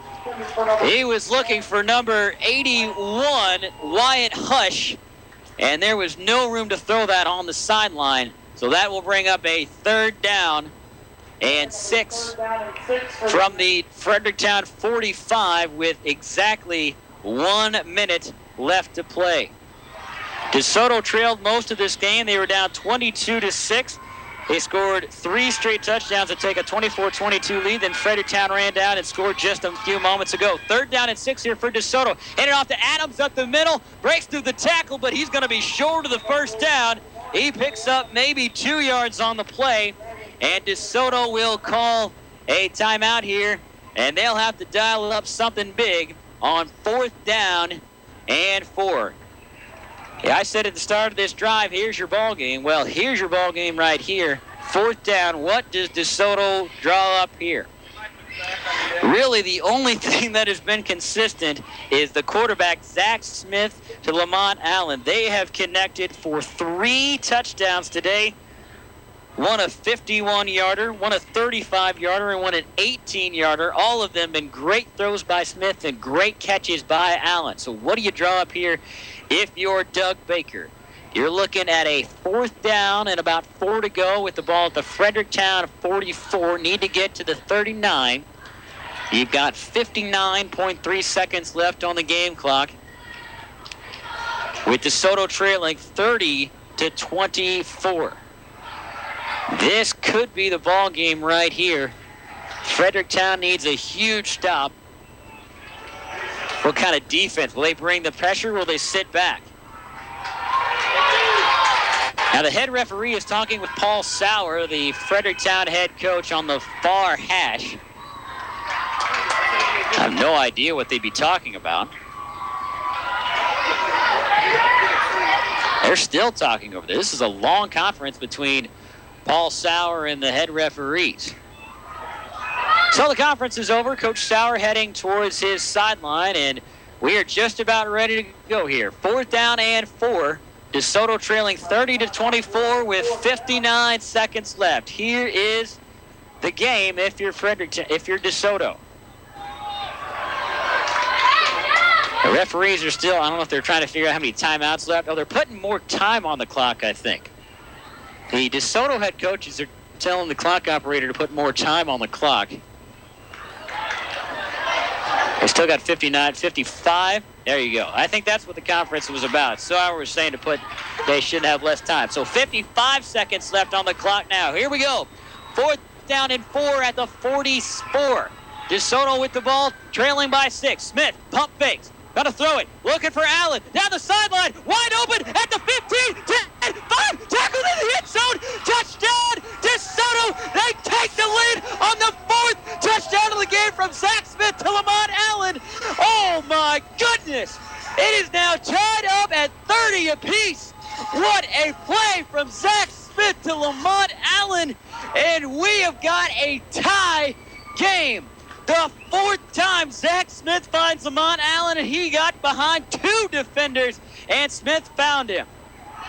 He was looking for number 81, Wyatt Hush, and there was no room to throw that on the sideline. So that will bring up a 3rd down and 6 from the Fredericktown 45 with exactly 1 minute left to play. DeSoto trailed most of this game. They were down 22-6. They scored 3 straight touchdowns to take a 24-22 lead. Then Fredericktown ran down and scored just a few moments ago. 3rd down and 6 here for DeSoto. Handed off to Adams up the middle. Breaks through the tackle, but he's going to be short of the first down. He picks up maybe 2 yards on the play. And DeSoto will call a timeout here. And they'll have to dial up something big on 4th down and 4. Yeah, I said at the start of this drive, here's your ball game. Well, here's your ball game right here. 4th down. What does DeSoto draw up here? Really, the only thing that has been consistent is the quarterback, Zach Smith to Lamont Allen. They have connected for 3 touchdowns today. One a 51-yarder, one a 35-yarder, and one an 18-yarder. All of them been great throws by Smith and great catches by Allen. So what do you draw up here if you're Doug Baker? You're looking at a 4th down and about 4 to go with the ball at the Fredericktown 44. Need to get to the 39. You've got 59.3 seconds left on the game clock, with DeSoto trailing 30-24. This could be the ball game right here. Fredericktown needs a huge stop. What kind of defense? Will they bring the pressure? Will they sit back? Now the head referee is talking with Paul Sauer, the Fredericktown head coach, on the far hash. I have no idea what they'd be talking about. They're still talking over there. This is a long conference between Paul Sauer and the head referees. So the conference is over. Coach Sauer heading towards his sideline, and we are just about ready to go here. 4th down and 4. DeSoto trailing 30-24 with 59 seconds left. Here is the game if you're DeSoto. The referees are still, I don't know if they're trying to figure out how many timeouts left. Oh, they're putting more time on the clock, I think. The DeSoto head coaches are telling the clock operator to put more time on the clock. They still got 59, 55. There you go. I think that's what the conference was about. So I was saying they should have less time. So 55 seconds left on the clock now. Here we go. 4th down and 4 at the 44. DeSoto with the ball, trailing by 6. Smith, pump fakes. Got to throw it. Looking for Allen. Down the sideline. Wide open at the 15. 10, 5. Tackled in the end zone. Touchdown. DeSoto. They take the lead on the 4th touchdown of the game from Zach Smith to Lamont Allen. Oh, my goodness. It is now tied up at 30 apiece. What a play from Zach Smith to Lamont Allen. And we have got a tie game. The 4th time Zach Smith finds Lamont Allen, and he got behind 2 defenders, and Smith found him.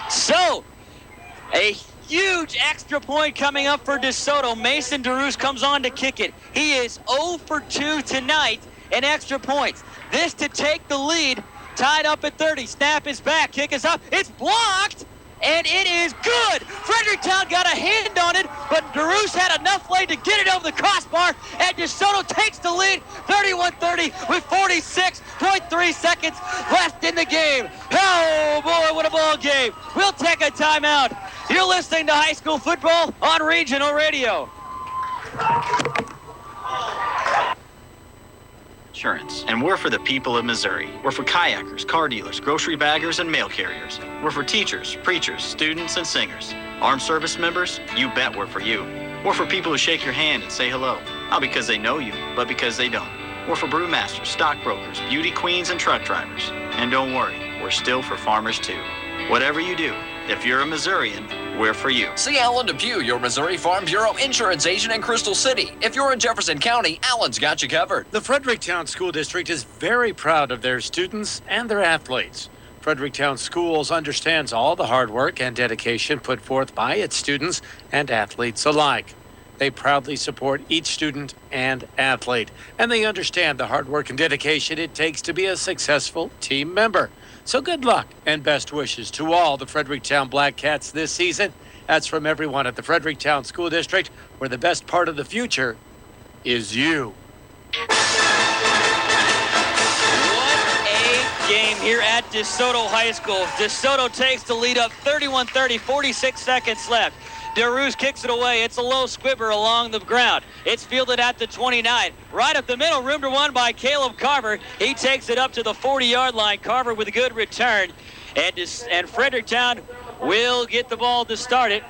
So, a huge extra point coming up for DeSoto. Mason DeRoos comes on to kick it. He is 0 for 2 tonight in extra points. This to take the lead, tied up at 30. Snap is back, kick is up. It's blocked, and it is good. Fredericktown got a hand on it, but DeRoos had enough leg to get it over the crossbar, and DeSoto takes the lead 31-30 with 46.3 seconds left in the game. Oh, boy, what a ball game. We'll take a timeout. You're listening to high school football on Regional Radio. Insurance. And we're for the people of Missouri. We're for kayakers, car dealers, grocery baggers, and mail carriers. We're for teachers, preachers, students, and singers. Armed service members, you bet we're for you. We're for people who shake your hand and say hello, not because they know you, but because they don't. We're for brewmasters, stockbrokers, beauty queens, and truck drivers. And don't worry, we're still for farmers too. Whatever you do, if you're a Missourian, we're for you. See Alan Depew, your Missouri Farm Bureau insurance agent in Crystal City. If you're in Jefferson County, Alan's got you covered. The Fredericktown School District is very proud of their students and their athletes. Fredericktown Schools understands all the hard work and dedication put forth by its students and athletes alike. They proudly support each student and athlete, and they understand the hard work and dedication it takes to be a successful team member. So good luck and best wishes to all the Fredericktown Black Cats this season. That's from everyone at the Fredericktown School District, where the best part of the future is you. What a game here at DeSoto High School. DeSoto takes the lead up 31-30, 46 seconds left. DeRuse kicks it away. It's a low squibber along the ground. It's fielded at the 29. Right up the middle, room to one by Caleb Carver. He takes it up to the 40-yard line. Carver with a good return. And Fredericktown will get the ball to start it.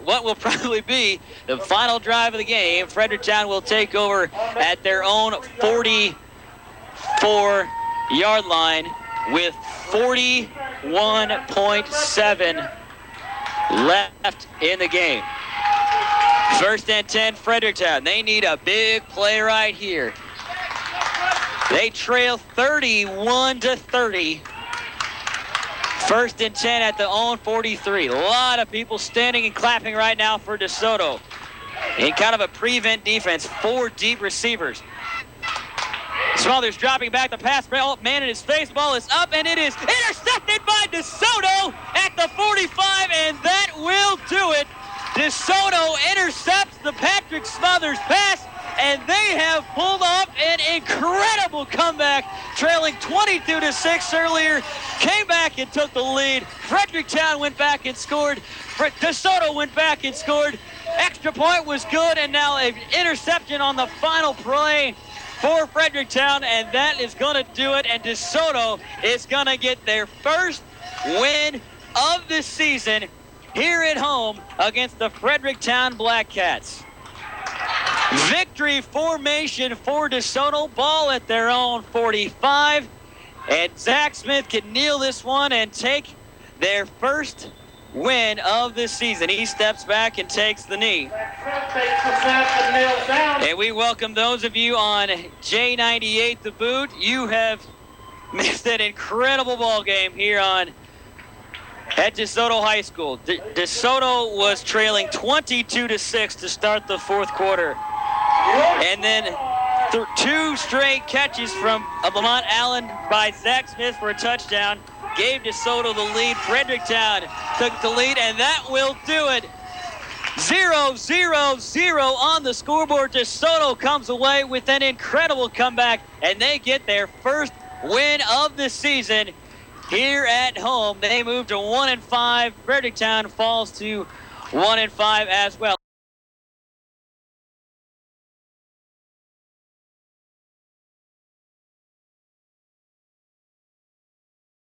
What will probably be the final drive of the game. Fredericktown will take over at their own 44-yard line with 41.7 left in the game. First and 10, Fredericktown. They need a big play right here. They trail 31-30. First and 10 at the own 43. A lot of people standing and clapping right now for DeSoto. In kind of a prevent defense, 4 deep receivers. Smothers dropping back the pass. Oh, man in his face. Ball is up, and it is intercepted by DeSoto at the 45, and that will do it. DeSoto intercepts the Patrick Smothers pass, and they have pulled off an incredible comeback, trailing 22-6 earlier, came back and took the lead. Fredericktown went back and scored. DeSoto went back and scored. Extra point was good, and now an interception on the final play for Fredericktown, and that is going to do it, and DeSoto is going to get their first win of the season here at home against the Fredericktown Blackcats. Victory formation for DeSoto, ball at their own 45, and Zach Smith can kneel this one and take their first win of this season. He steps back and takes the knee. And we welcome those of you on J98 The Boot. You have missed an incredible ball game here at DeSoto High School. DeSoto was trailing 22-6 to start the fourth quarter. And then 2 straight catches from Lamont Allen by Zach Smith for a touchdown gave DeSoto the lead. Fredericktown took the lead, and that will do it. 0-0-0 on the scoreboard. DeSoto comes away with an incredible comeback, and they get their first win of the season here at home. They move to 1-5. Fredericktown falls to 1-5 as well.